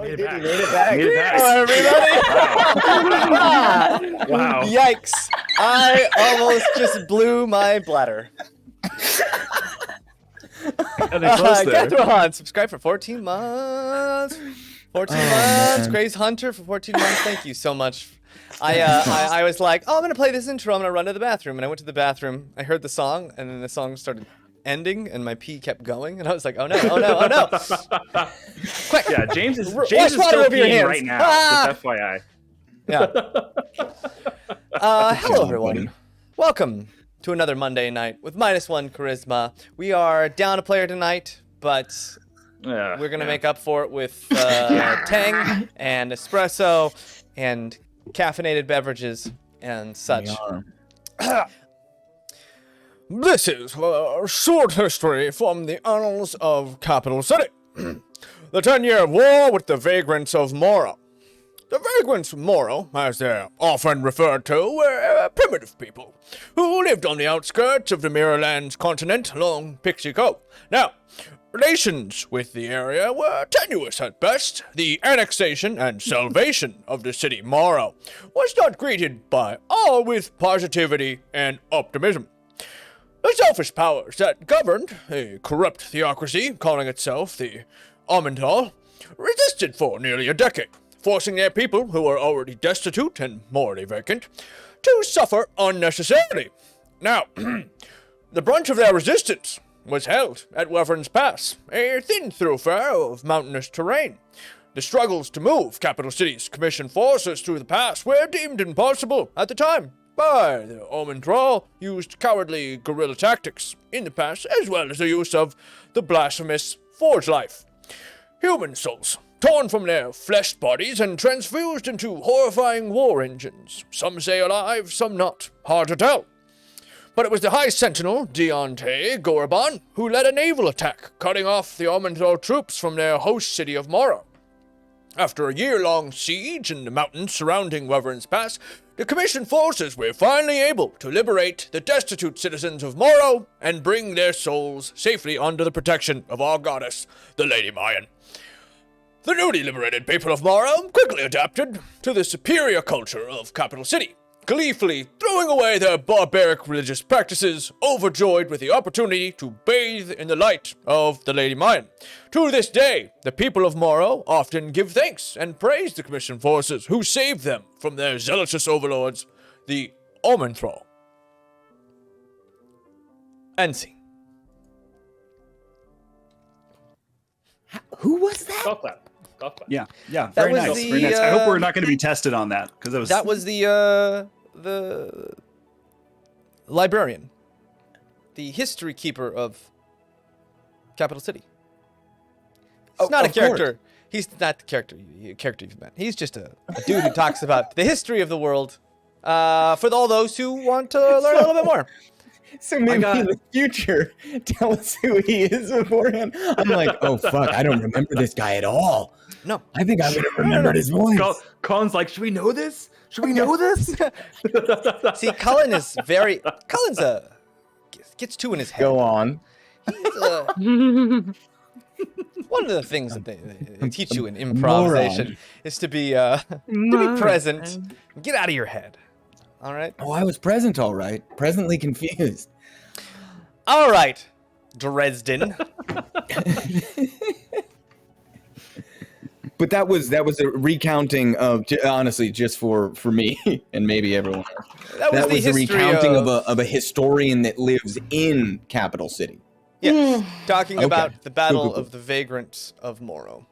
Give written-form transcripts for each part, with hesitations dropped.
made He it back. made it back. Made it back. Oh, everybody! Wow. Yikes! I almost just blew my bladder. And they close there. Gathron, subscribe for 14 months. 14 months. man. Grace Hunter for 14 months. Thank you so much. I was like, oh, I'm gonna play this intro. I'm gonna run to the bathroom, and I went to the bathroom. I heard the song, and then the song started ending, and my pee kept going, and I was like, oh no, oh no, oh no! Quick! Yeah, James is Wash still water over your peeing hands. right now. Ah! Just FYI. Yeah. Hello, everyone. Welcome to another Monday night with MinusOneCHarisma. We are down a player tonight, but we're gonna make up for it with Tang and espresso and caffeinated beverages and such. This is a short history from the annals of Capital City. The 10-year war with the vagrants of Moro. The vagrants of Moro, as they're often referred to, were primitive people who lived on the outskirts of the Mirrorlands continent along Pixie Cove. Now, relations with the area were tenuous at best. The annexation and salvation of the city Moro was not greeted by all with positivity and optimism. The selfish powers that governed, a corrupt theocracy calling itself the Aventide, resisted for nearly a decade, forcing their people, who were already destitute and morally vacant, to suffer unnecessarily. Now, the brunt of their resistance was held at Wyvern's Pass, a thin thoroughfare of mountainous terrain. The struggles to move Capital City's commissioned forces through the pass were deemed impossible at the time by the Omen-Thrall used cowardly guerrilla tactics in the pass, as well as the use of the blasphemous Forge Life. Human souls, torn from their fleshed bodies and transfused into horrifying war engines. Some say alive, some not. Hard to tell. But it was the High Sentinel, Daye Gorabon, who led a naval attack, cutting off the Omen-Thrall troops from their host city of Moro. After a year-long siege in the mountains surrounding Wyvern's Pass, the commissioned forces were finally able to liberate the destitute citizens of Moro and bring their souls safely under the protection of our goddess, the Lady Mayan. The newly liberated people of Moro quickly adapted to the superior culture of Capital City, gleefully throwing away their barbaric religious practices, overjoyed with the opportunity to bathe in the light of the Lady Mayan. To this day, the people of Moro often give thanks and praise the commissioned forces who saved them from their zealous overlords, the Omen-Thrall. End scene. Who was that? Golf clap. Golf clap. Yeah, That very was nice. the, Very nice. I hope we're not going to be tested on that because That was the librarian, the history keeper of Capital City. He's not a character. He's not the character you've met. He's just a dude who talks about the history of the world for all those who want to learn a little bit more. So maybe in the future, tell us who he is beforehand. I'm like, oh fuck, I don't remember this guy at all. No. I think I would have remembered his voice. Colin's like, should we know this? Should we know this? See, Cullen is Cullen's gets two in his head. Go on. He's one of the things that they teach you in improvisation is to be present. Get out of your head. All right. Oh, I was present, all right. Presently confused. All right, Dresden. But that was a recounting of, honestly, just for me and maybe everyone. That was a recounting of a historian that lives in Capital City. Yes, talking Okay. about the battle Cool. of the vagrants of Moro.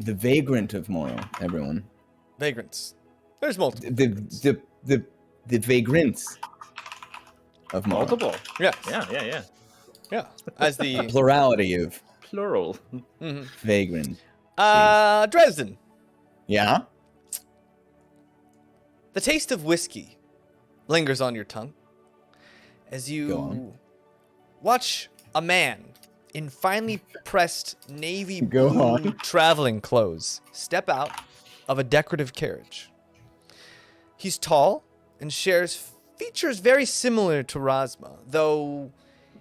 The vagrant of Moro, everyone. Vagrants. There's multiple. The vagrants of Moro. Multiple. Yes. Yeah. As the Plurality of Plural. vagrant. Dresden. Yeah? The taste of whiskey lingers on your tongue as Go you on. watch a man in finely pressed navy Go blue on. traveling clothes step out of a decorative carriage. He's tall and shares features very similar to Rasma, though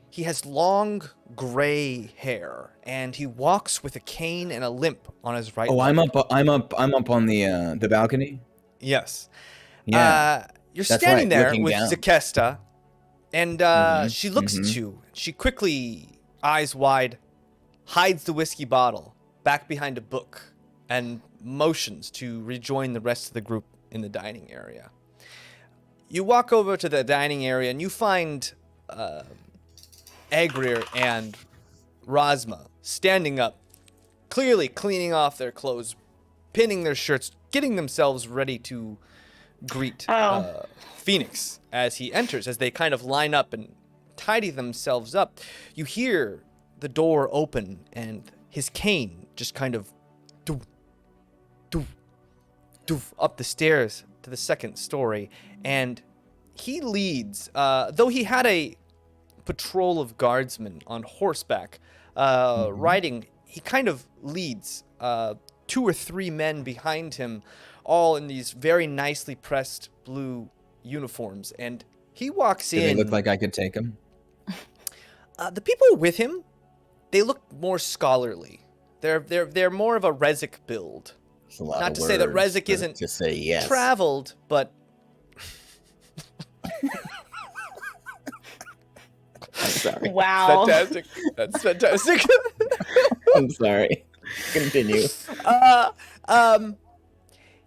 He has long gray hair, and he walks with a cane and a limp on his right. Oh, leg. I'm up on the balcony. Yes. Yeah. You're That's standing right, there looking with down. Zakesta, and she looks at you. She quickly, eyes wide, hides the whiskey bottle back behind a book and motions to rejoin the rest of the group in the dining area. You walk over to the dining area and you find Agrir and Rosma standing up, clearly cleaning off their clothes, pinning their shirts, getting themselves ready to greet Phoenix as he enters. As they kind of line up and tidy themselves up, you hear the door open and his cane just kind of doof, doof, doof up the stairs to the second story, and he leads, though he had a patrol of guardsmen on horseback riding, he kind of leads 2 or 3 men behind him, all in these very nicely pressed blue uniforms, and he walks in. Do they look like I could take them? The people with him, they look more scholarly. They're more of a Rezik build. Not to say that Rezik isn't to say yes. traveled, but I'm sorry. Wow. fantastic. That's fantastic. I'm sorry. Continue.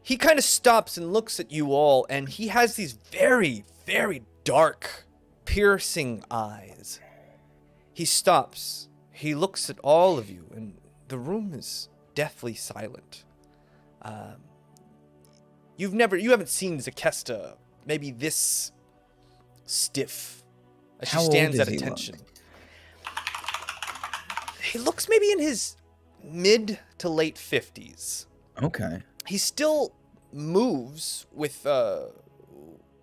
He kind of stops and looks at you all, and he has these very, very dark, piercing eyes. He stops. He looks at all of you, and the room is deathly silent. You haven't seen Zakesta maybe this stiff as she How old stands at does he attention. He looks maybe in his mid to late 50s. Okay. He still moves with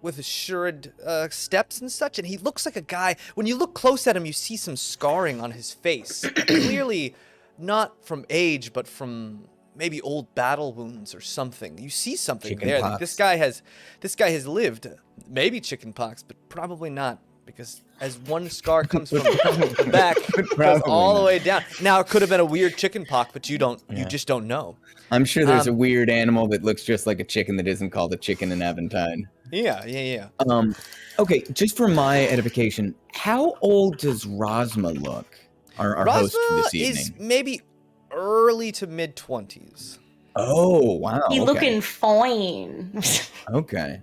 assured steps and such, and he looks like a guy. When you look close at him, you see some scarring on his face. Clearly not from age, but from maybe old battle wounds or something. You see something Chicken there. pox. Like, this guy has lived. Maybe chicken pox, but probably not, because as one scar comes from the back, it goes all the way down. Now, it could have been a weird chicken pox, but you just don't know. I'm sure there's a weird animal that looks just like a chicken that isn't called a chicken in Aventide. Yeah. Okay, just for my edification, how old does Rosma look? Our host for this evening. Is maybe early to mid 20s. Oh, wow. He okay. looking fine. Okay.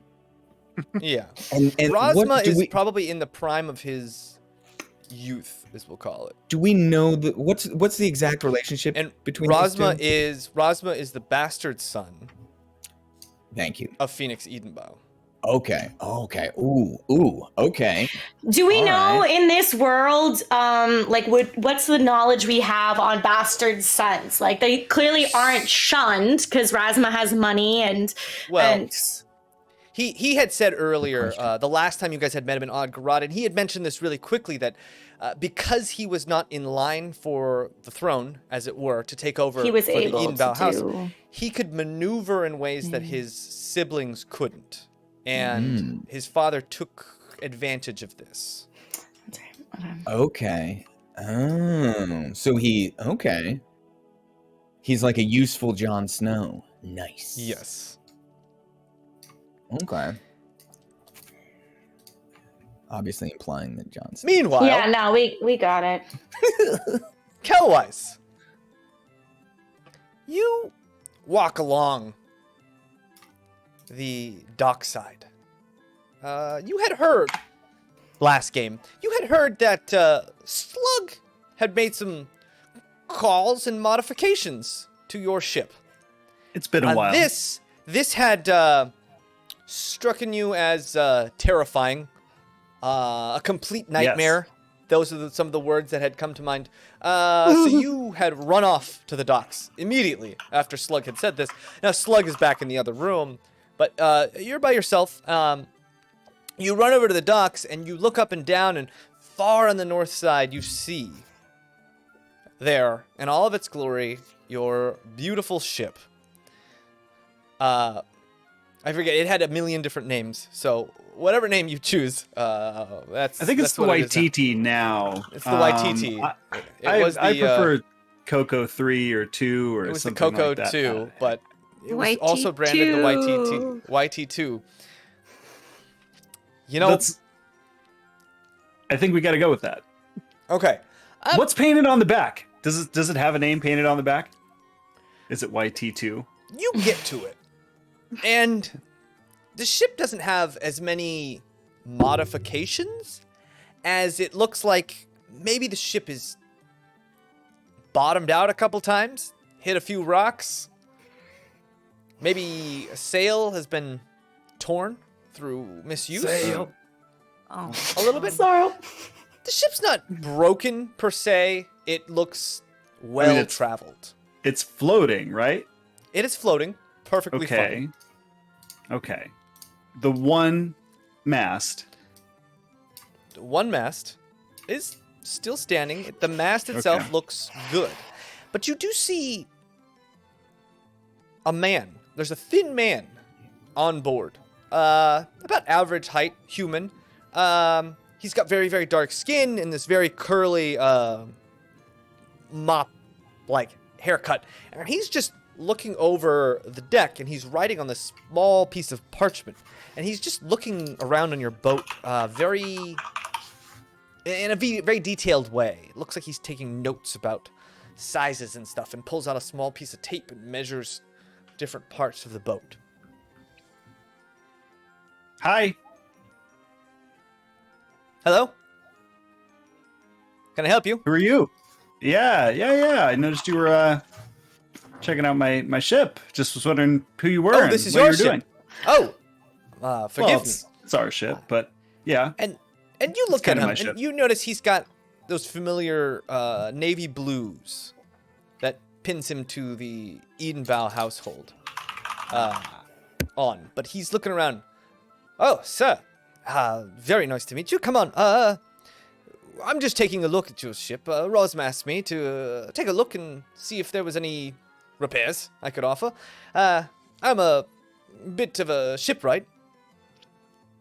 Yeah. And Rosma is probably in the prime of his youth, as we'll call it. Do we know what's the exact relationship between Rosma these two? is the bastard son. Thank you. Of Phoenix Edenbow. Okay. Ooh. Okay. Do we know in this world, what's the knowledge we have on bastard sons? Like, they clearly aren't shunned because Rosma has money and. He had said earlier, the last time you guys had met him in Odd Garad, and he had mentioned this really quickly, that because he was not in line for the throne, as it were, to take over he was for able the Edenbow to house, he could maneuver in ways that his siblings couldn't. And his father took advantage of this. Okay. Oh, so he's like a useful Jon Snow. Nice. Yes. Okay. Obviously implying that Jon Snow. Meanwhile. Yeah, no, we got it. Kelwise, you walk along the dockside. You had heard last game. You had heard that Slug had made some calls and modifications to your ship. It's been a while. This had strucken you as terrifying, a complete nightmare. Yes. Those are some of the words that had come to mind. So you had run off to the docks immediately after Slug had said this. Now Slug is back in the other room, but you're by yourself. You run over to the docks and you look up and down, and far on the north side you see there, in all of its glory, your beautiful ship. A I forget. It had a million different names. So whatever name you choose, that's. I think it's that's the what it is YTT now. It's the YTT. I prefer Coco 3 or 2 or It was the something Coco like that. 2, but it was also branded the YT2. You know, I think we got to go with that. okay. What's painted on the back? Does it have a name painted on the back? Is it YT2? You get to it. And the ship doesn't have as many modifications as it looks like maybe the ship is bottomed out a couple times, hit a few rocks. Maybe a sail has been torn through misuse. Sail. Oh, A little bit. sorrow. The ship's not broken per se. It looks well traveled. It's floating, right? It is floating perfectly Okay. fine. Okay. The one mast. The one mast is still standing. The mast itself Okay. looks good. But you do see a man. There's a thin man on board. About average height, human. He's got very, very dark skin and this very curly mop-like haircut. And he's just looking over the deck, and he's writing on this small piece of parchment. And he's just looking around on your boat in a very detailed way. It looks like he's taking notes about sizes and stuff, and pulls out a small piece of tape and measures different parts of the boat. Hi. Hello? Can I help you? Who are you? Yeah. I noticed you were checking out my ship. Just was wondering who you were. Oh, and this is what your you were ship. doing. Forgive Well, me. it's our ship, but yeah. And you look at kinda him, my and ship. you notice he's got those familiar navy blues that pins him to the Edenbow household on. But he's looking around. Oh, sir. Very nice to meet you. Come on. I'm just taking a look at your ship. Rosm asked me to take a look and see if there was any repairs I could offer. I'm a bit of a shipwright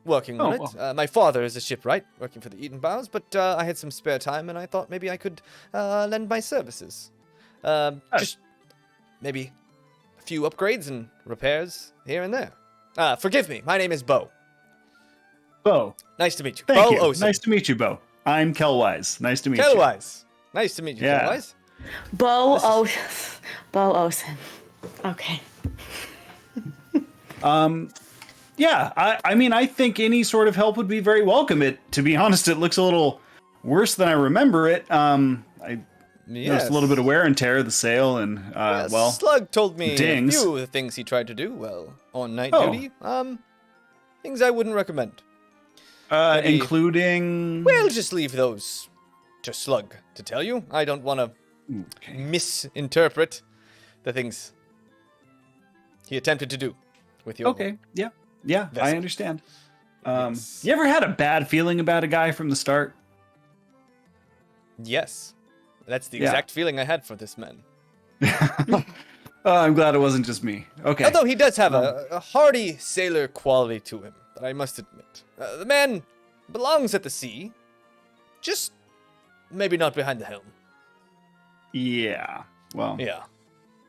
working on it. My father is a shipwright working for the Edenbows, but I had some spare time and I thought maybe I could lend my services. Just maybe a few upgrades and repairs here and there. Forgive me. My name is Bo. Bo. Nice to meet you. Thank Bo you. Osen. Nice to meet you, Bo. I'm Kelwise. Nice to meet you. Kelwise. Nice to meet you, Yeah. Kelwise. Bo Osen. Okay. Yeah, I mean, I think any sort of help would be very welcome. To be honest, it looks a little worse than I remember it. I noticed a little bit of wear and tear of the sail, and Slug told me dings. a few of the things he tried to do while on night Oh. duty. Things I wouldn't recommend. Maybe- including. We'll just leave those to Slug to tell you. I don't want to misinterpret the things he attempted to do with your. Okay, yeah, I Vessel. understand. Yes. You ever had a bad feeling about a guy from the start? Yes. That's the Yeah. exact feeling I had for this man. I'm glad it wasn't just me. Okay. Although he does have a hardy sailor quality to him, that I must admit. The man belongs at the sea, just maybe not behind the helm. Yeah. Well, Yeah.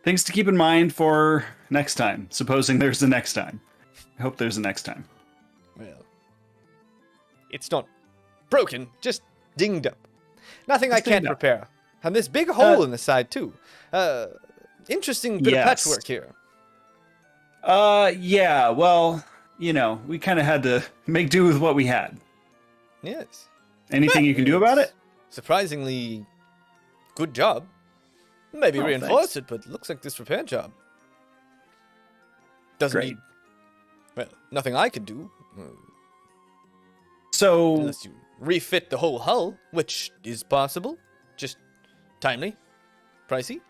things to keep in mind for next time, supposing there's a next time. I hope there's a next time. Well, it's not broken, just dinged up. Nothing I Just can't dinged up. repair. And this big hole in the side, too. Interesting bit of Yes. patchwork here. Yeah, well, we kind of had to make do with what we had. Yes. Anything you can do about it? Surprisingly good job. Maybe Oh, reinforce thanks. it, but looks like this repair job doesn't Great. need, well, nothing I could do. So, Unless you refit the whole hull, which is possible. Just timely, pricey.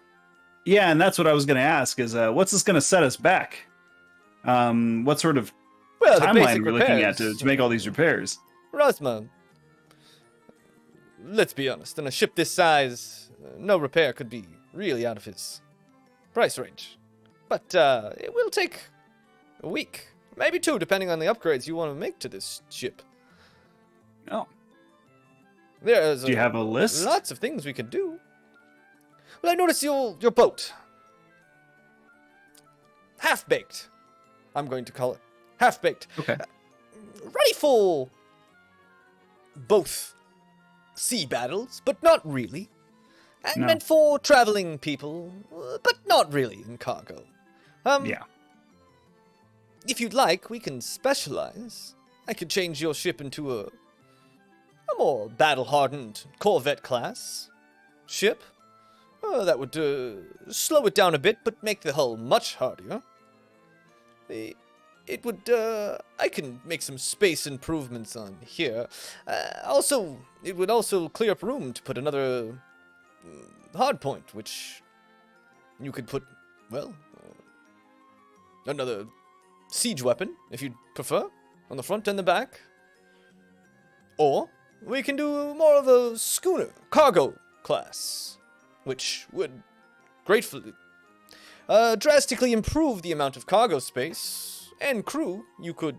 yeah, and that's what I was going to ask is what's this going to set us back? What sort of Well, the timeline basic we're looking at repairs. to make all these repairs? Rosma, let's be honest, on a ship this size, no repair could be really out of his price range. But it will take a week Maybe 2, depending on the upgrades you want to make to this ship. Oh. There's Do you have a list? Lots of things we could do. Well, I noticed your boat. Half-baked, I'm going to call it. Half-baked. Okay. Ready for both sea battles, but not really. And No. meant for traveling people, but not really in cargo. Yeah. If you'd like, we can specialize. I could change your ship into a more battle-hardened Corvette class ship. That would slow it down a bit, but make the hull much hardier. It would, I can make some space improvements on here. Also, it would also clear up room to put another hard point, which you could put, well, another siege weapon, if you'd prefer, on the front and the back. Or we can do more of a schooner, cargo class, which would gratefully drastically improve the amount of cargo space and crew you could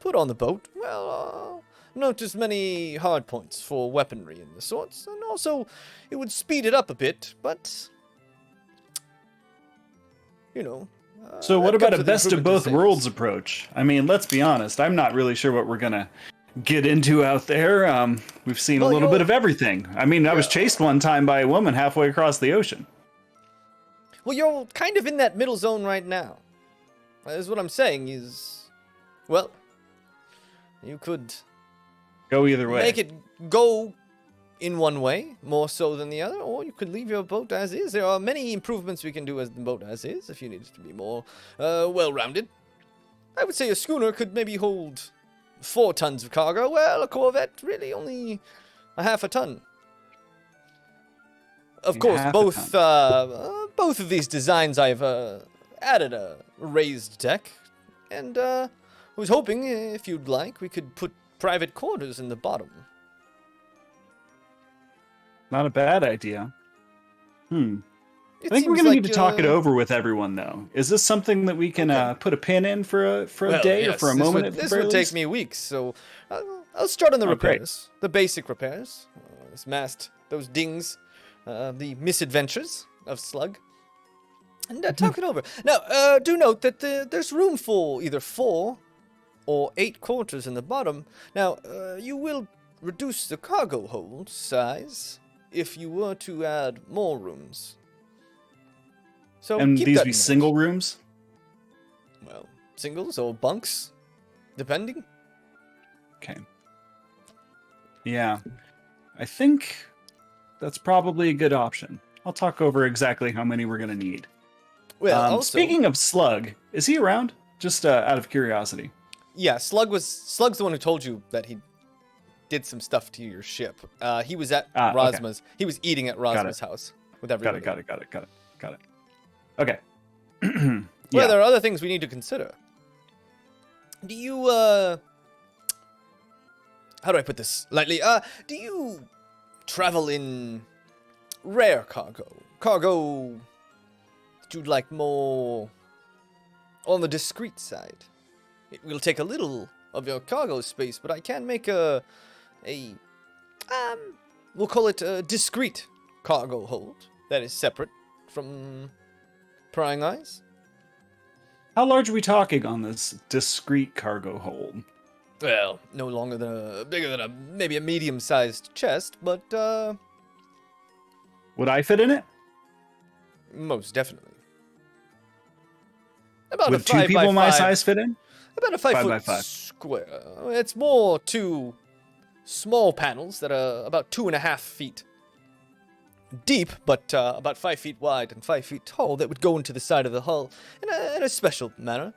put on the boat. Well, not as many hard points for weaponry and the sorts, and also it would speed it up a bit, but you know. So what that about comes a with best of improvement both to sales. worlds approach? I mean, let's be honest. I'm not really sure what we're gonna get into out there. We've seen Well, a little you're- bit of everything. I mean, I was chased one time by a woman halfway across the ocean. Well, you're kind of in that middle zone right now. Is what I'm saying is, well, you could Go either way. make it go in one way, more so than the other, or you could leave your boat as is. There are many improvements we can do as the boat as is, if you need it to be more well-rounded. I would say a schooner could maybe hold 4 tons of cargo. Well, a Corvette, really only a half a ton. Of course, Half a both of these designs I've added a raised deck, and was hoping, if you'd like, we could put private quarters in the bottom. Not a bad idea. It I think we're seems gonna like, need to talk it over with everyone, though. Is this something that we can put a pin in for a Well, day or yes, for a moment? at the This very would take least? me weeks, so I'll start on the Oh, great. repairs, the basic repairs. This mast, those dings, the misadventures of Slug, and talk it over. Now, do note that there's room for either 4 or 8 quarters in the bottom. Now, you will reduce the cargo hold size if you were to add more rooms. So And keep these that be in mind. single rooms? Well, singles or bunks, depending. Okay. Yeah. I think that's probably a good option. I'll talk over exactly how many we're going to need. Well, also, Speaking of Slug, is he around? Just out of curiosity. yeah, Slug's the one who told you that he did some stuff to your ship. He was at Okay. Rosma's. He was eating at Rosma's house with everybody. Got it. Okay. Well, Yeah. there are other things we need to consider. Do you, how do I put this lightly? Do you travel in rare cargo? Cargo that you'd like more on the discreet side? It will take a little of your cargo space, but I can make we'll call it a discreet cargo hold that is separate from prying eyes. How large are we talking on this discrete cargo hold? Well, no longer than bigger than maybe a medium-sized chest, but Would I fit in it? most definitely. About Would a 2 5 people by my 5 size fit in? About a 5 5 by foot 5. square. It's more 2 small panels that are about 2.5 feet deep, but about 5 feet wide and 5 feet tall that would go into the side of the hull in a special manner.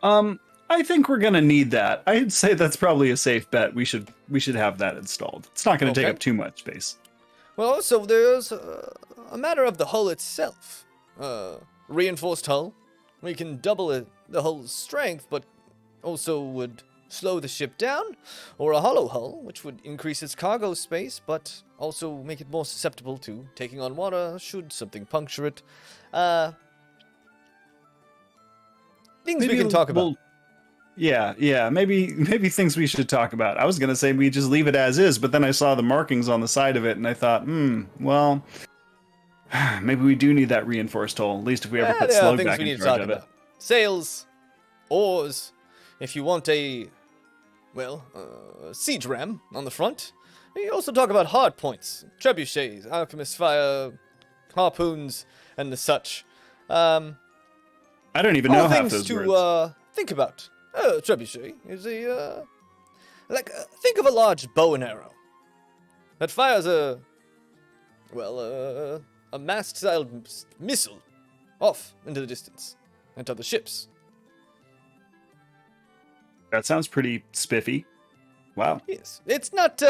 I think we're gonna need that. I'd say that's probably a safe bet. We should have that installed. It's not gonna take Okay. up too much space. Well, also, there's a matter of the hull itself. Reinforced hull. We can double the hull's strength, but also would slow the ship down. Or a hollow hull, which would increase its cargo space, but also make it more susceptible to taking on water should something puncture it. things we can talk about. Yeah, maybe things we should talk about. I was gonna say we just leave it as is, but then I saw the markings on the side of it, and I thought, well, maybe we do need that reinforced hull. At least if we ever put Slug back in charge of it. Sails, oars. If you want a siege ram on the front. You also talk about hard points, trebuchets, alchemist fire, harpoons, and the such. I don't even know half those words. words. Think about. Trebuchet is think of a large bow and arrow that fires a mast-style missile off into the distance and to the ships. That sounds pretty spiffy. Wow. Yes, it's not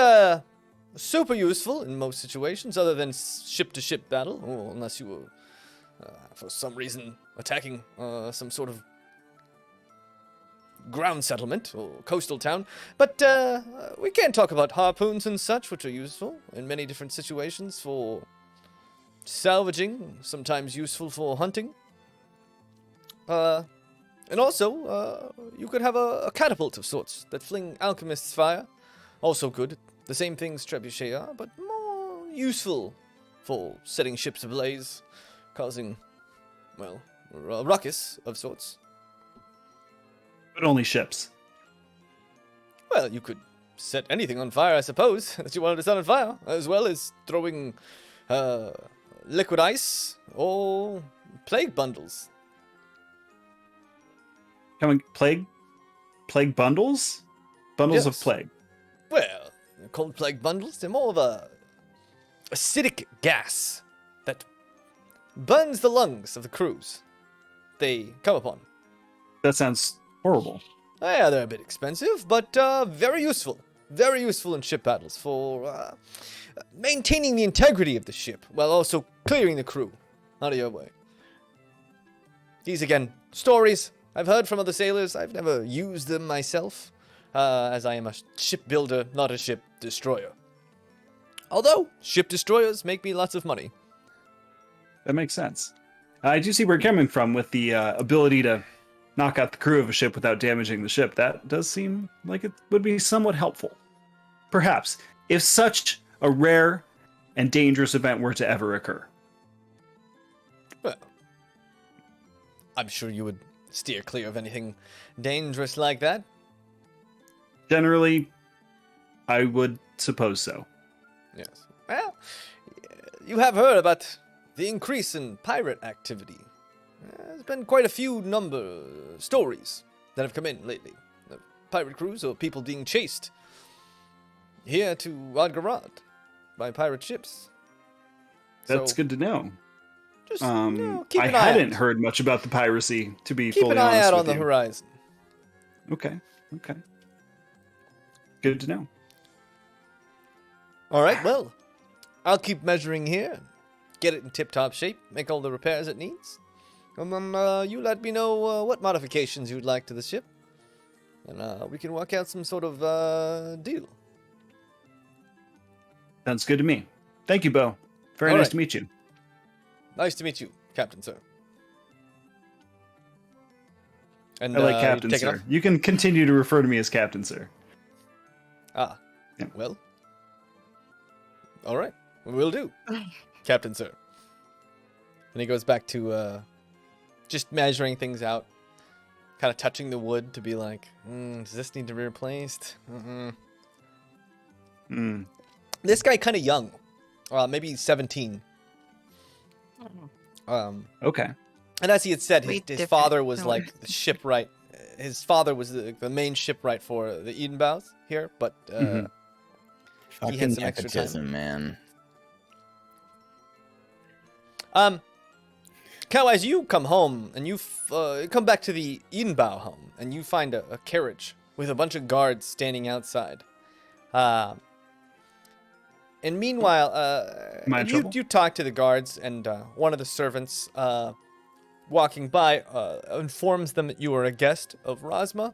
super useful in most situations, other than ship-to-ship battle, or unless you were, for some reason, attacking some sort of ground settlement or coastal town. But we can talk about harpoons and such, which are useful in many different situations for salvaging, sometimes useful for hunting. And also, you could have a catapult of sorts that fling alchemist's fire. Also good. The same things trebuchet are, but more useful for setting ships ablaze, causing, a ruckus of sorts. But only ships. Well, you could set anything on fire, I suppose, that you wanted to set on fire, as well as throwing liquid ice or plague bundles. Coming plague bundles? Bundles of plague. Well, they're called plague bundles. They're more of a acidic gas that burns the lungs of the crews they come upon. That sounds horrible. Yeah, they're a bit expensive, but very useful. Very useful in ship battles for maintaining the integrity of the ship, while also clearing the crew out of your way. These, again, stories I've heard from other sailors. I've never used them myself, as I am a shipbuilder, not a ship destroyer. Although, ship destroyers make me lots of money. That makes sense. I do see where you're coming from with the ability to knock out the crew of a ship without damaging the ship. That does seem like it would be somewhat helpful. Perhaps, if such a rare and dangerous event were to ever occur. Well, I'm sure you would steer clear of anything dangerous like that. Generally, I would suppose so. Yes. Well, you have heard about the increase in pirate activity. There's been quite a few stories that have come in lately. Pirate crews or people being chased here to Adgarad by pirate ships. That's good to know. Just keep an eye I hadn't heard much about the piracy, to be fully honest with you. Keep an eye out on the horizon. Okay. Good to know. All right, well, I'll keep measuring here, get it in tip-top shape, make all the repairs it needs, and then you let me know what modifications you'd like to the ship, and we can work out some sort of deal. Sounds good to me. Thank you, Bo. Very all nice right. to meet you. Nice to meet you, Captain Sir. And I like Captain Sir. You can continue to refer to me as Captain Sir. Ah, yeah. Well, all right, will do, Captain Sir. And he goes back to just measuring things out, kind of touching the wood to be like, does this need to be replaced? This guy kind of young, maybe 17. Okay. And as he had said, his father was like the shipwright. His father was the main shipwright for the Edenbows here, but he had some extra time. Man. Cal, as you come home and you come back to the Edenbow home and you find a carriage with a bunch of guards standing outside. And meanwhile, you talk to the guards, and one of the servants walking by informs them that you are a guest of Rasma.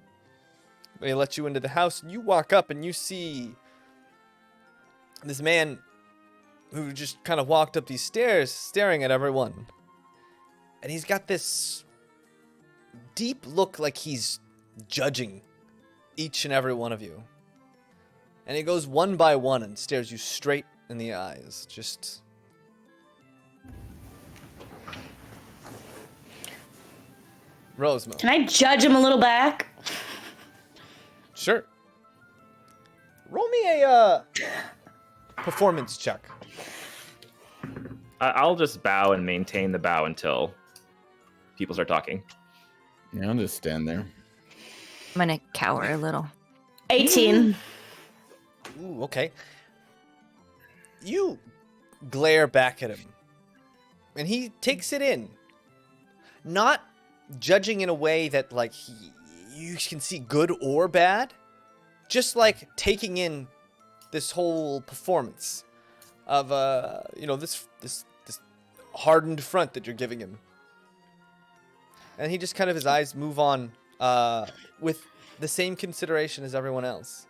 They let you into the house, and you walk up and you see this man who just kind of walked up these stairs staring at everyone. And he's got this deep look like he's judging each and every one of you. And he goes one by one and stares you straight in the eyes. Just... Rosema. Can I judge him a little back? Sure. Roll me a performance check. I'll just bow and maintain the bow until people start talking. Yeah, I'll just stand there. I'm gonna cower a little. 18. Ooh, okay. You glare back at him, and he takes it in. Not judging in a way that, like, you can see good or bad. Just, like, taking in this whole performance of, this hardened front that you're giving him. And he just kind of, his eyes move on with the same consideration as everyone else.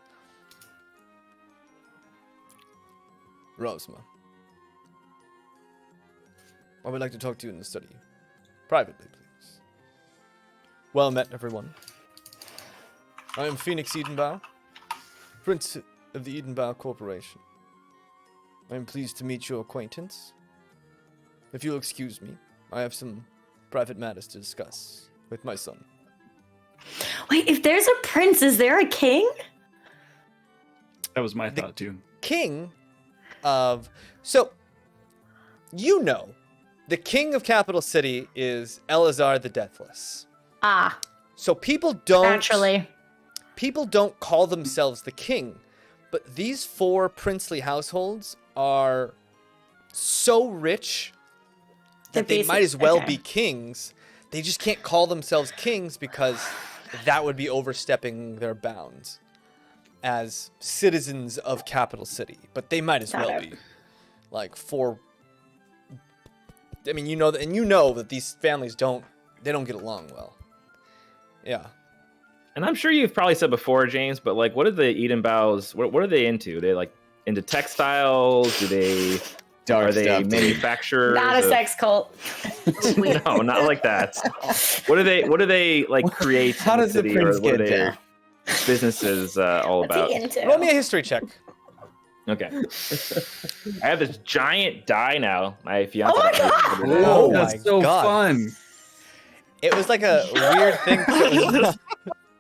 Rosema, I would like to talk to you in the study. Privately, please. Well met, everyone. I am Phoenix Edenbow, Prince of the Edenbow Corporation. I am pleased to meet your acquaintance. If you'll excuse me, I have some private matters to discuss with my son. Wait, if there's a prince, is there a king? That was my thought too. King of... So, you know, the king of Capital City is Elazar the Deathless. Ah, So people don't... naturally. People don't call themselves the king, but these 4 princely households are so rich that they might as well be kings. They just can't call themselves kings because that would be overstepping their bounds as citizens of Capital City. But they might as well be. Like, 4... I mean, you know that these families don't get along well. Yeah. And I'm sure you've probably said before, James, but like, what are the Edenbows? What are they into? Are they like into textiles? Do they? Are they manufacturers? Not a sex cult. No, not like that. What do they like create? How does the prince get there? Businesses all about. Roll me a history check. Okay. I have this giant die now. My fiance. Oh my God! Oh That's my so God. fun. It was like a weird thing.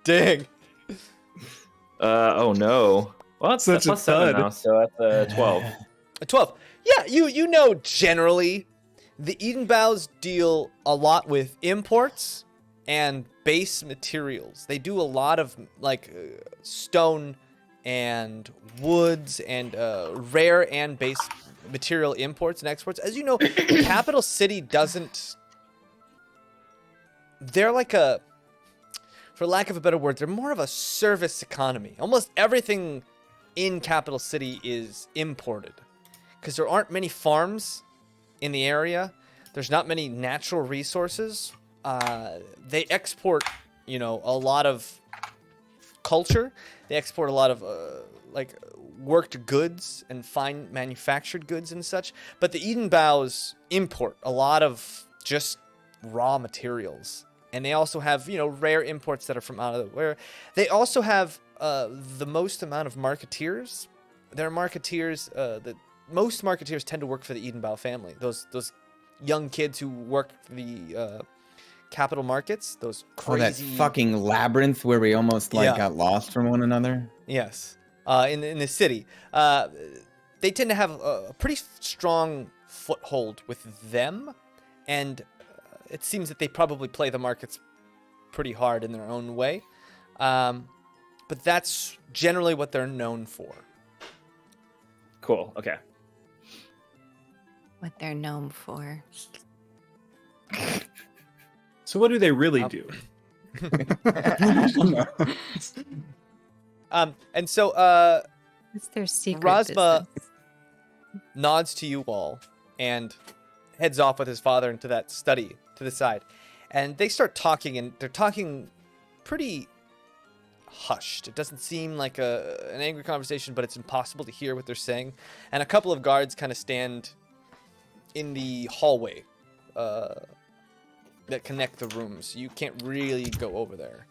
Dang. Oh no. Well, that's Such a plus 7 thud. now, so that's 12. A 12. Yeah, you know generally the Edenbows deal a lot with imports and base materials. They do a lot of like stone and woods and rare and base material imports and exports. As you know, Capital City doesn't... They're like a... For lack of a better word, they're more of a service economy. Almost everything in Capital City is imported. Because there aren't many farms in the area. There's not many natural resources. They export, a lot of culture. They export a lot of, worked goods and fine manufactured goods and such. But the Edenbows import a lot of just raw materials. And they also have, rare imports that are from out of the where. They also have the most amount of marketeers. They're marketeers. Most marketeers tend to work for the Edenbow family. Those young kids who work the capital markets. Those crazy... that fucking labyrinth where we almost got lost from one another. Yes. In the city. They tend to have a pretty strong foothold with them. And... it seems that they probably play the markets pretty hard in their own way. But that's generally what they're known for. Cool. Okay. What they're known for. So what do they really do? And so It's their secret Rosma business. nods to you all and heads off with his father into that study to the side. And they start talking, and they're talking pretty hushed. It doesn't seem like an angry conversation, but it's impossible to hear what they're saying. And a couple of guards kind of stand in the hallway that connect the rooms. You can't really go over there.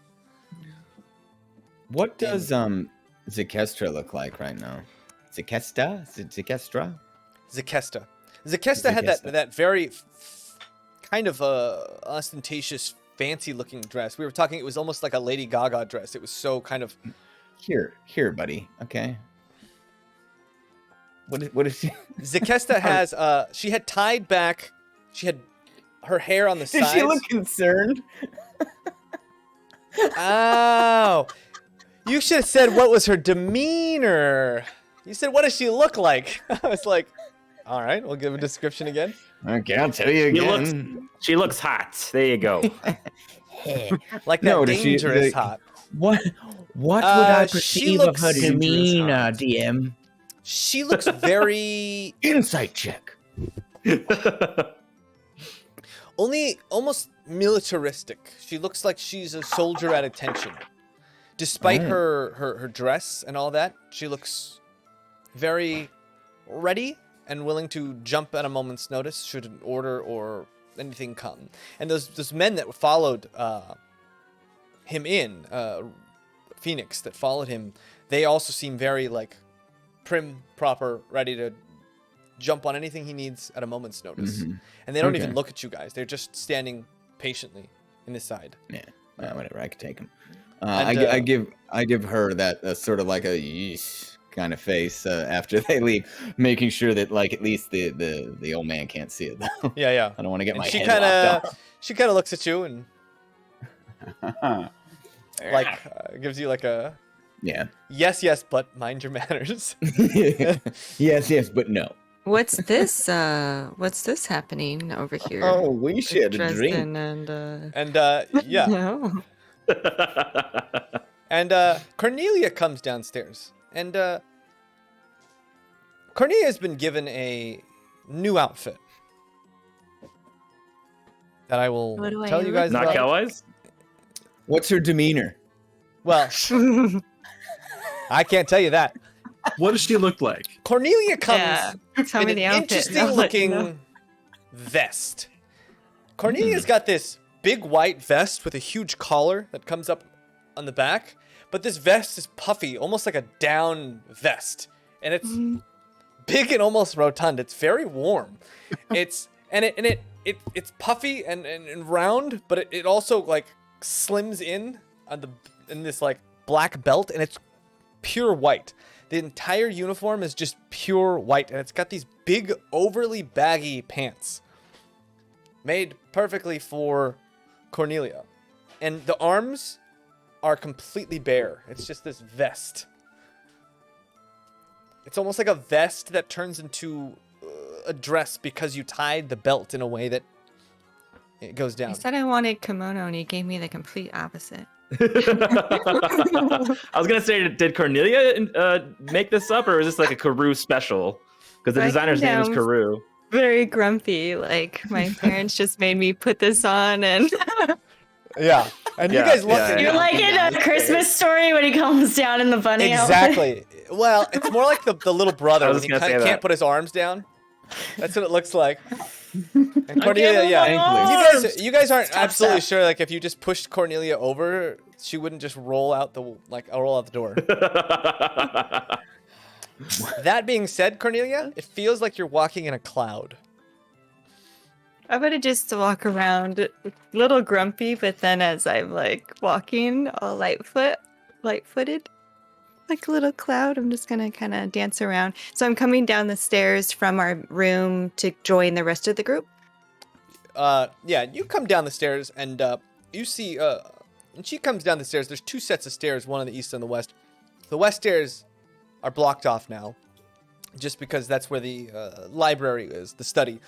What does Zekestra look like right now? Zekesta? Zekestra? Zekesta. Zekesta had that very kind of ostentatious, fancy-looking dress. We were talking; it was almost like a Lady Gaga dress. It was so kind of Here, buddy. Okay. What is she? Zekesta has she had tied back. She had her hair on the Did sides. she look concerned? Oh, you should have said what was her demeanor. You said, what does she look like? I was like, all right, we'll give a description again. Okay, I'll tell you again. She looks hot. There you go. Like that No, does she- dangerous hot. What would I she perceive of her looks- demeanor, DM? She looks very Insight check. only almost militaristic. She looks like she's a soldier at attention. Despite her dress and all that, she looks very ready and willing to jump at a moment's notice should an order or anything come. And those men that followed him in, Phoenix that followed him, they also seem very like prim, proper, ready to jump on anything he needs at a moment's notice. Mm-hmm. And they don't even look at you guys. They're just standing patiently in the side. Yeah, whatever. I could take him. And, I give her that sort of like a yeesh kind of face after they leave, making sure that like at least the old man can't see it though. Yeah. I don't want to get And my she head kind lopped of she kind of looks at you and off. like gives you like a Yeah. yes, but mind your manners. yes, but no. What's this happening over here? Oh, we shared a dream. Dresden and And yeah. no. And Cornelia comes downstairs. And Cornelia has been given a new outfit that I will What do I tell you look guys Not about. Kelwise? What's her demeanor? Well, I can't tell you that. What does she look like? Cornelia comes Yeah. Tell in me an the outfit. interesting I'll let you know. looking vest. Cornelia's got this big white vest with a huge collar that comes up on the back, but this vest is puffy, almost like a down vest, and it's big and almost rotund. It's very warm. It's puffy and round, but it also like slims in this like black belt, and it's pure white. The entire uniform is just pure white, and it's got these big, overly baggy pants made perfectly for Cornelia. And the arms are completely bare. It's just this vest. It's almost like a vest that turns into a dress because you tied the belt in a way that it goes down. I said I wanted kimono, and he gave me the complete opposite. I was gonna say, did Cornelia make this up, or is this like a Karoo special? Because the I designer's name is know. Karoo. Very grumpy. Like my parents just made me put this on, and Yeah. And you Yeah, guys look yeah, at You're like in a Christmas Story when he comes down in the bunny outfit. Exactly. Well, it's more like the little brother I when was he gonna say can't that. put his arms down. That's what it looks like. And Cornelia, move yeah. my You guys aren't Stop, absolutely stop. sure. Like, if you just pushed Cornelia over, she wouldn't just roll out the door. That being said, Cornelia, it feels like you're walking in a cloud. I'm gonna just walk around, a little grumpy, but then as I'm like walking, all light-footed, like a little cloud, I'm just gonna kind of dance around. So I'm coming down the stairs from our room to join the rest of the group. Yeah, you come down the stairs and you see, when she comes down the stairs, there's two sets of stairs, one on the east and the west. The west stairs are blocked off now, just because that's where the library is, the study.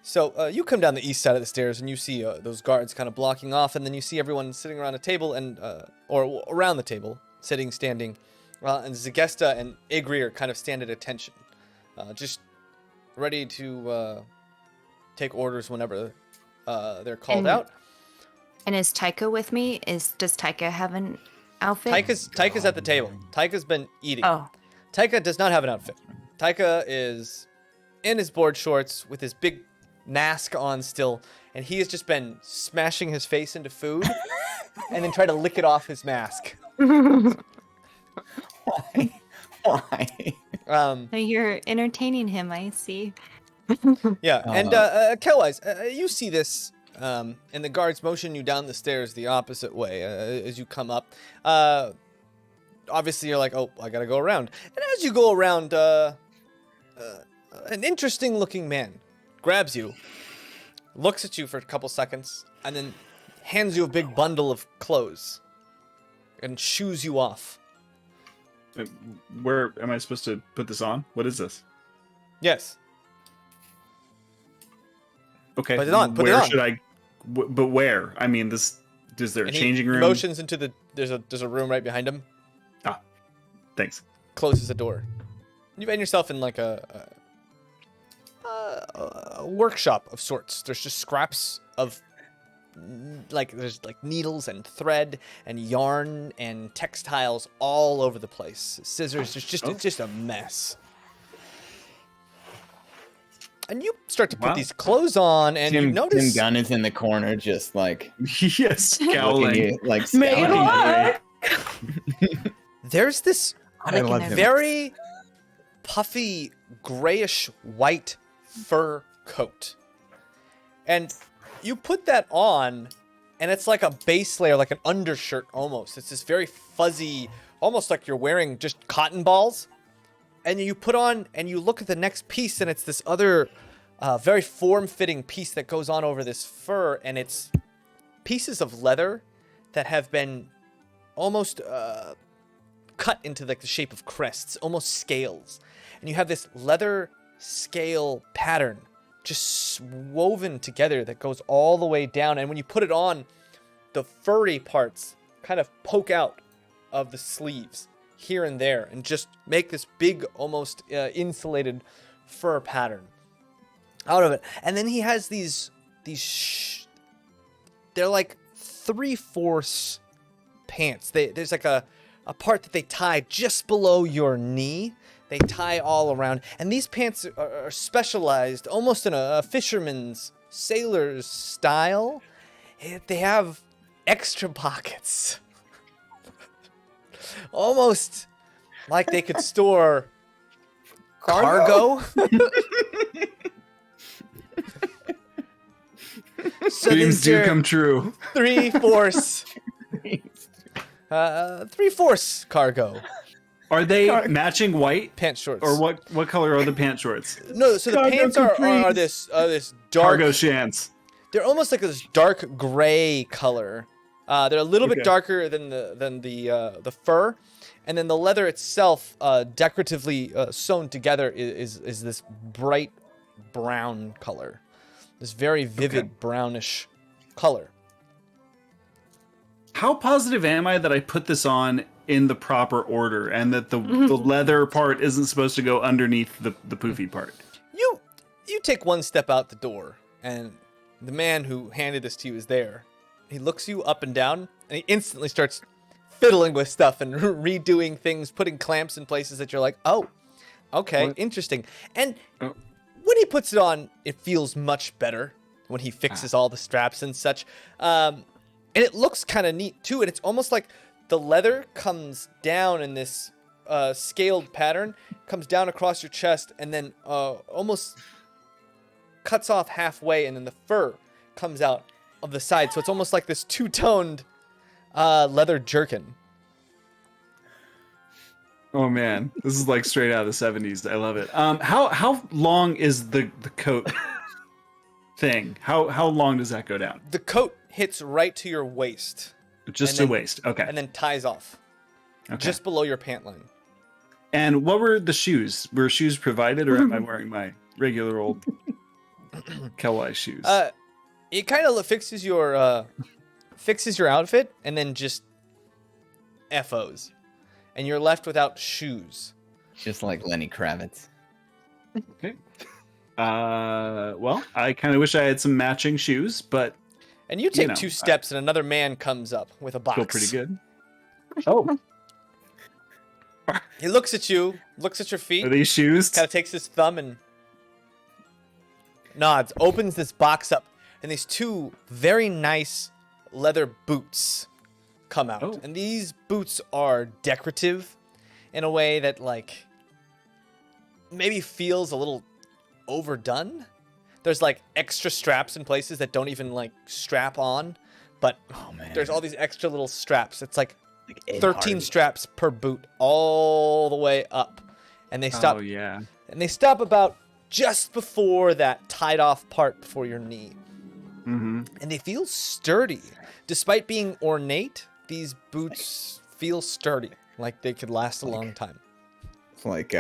So you come down the east side of the stairs and you see those guards kind of blocking off, and then you see everyone sitting around a table and or around the table, sitting, standing, and Zegesta and Igri are kind of stand at attention, just ready to take orders whenever they're called out. And is Taika with me? Does Taika have an outfit? Taika's at the table. Taika's been eating. Oh, Taika does not have an outfit. Taika is in his board shorts with his big mask on still, and he has just been smashing his face into food and then try to lick it off his mask. Why? So you're entertaining him, I see. Yeah, and Kellwise, you see this, and the guards motion you down the stairs the opposite way as you come up. Obviously, you're like, oh, I gotta go around. And as you go around, an interesting-looking man grabs you, looks at you for a couple seconds, and then hands you a big bundle of clothes and shoos you off. Where am I supposed to put this on? What is this? Yes. Okay. Put it on. Put it where on. should I? But where? I mean, this. Is there a And changing he room? motions into the. There's a room right behind him. Ah, thanks. Closes the door. You find yourself in like a workshop of sorts. There's just scraps of there's needles and thread and yarn and textiles all over the place. Scissors. It's just a mess. And you start to put these clothes on, and you notice Tim Gunn is in the corner, just like Yes, looking scowling. at, like Make it scowling. work. there's this I love him. very puffy grayish white fur coat, and you put that on, and it's like a base layer, like an undershirt almost. It's this very fuzzy, almost like you're wearing just cotton balls. And you put on, and you look at the next piece, and it's this other very form-fitting piece that goes on over this fur, and it's pieces of leather that have been almost cut into like the shape of crests, almost scales. And you have this leather scale pattern just woven together that goes all the way down. And when you put it on, the furry parts kind of poke out of the sleeves here and there and just make this big, almost insulated fur pattern out of it. And then he has these they're like 3/4 pants. There's like a part that they tie just below your knee. They tie all around. And these pants are specialized almost in a fisherman's, sailor's style. They have extra pockets. Almost like they could store cargo. So Dreams these do are come true. 3/4 3/4 cargo Are they matching white? pant shorts. Or what color are the pant shorts? No, so the Cargo pants are complete. this dark. Cargo shants. They're almost like this dark gray color. They're a little bit Okay. darker than the fur, and then the leather itself, decoratively sewn together, is this bright brown color, this very vivid brownish color. How positive am I that I put this on in the proper order and that the leather part isn't supposed to go underneath the poofy part? You take one step out the door, and the man who handed this to you is there. He looks you up and down, and he instantly starts fiddling with stuff and redoing things, putting clamps in places that you're like, oh, okay, interesting. And when he puts it on, it feels much better when he fixes all the straps and such. And it looks kind of neat, too. And it's almost like the leather comes down in this scaled pattern, comes down across your chest, and then almost cuts off halfway, and then the fur comes out of the side. So it's almost like this two-toned leather jerkin. Oh man, this is like straight out of the 70s. I love it. How long is the coat thing? How long does that go down? The coat hits right to your waist. Just And to then- waist. Okay. And then ties off. Okay. Just below your pant line. And what were the shoes? Were shoes provided, or am I wearing my regular old Kelwise shoes? It kind of fixes your outfit and then just FOs. And you're left without shoes. Just like Lenny Kravitz. Okay. Well, I kind of wish I had some matching shoes, but And you take know, two steps and another man comes up with a box. feel pretty good. Oh, He looks at you, looks at your feet, are these shoes? kind of takes his thumb and nods, opens this box up, and these two very nice leather boots come out. Oh. And these boots are decorative in a way that, like, maybe feels a little overdone. There's, like, extra straps in places that don't even, like, strap on. But there's all these extra little straps. It's like 13 straps per boot all the way up. And they stop. Oh, yeah. And they stop about just before that tied off part before your knee. Mm-hmm. And they feel sturdy. Despite being ornate, these boots feel sturdy. Like they could last a long time. It's like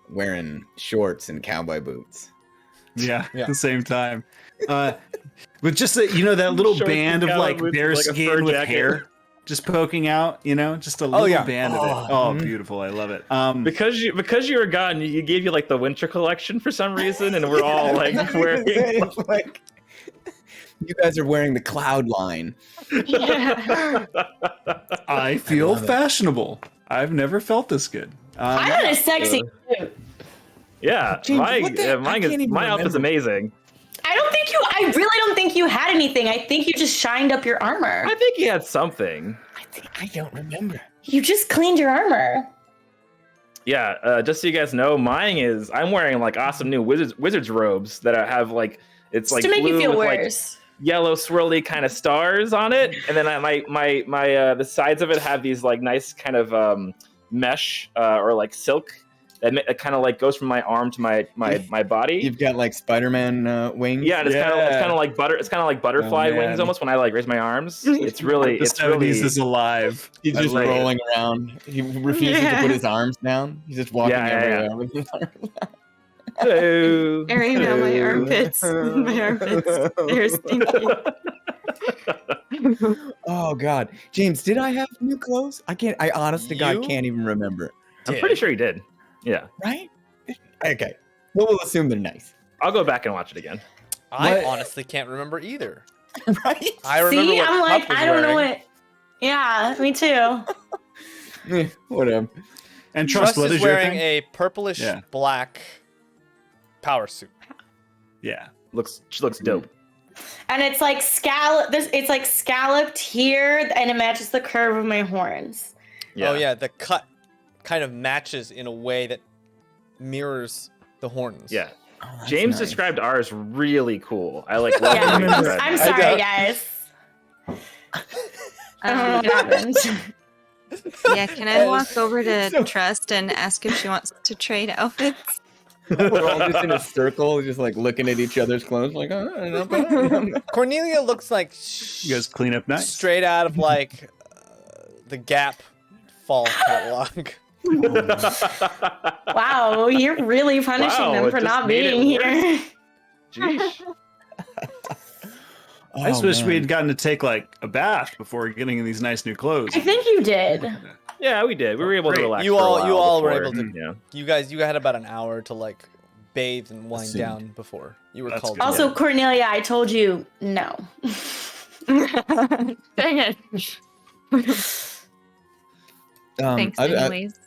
wearing shorts and cowboy boots. Yeah, at the same time. With just that, that little Shorts band and of like cowboy boots, bare like a fur skin with jacket. hair just poking out, just a little band of it. Oh, beautiful. I love it. Because you were gone, you gave you like the winter collection for some reason, and we're all like wearing like you guys are wearing the cloud line. Yeah. I feel fashionable. I've never felt this good. I had a sexy suit. Yeah, James, my outfit's amazing. I really don't think you had anything. I think you just shined up your armor. I think he had something. I don't remember. You just cleaned your armor. Yeah, just so you guys know, I'm wearing like awesome new wizard's robes that have like it's like to make blue you feel with, worse. like, yellow swirly kind of stars on it, and then my the sides of it have these like nice kind of mesh or like silk that kind of like goes from my arm to my body. You've got like Spider-Man wings. Yeah, and it's kind of like butterfly wings almost when I like raise my arms. It's really The 70s is alive. He's just like rolling around. He refuses to put his arms down. He's just walking everywhere with his arms down. Hello. Airing out my armpits. My armpits. They're stinky. Oh God, James, did I have new clothes? I honest to God can't even remember. I'm pretty sure you did. Yeah. Right? Okay. Well, we'll assume they're nice. I'll go back and watch it again. I honestly can't remember either. Right? I remember See, what I'm Pup like, was I don't know wearing. what. Yeah, me too. Whatever. And Trust what is is your wearing thing? a purplish black power suit. Yeah. She looks dope. And it's like it's like scalloped here, and it matches the curve of my horns. Oh yeah, the cut kind of matches in a way that mirrors the horns. Yeah. Oh, James described ours really cool. I like love Yeah, the way he described I'm it. sorry, guys. I don't know what happened. Yeah, can I walk over to Trust and ask if she wants to trade outfits? We're all just in a circle, just like looking at each other's clothes, like, not bad. Cornelia looks like You guys clean up nice. straight out of like the Gap fall catalog. Wow, you're really punishing Wow, them it for just not made it being here. Jeez. I just wish we had gotten to take like a bath before getting in these nice new clothes. I think you did. Yeah, we did. We were able to Great. relax. You for a all- while you all were before. able to- Yeah. You had about an hour to like bathe and wind Assumed. down before you were That's called. good. Also, Cornelia, I told you no. Dang it. Thanks, anyways.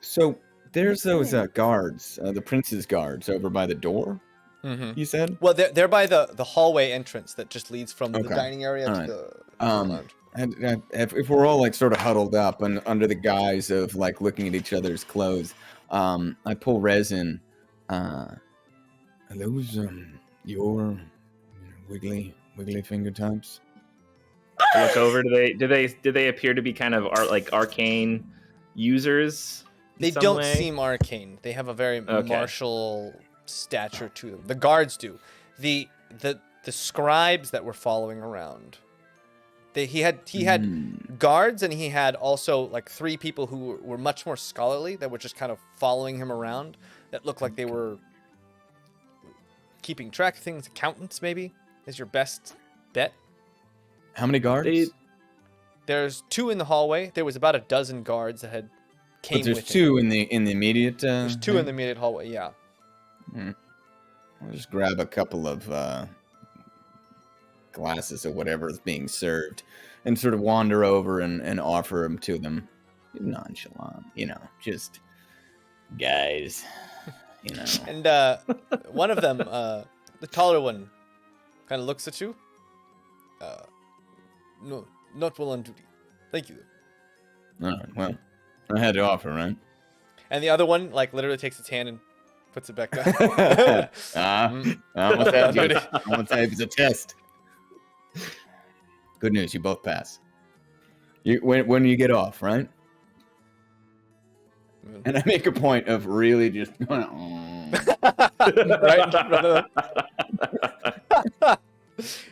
So there's those guards, the prince's guards over by the door, you said? Well, they're by the hallway entrance that just leads from the Okay. dining area All to right. the lounge. And if we're all like sort of huddled up and under the guise of like looking at each other's clothes, I pull resin. Are those your wiggly finger types? Look over. Do they appear to be kind of arcane users? in They some don't way? seem arcane. They have a very Okay. martial stature to them. The guards do. The scribes that were following around. He had guards, and he had also like 3 people who were much more scholarly that were just kind of following him around. That looked like they were keeping track of things. Accountants, maybe, is your best bet. How many guards? There's 2 in the hallway. There was about a dozen guards that had came But there's with him. 2 in the immediate. There's 2 in the immediate hallway. Yeah. I'll just grab a couple of glasses of whatever is being served and sort of wander over and offer them to them. Nonchalant, just guys, And one of them, the taller one kind of looks at you. No, not while on duty. Thank you. All right, well, I had to offer, right? And the other one, like, literally takes its hand and puts it back down. I'm gonna say it's a test. Good news, you both pass. When you get off, right? And I make a point of really just going, right?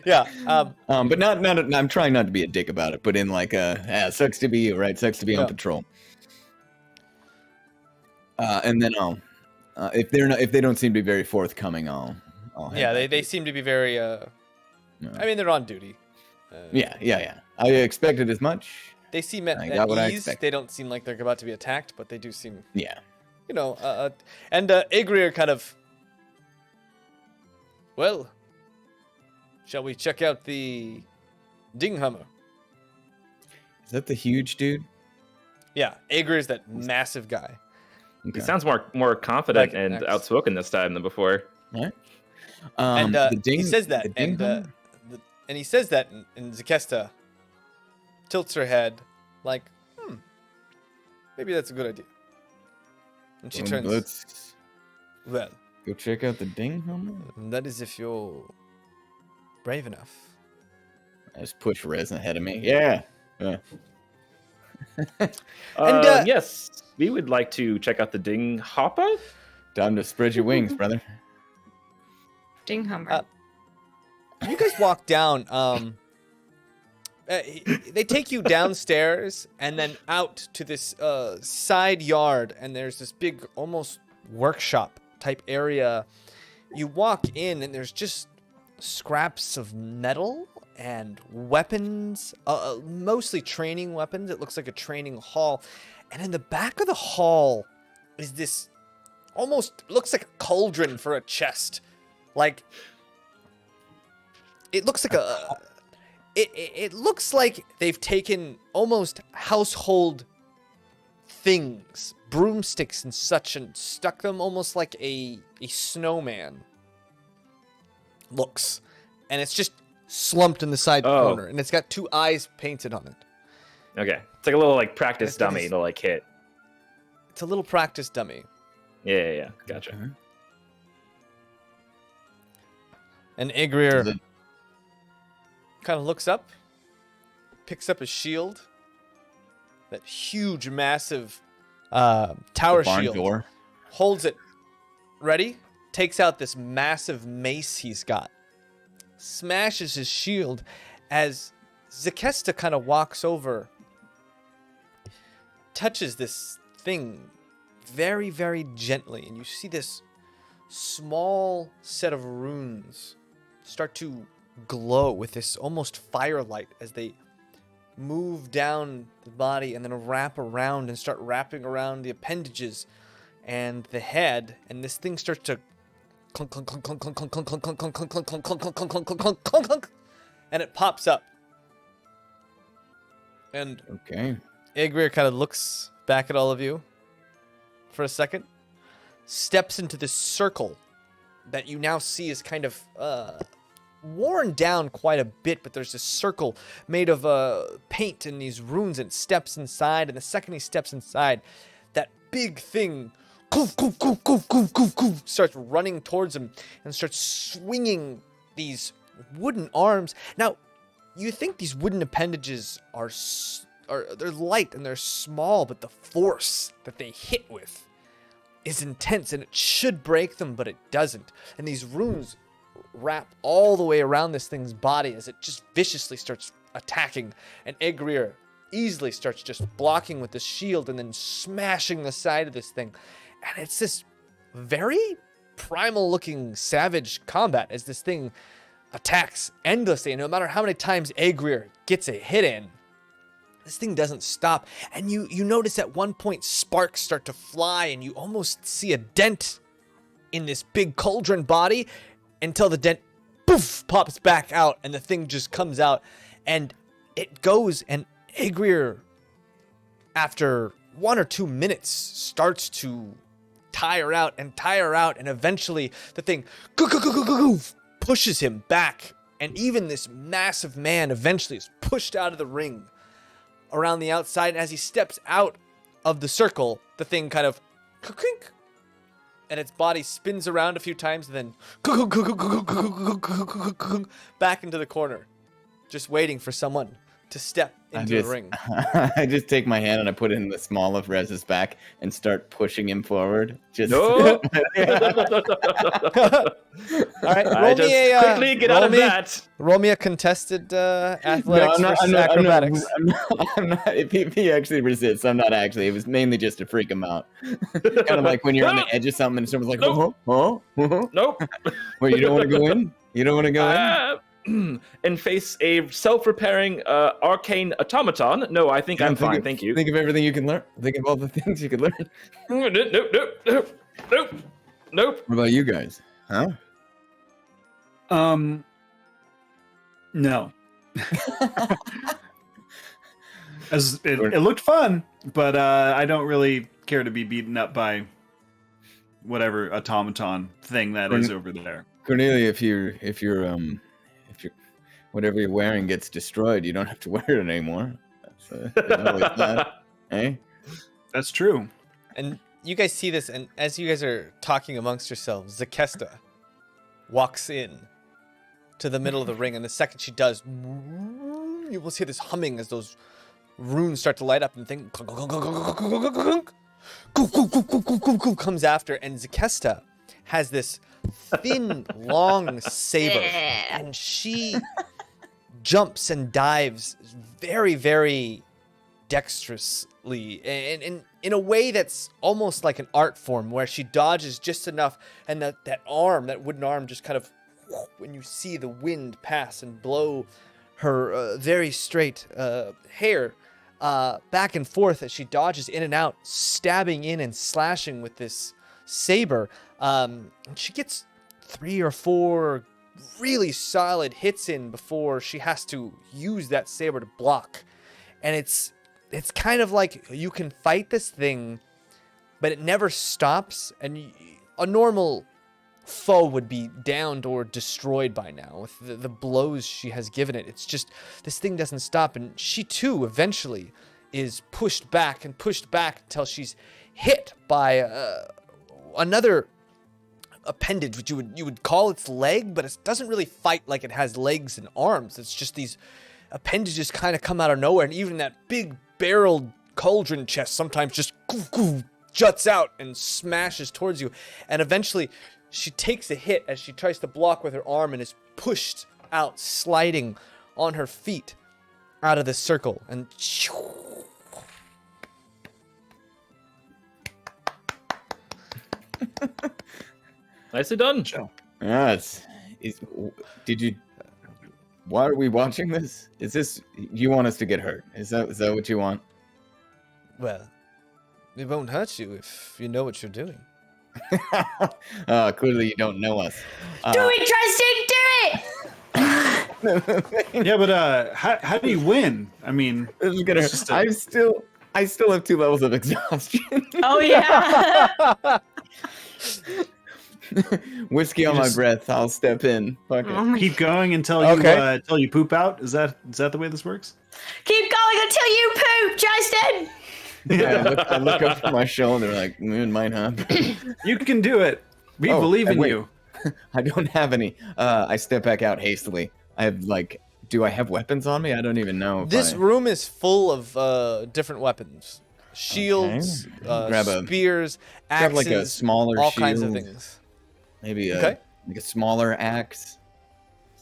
Yeah. but not. I'm trying not to be a dick about it, but in like sucks to be you, right? Sucks to be on patrol. And then if they don't seem to be very forthcoming, I'll yeah, they seem to be very. I mean, they're on duty. Yeah. I expected as much. They seem at ease. They don't seem like they're about to be attacked, but they do seem. Yeah. You know, and Igrir kind of. Well, shall we check out the Dinghammer? Is that the huge dude? Yeah, Igrir is that massive guy. Okay. He sounds more confident and outspoken this time than before. Right. And he says that, and he says that, and Zakesta tilts her head, like, maybe that's a good idea. And she turns. Let's well, go check out the Dinghammer. That is if you're brave enough. I just push Resin ahead of me. Yeah. And yes, we would like to check out the Dinghopper. Time to spread your wings, brother. Dinghummer. You guys walk down. They take you downstairs and then out to this side yard, and there's this big, almost workshop type area. You walk in, and there's just scraps of metal and weapons, mostly training weapons. It looks like a training hall. And in the back of the hall is this almost looks like a cauldron for a chest. Like, it looks like it looks like they've taken almost household things, broomsticks and such, and stuck them almost like a snowman looks. And it's just slumped in the side corner, and it's got two eyes painted on it. Okay. It's like a little like practice dummy to like hit. It's a little practice dummy. Yeah. Gotcha. Okay. And Igrir kind of looks up, picks up his shield, that huge, massive tower shield, door. holds it ready, takes out this massive mace he's got, smashes his shield as Zakesta kind of walks over, touches this thing very, very gently, and you see this small set of runes start to glow with this almost firelight as they move down the body and then wrap around and start wrapping around the appendages and the head, and this thing starts to clunk clunk clunk clunk clunk clunk clunk clunk clunk clunk clunk clunk clunk clunk clunk clunk clunk clunk clunk, and it pops up. And Okay. Igrir kind of looks back at all of you for a second, steps into this circle that you now see is kind of worn down quite a bit, but there's this circle made of paint and these runes, and steps inside, and the second he steps inside, that big thing starts running towards him and starts swinging these wooden arms. Now, you think these wooden appendages are they're light and they're small, but the force that they hit with is intense, and it should break them, but it doesn't. And these runes wrap all the way around this thing's body as it just viciously starts attacking, and Igrir easily starts just blocking with the shield and then smashing the side of this thing. And it's this very primal looking savage combat as this thing attacks endlessly, and no matter how many times Igrir gets a hit in, this thing doesn't stop. And you notice at one point sparks start to fly, and you almost see a dent in this big cauldron body until the dent poof pops back out, and the thing just comes out, and it goes, and Igrir, after 1 or 2 minutes, starts to tire out, and eventually the thing pushes him back, and even this massive man eventually is pushed out of the ring around the outside, and as he steps out of the circle, the thing kind of clink, and its body spins around a few times and then back into the corner, just waiting for someone to step into the ring. I just take my hand and I put it in the small of Rez's back and start pushing him forward. Just No. All right, roll me a quickly get out of that. Roll me a contested athletics versus acrobatics. I'm not. If he actually resists, I'm not actually. It was mainly just to freak him out. Kind of like when you're on the edge of something and someone's like, oh. Nope. Wait, you don't want to go in? You don't want to go in? And face a self-repairing arcane automaton. No, I think I'm fine. Thank you. Think of everything you can learn. Think of all the things you could learn. Nope. What about you guys? Huh? No. As it looked fun, but I don't really care to be beaten up by whatever automaton thing that is over there. Cornelia, if you're whatever you're wearing gets destroyed, you don't have to wear it anymore. That's always bad. Eh? That's true. And you guys see this, and as you guys are talking amongst yourselves, Zakesta walks in to the middle of the ring, and the second she does, you will see this humming as those runes start to light up, and the thing comes after, and Zakesta has this thin, long saber, and she jumps and dives very, very dexterously, and in a way that's almost like an art form, where she dodges just enough, and that wooden arm just kind of, when you see the wind pass and blow her very straight hair back and forth as she dodges in and out, stabbing in and slashing with this saber. She gets 3 or 4 really solid hits in before she has to use that saber to block. And it's kind of like you can fight this thing, but it never stops. And a normal foe would be downed or destroyed by now with the blows she has given it. It's just this thing doesn't stop, and she too eventually is pushed back until she's hit by another appendage, which you would call its leg, but it doesn't really fight like it has legs and arms. It's just these appendages kind of come out of nowhere, and even that big barreled cauldron chest sometimes just juts out and smashes towards you. And eventually she takes a hit as she tries to block with her arm and is pushed out, sliding on her feet out of the circle. And Nicely done. Yes. Why are we watching this? Is this, you want us to get hurt? Is that what you want? well, it won't hurt you if you know what you're doing. Clearly you don't know us. Do it, Tristan! Do it! Yeah, but how do you win? I mean, This is gonna hurt. I still have 2 levels of exhaustion. Oh yeah. Whiskey on my breath. I'll step in. Fuck it. keep going until you poop out. Is that the way this works? Keep going until you poop, Justin. I look up from my shoulder like, it might happen. You can do it. We believe in you. I don't have any. I step back out hastily. I have do I have weapons on me? I don't even know. This room is full of different weapons. Shields, Grab spears, grab axes, a smaller all shield, kinds of things. Maybe like a smaller axe.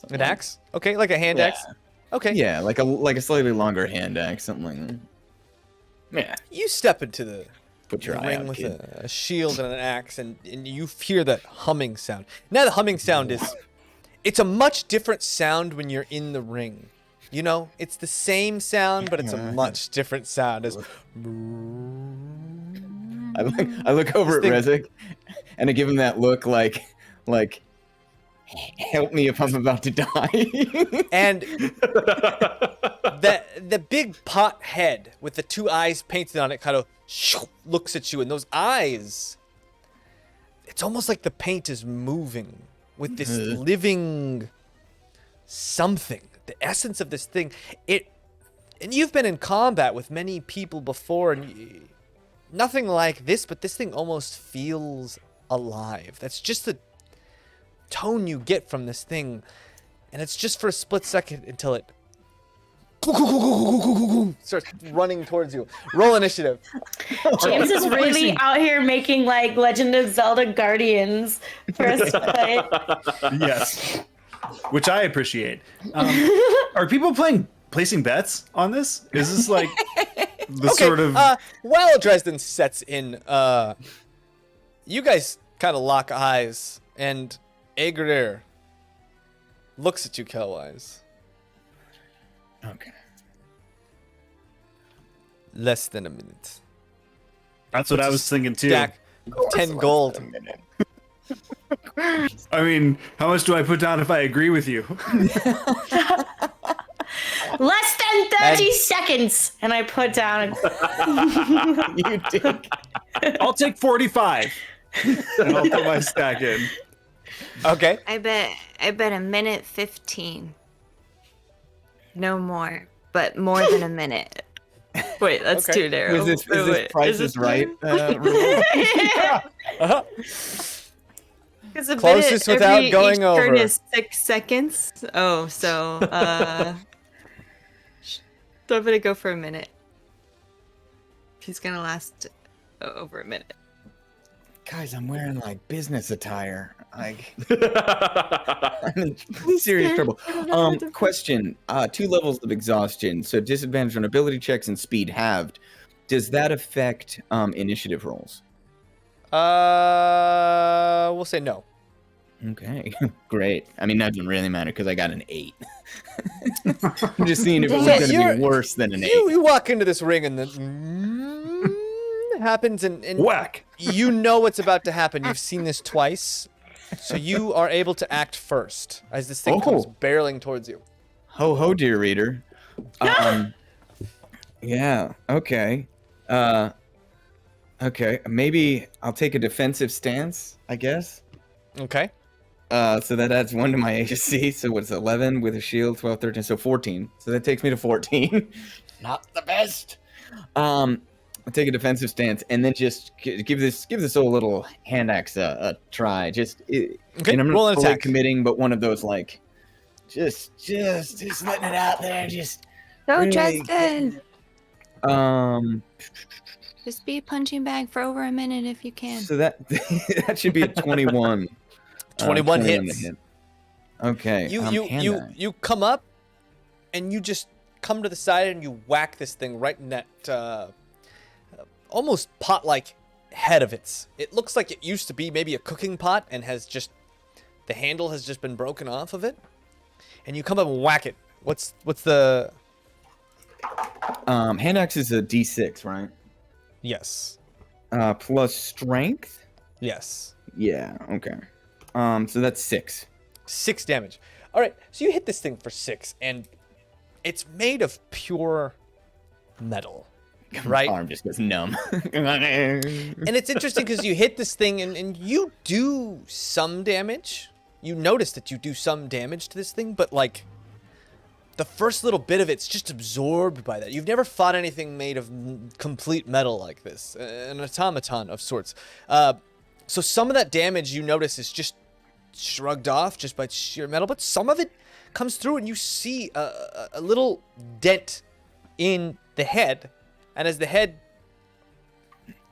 An axe? Okay, like a hand axe? Okay. Yeah, like a slightly longer hand axe, something like that. Yeah. You step into the Put your eye ring out, with kid. a shield and an axe, and you hear that humming sound. Now the humming sound it's a much different sound when you're in the ring. You know, it's the same sound, but it's a much different sound. I look over at Rezek, and I give him that look like, help me if I'm about to die. And the big pot head with the 2 eyes painted on it kind of looks at you, and those eyes, it's almost like the paint is moving with this living something, the essence of this thing. And you've been in combat with many people before, and nothing like this, but this thing almost feels alive. That's just the tone you get from this thing, and it's just for a split second until it starts running towards you. Roll initiative. Jaymes is really out here making like Legend of Zelda Guardians for us to play. Yes, which I appreciate. Are people placing bets on this? Is this like the sort of while Dresden sets in, you guys kind of lock eyes, and Aegir looks at you, Kelwise. Okay. Less than a minute. That's what I was thinking too. Stack 10 gold. I mean, how much do I put down if I agree with you? Less than 30 seconds, and I put down. You did. I'll take 45. And I'll put my stack in. Okay. I bet a minute 15. No more, but more than a minute. Wait, that's Okay. too narrow. Is this Price is Right? Uh-huh. Because a Closest minute without every going each turn over. is 6 seconds. Oh, so so I'm gonna go for a minute. He's gonna last over a minute. Guys, I'm wearing like business attire. Like, I'm in serious trouble. Question: 2 levels of exhaustion, so disadvantage on ability checks and speed halved. Does that affect initiative rolls? We'll say no. Okay, great. I mean, that doesn't really matter because I got an 8. I'm just seeing if it was Yeah, going to you're- be worse than an 8. You walk into this ring and the happens and Whack. you know what's about to happen. You've seen this twice. So you are able to act first as this thing comes barreling towards you. Ho ho, dear reader. Yeah. Okay. Okay. Maybe I'll take a defensive stance, I guess. Okay. So that adds 1 to my AC. So what's 11 with a shield, 12, 13, so 14. So that takes me to 14. Not the best. I'll take a defensive stance and then just give this a little hand axe a try. Just Okay, and I'm roll not an fully attack. committing, but one of those like just letting it out there. Just Go, really Dresden! Just be a punching bag for over a minute if you can. So that that should be a 21. 21 to hits. hit. Okay. You come up and you just come to the side and you whack this thing right in that almost pot-like head of its. It looks like it used to be maybe a cooking pot and has just the handle has just been broken off of it. And you come up and whack it. What's the Hand axe is a D6, right? Yes. Plus strength. Yes. Yeah. Okay. So that's 6. 6 damage. All right. So you hit this thing for 6 and it's made of pure metal. Right? My arm just goes numb. And it's interesting because you hit this thing and you do some damage. You notice that you do some damage to this thing, but like the first little bit of it's just absorbed by that. You've never fought anything made of complete metal like this, an automaton of sorts. So some of that damage you notice is just shrugged off just by sheer metal, but some of it comes through and you see a little dent in the head. And as the head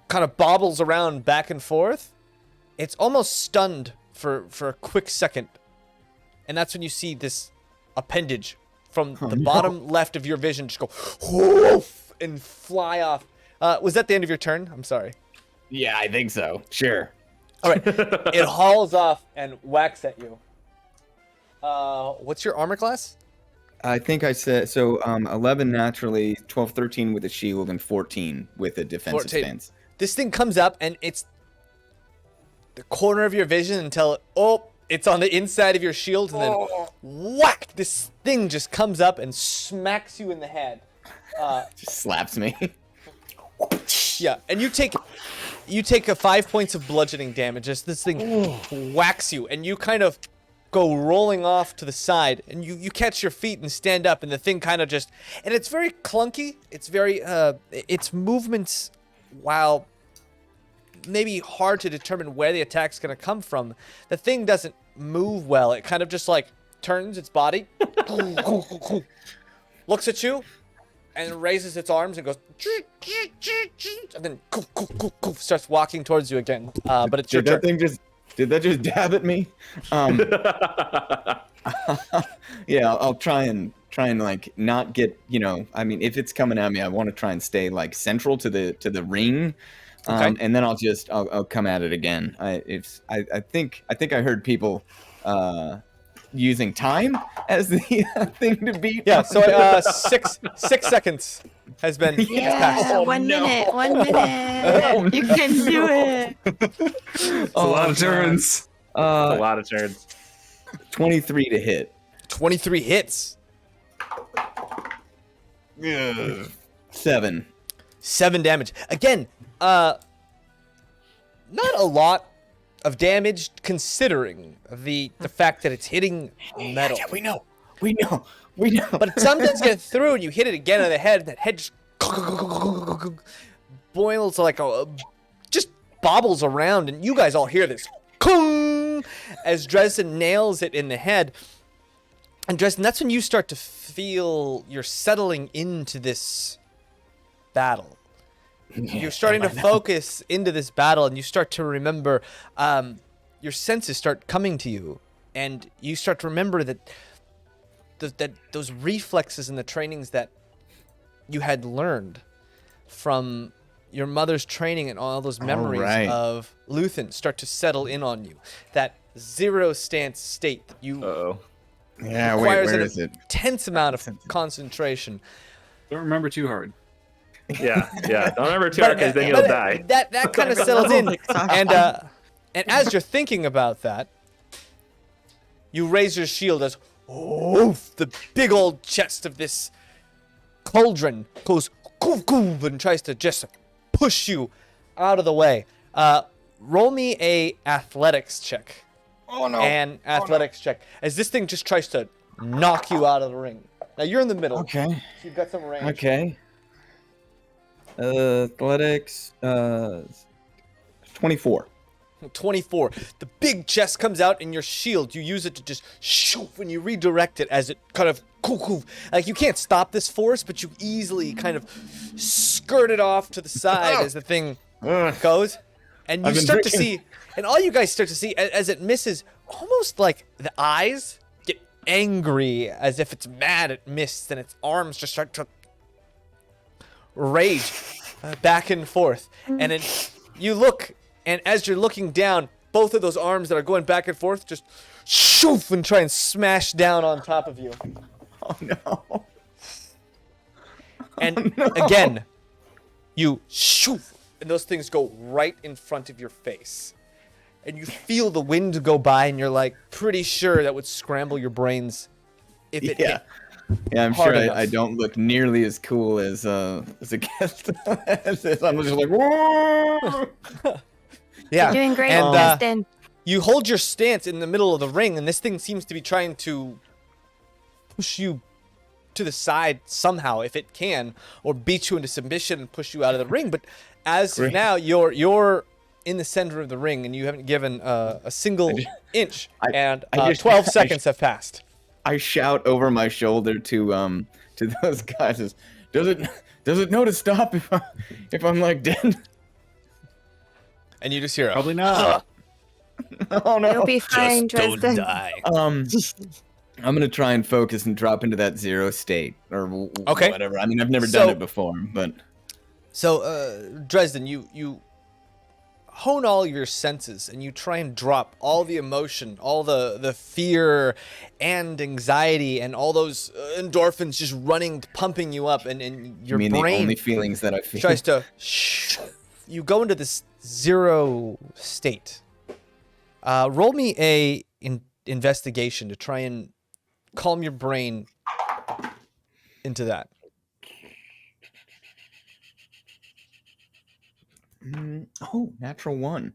kind of bobbles around back and forth, it's almost stunned for a quick second. And that's when you see this appendage from the bottom left of your vision just go whoof and fly off. Was that the end of your turn? I'm sorry. Yeah, I think so. Sure. All right. It hauls off and whacks at you. What's your armor class? I think I said so. 11 naturally, 12, 13 with a shield, and 14 with a defensive 14. stance. This thing comes up and it's the corner of your vision until it's on the inside of your shield, and then whack! This thing just comes up and smacks you in the head. Just slaps me. Yeah, and you take a 5 points of bludgeoning damage as this thing whacks you, and you kind of go rolling off to the side, and you catch your feet and stand up, and the thing kind of just, and it's very clunky. It's very, its movements, while maybe hard to determine where the attack's going to come from, the thing doesn't move well. It kind of just like turns its body, looks at you, and raises its arms and goes, and then starts walking towards you again. But it's your turn. Did that just dab at me? Yeah, I'll try and like not get, I mean, if it's coming at me, I want to try and stay like central to the ring. Okay. And then I'll come at it again. I think I heard people using time as the thing to beat. Yeah, so 6 seconds has been passed. Yeah, 1 minute. 1 minute. You can do it. It's a lot of turns. A lot of turns. 23 to hit. 23 hits. 7. 7 damage. Again, not a lot of damage considering the fact that it's hitting metal. Yeah, we know. But sometimes get through and you hit it again on the head, and that head just boils like just bobbles around, and you guys all hear this as Dresden nails it in the head. And Dresden, that's when you start to feel you're settling into this battle. You're starting to focus into this battle, and you start to remember, your senses start coming to you, and you start to remember that those reflexes and the trainings that you had learned from your mother's training and all those memories of Luthen start to settle in on you. That zero stance state that you requires where an is it? intense amount of concentration. Don't remember too hard. Yeah. Don't remember too hard because then you'll die. That kind of settles in, and as you're thinking about that, you raise your shield as the big old chest of this cauldron goes and tries to just push you out of the way. Roll me a athletics check. Oh no! An athletics check as this thing just tries to knock you out of the ring. Now you're in the middle. Okay. So you've got some range. Okay. Athletics, 24. 24. The big chest comes out in your shield. You use it to just shoot when you redirect it as it kind of like you can't stop this force, but you easily kind of skirt it off to the side as the thing goes. And you start to see, and all you guys start to see as it misses, almost like the eyes get angry as if it's mad it missed, and its arms just start to rage back and forth. And then you look, and as you're looking down, both of those arms that are going back and forth just shoof and try and smash down on top of you. Oh no. And again, you shoof, and those things go right in front of your face. And you feel the wind go by, and you're like pretty sure that would scramble your brains if it hit. Yeah, I'm sure I don't look nearly as cool as a guest as this. I'm just like, whoa! Yeah, You're doing great, and Justin. you hold your stance in the middle of the ring, and this thing seems to be trying to push you to the side somehow, if it can, or beat you into submission and push you out of the ring. But as of now, you're in the center of the ring, and you haven't given a single inch, and 12 seconds have passed. I shout over my shoulder to those guys. Does it know to stop if I'm like dead? And you just hear Probably not. Oh no! You'll be fine, don't Dresden. die. I'm gonna try and focus and drop into that zero state or whatever. I mean, I've never done it before, but so Dresden, you hone all your senses and you try and drop all the emotion, all the fear and anxiety and all those endorphins just running, pumping you up, and your brain. The only feelings that I feel tries to. You go into this zero state. Roll me a investigation to try and calm your brain into that. Oh, natural 1.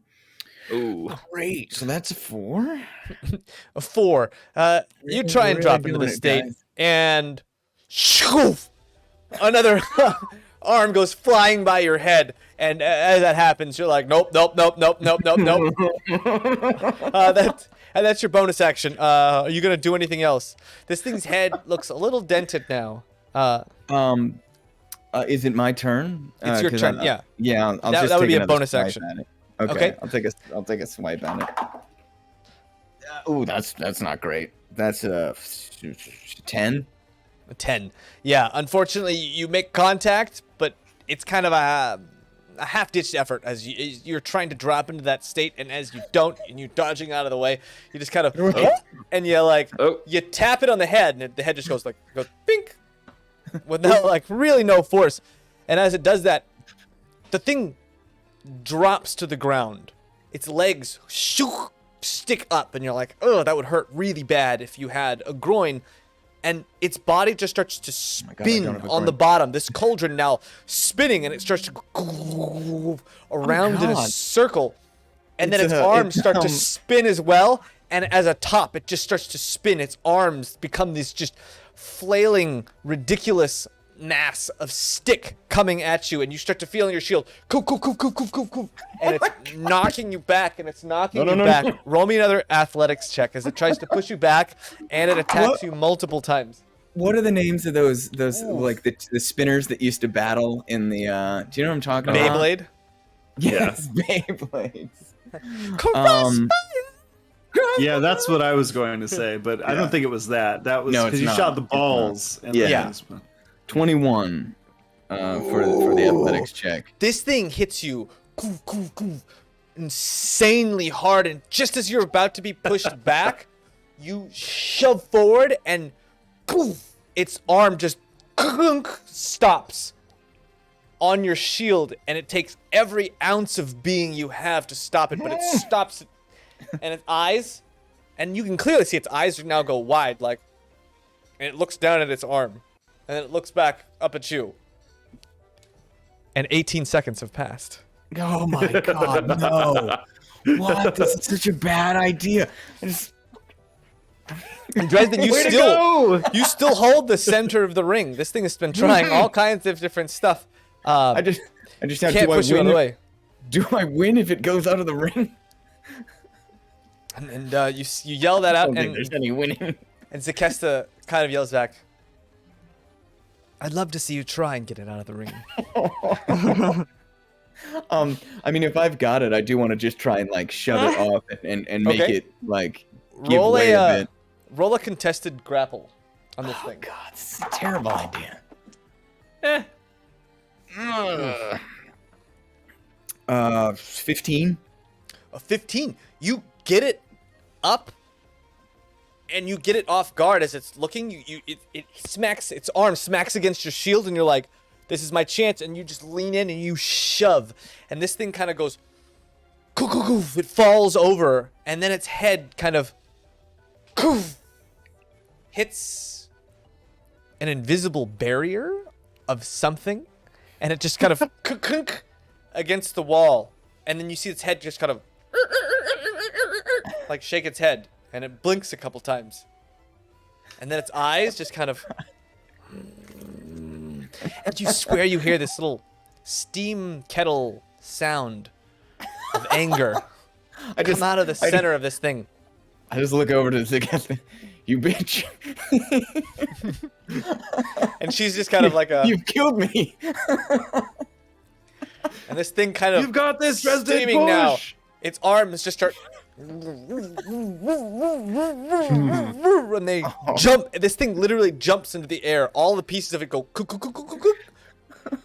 Ooh. Great. So that's a 4. A 4. You try and Really drop into doing the it, state, guys. and shoof, another arm goes flying by your head. And as that happens, you're like, nope. That's your bonus action. Are you gonna do anything else? This thing's head looks a little dented now. Is it my turn? It's your 'Cause turn. I- Yeah. Yeah. I'll That- just that would take be a another bonus swipe action. at it. Okay. I'll take a swipe at it. Ooh, that's not great. That's a 10. A 10. Yeah. Unfortunately, you make contact, but it's kind of a half-ditched effort as you're trying to drop into that state, and as you don't, and you're dodging out of the way, you just kind of and you tap it on the head, and the head just goes bink, without really no force. And as it does that, the thing drops to the ground. Its legs stick up, and you're like, oh, that would hurt really bad if you had a groin. And its body just starts to spin on the bottom. This cauldron now spinning, and it starts to go around in a circle. And then its arms start to spin as well. And as a top, it just starts to spin. Its arms become these just flailing, ridiculous mass of stick coming at you. And you start to feel in your shield, and it's knocking you back, and it's knocking you back. Roll me another athletics check as it tries to push you back, and it attacks you multiple times. What are the names of those like the spinners that used to battle in the do you know what I'm talking about? Beyblade? Yes, Beyblades. Yeah, that's what I was going to say, but I don't think it was that. That was No, because it's you not. shot the balls. And Yeah. things, but- 21 for the athletics check. This thing hits you insanely hard, and just as you're about to be pushed back, you shove forward, and its arm just stops on your shield, and it takes every ounce of being you have to stop it, but it stops it, and its eyes, and you can clearly see its eyes now go wide, and it looks down at its arm, and then it looks back up at you. And 18 seconds have passed. Oh my god, no. What? This is such a bad idea. And Dresden, you still hold the center of the ring. This thing has been trying all kinds of different stuff. I just have Can't push you out of the way. Do I win if it goes out of the ring? And you yell that out, I don't think and there's any winning. And Zakesta kind of yells back, I'd love to see you try and get it out of the ring. I mean, if I've got it, I do want to just try and shove it off and make it give way a bit. Roll a contested grapple on this thing. God, this is a terrible idea. 15. A 15. You get it up, and you get it off guard as it's looking. It smacks, its arm smacks against your shield, and you're like, this is my chance, and you just lean in and you shove, and this thing kind of goes, it falls over, and then its head kind of hits an invisible barrier of something, and it just kind of against the wall, and then you see its head just kind of shake its head, and it blinks a couple times, and then its eyes just kind of, and you swear you hear this little steam kettle sound of anger come out of the center of this thing. I just look over to Zakesta. You bitch. And she's just kind of like a... You've killed me. And this thing kind of... You've got this, Dresden, steaming push! now. Its arms just start... And they jump. This thing literally jumps into the air. All the pieces of it go...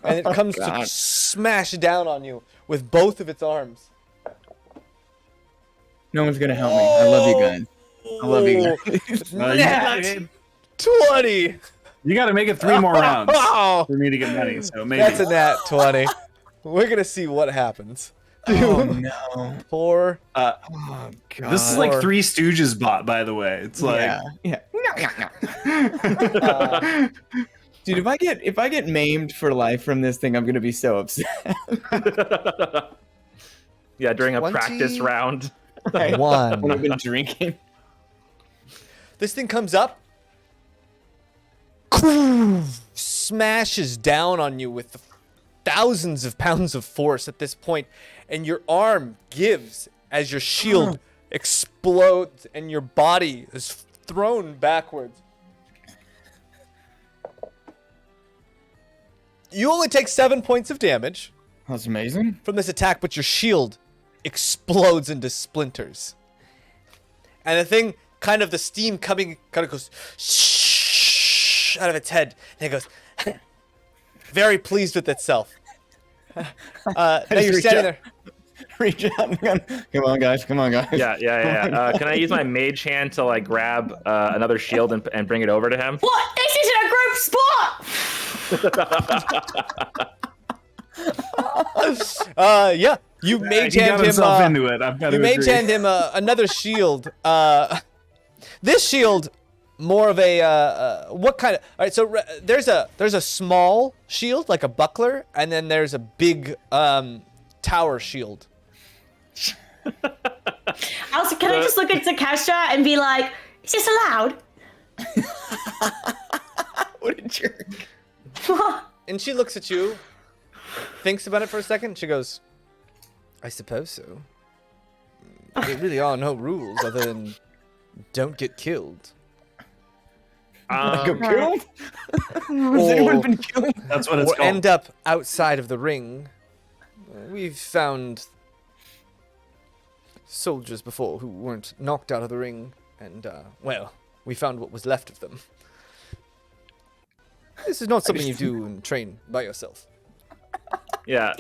And it comes to smash down on you with both of its arms. No one's gonna help me. I love you guys. I love you guys. Nat 20! You got to make it 3 more rounds for me to get money. So maybe That's a nat 20. We're gonna see what happens. Oh no. 4. Oh god. This is like Three Stooges bot, by the way. It's like yeah. Dude, if I get maimed for life from this thing, I'm gonna be so upset. Yeah, during a 20. practice round. When I've One. been drinking. This thing comes up, smashes down on you with thousands of pounds of force at this point, and your arm gives as your shield explodes and your body is thrown backwards. You only take 7 points of damage That's amazing. from this attack, but your shield explodes into splinters. And the thing, kind of the steam coming, kind of goes shh out of its head, and it goes very pleased with itself. Now you're standing there. Reach out and come on, guys. Come on, guys. Yeah. Can I use my mage hand to like grab another shield and bring it over to him? What? This isn't a group sport! Yeah, you mage He got hand him. himself into it. I've got You to mage agree. hand him another shield. This shield, more of a what kind of? All right, so there's a small shield like a buckler, and then there's a big tower shield. Also, can I just look at Takesha and be like, is this allowed? What a jerk. And she looks at you, thinks about it for a second. She goes, "I suppose so. There really are no rules other than don't get killed." Killed? Has Or- anyone been killed? That's what it's or called. end up outside of the ring. We've found soldiers before who weren't knocked out of the ring, and well, we found what was left of them. This is not something you do and train by yourself. Yeah.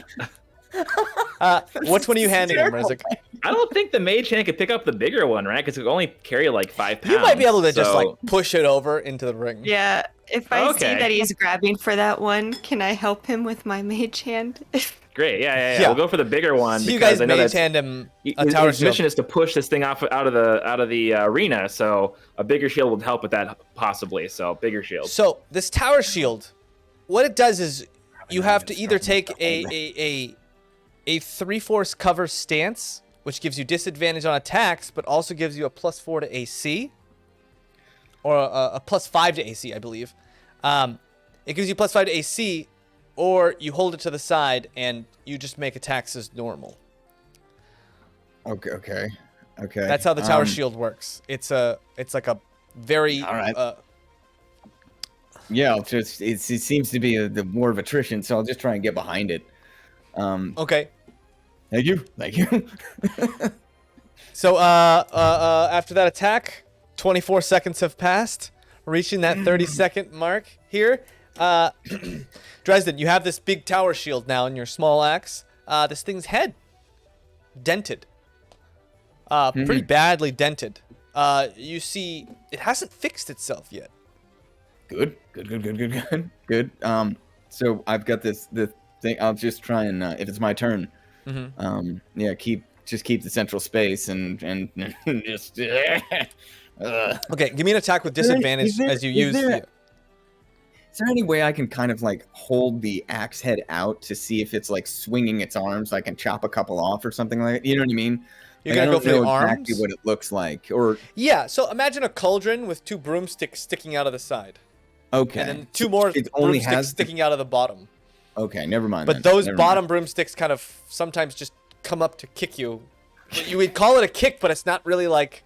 Which one are you handing him, Rezik? I don't think the mage hand could pick up the bigger one, right? Because it could only carry like 5 pounds. You might be able to just so- like push it over into the ring. Yeah, if I see Okay. that he's grabbing for that one, can I help him with my mage hand? Great. Yeah. Yeah. We'll go for the bigger one So you because guys I know mage that's hand him a his, tower his shield. mission is to push this thing out of the arena. So a bigger shield would help with that possibly. So bigger shield. So this tower shield, what it does is you have to either take a 3/4 cover stance, which gives you disadvantage on attacks, but also gives you a +4 to AC, or a +5 to AC, I believe. It gives you +5 to AC, or you hold it to the side and you just make attacks as normal. Okay. That's how the tower shield works. It's like a very All right. Yeah, it seems to be the war of attrition, so I'll just try and get behind it. okay. Thank you. So after that attack, 24 seconds have passed, reaching that 30-second mark here. Dresden, you have this big tower shield now in your small axe. This thing's head dented, pretty badly dented. You see, it hasn't fixed itself yet. Good. So I've got the thing. I'll just try and if it's my turn, keep the central space and just. Okay, give me an attack with disadvantage as you use. Is there any way I can kind of like hold the axe head out to see if it's like swinging its arms? So I can chop a couple off or something like that. You know what I mean? You're Like, gonna I go don't for the know arms. exactly what it looks like, or Yeah. So imagine a cauldron with 2 broomsticks sticking out of the side, okay, and then 2 more it only broomsticks has sticking out of the bottom. Okay, never mind. But then. those Never bottom broomsticks kind of sometimes just come up to kick you. You would call it a kick, but it's not really like.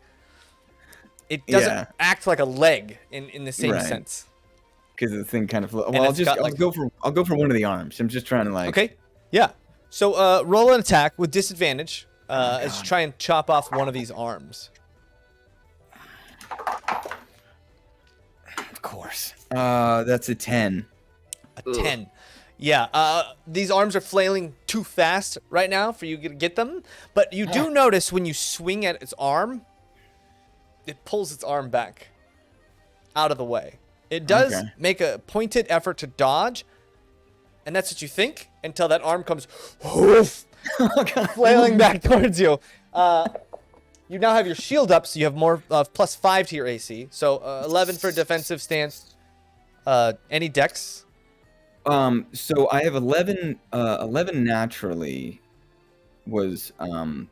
It doesn't Yeah. act like a leg in the same Right. sense. because the thing kind of. Well, it's got, like- I'll go for one of the arms. I'm just trying to like. Okay. Yeah. So roll an attack with disadvantage as you try and chop off one of these arms. Of course. That's a 10. A 10. Yeah. These arms are flailing too fast right now for you to get them, but you do notice when you swing at its arm, it pulls its arm back out of the way. It does Okay. make a pointed effort to dodge, and that's what you think until that arm comes flailing back towards you. You now have your shield up, so you have more +5 to your AC. So 11 for defensive stance. Any dex? So I have 11 naturally. was and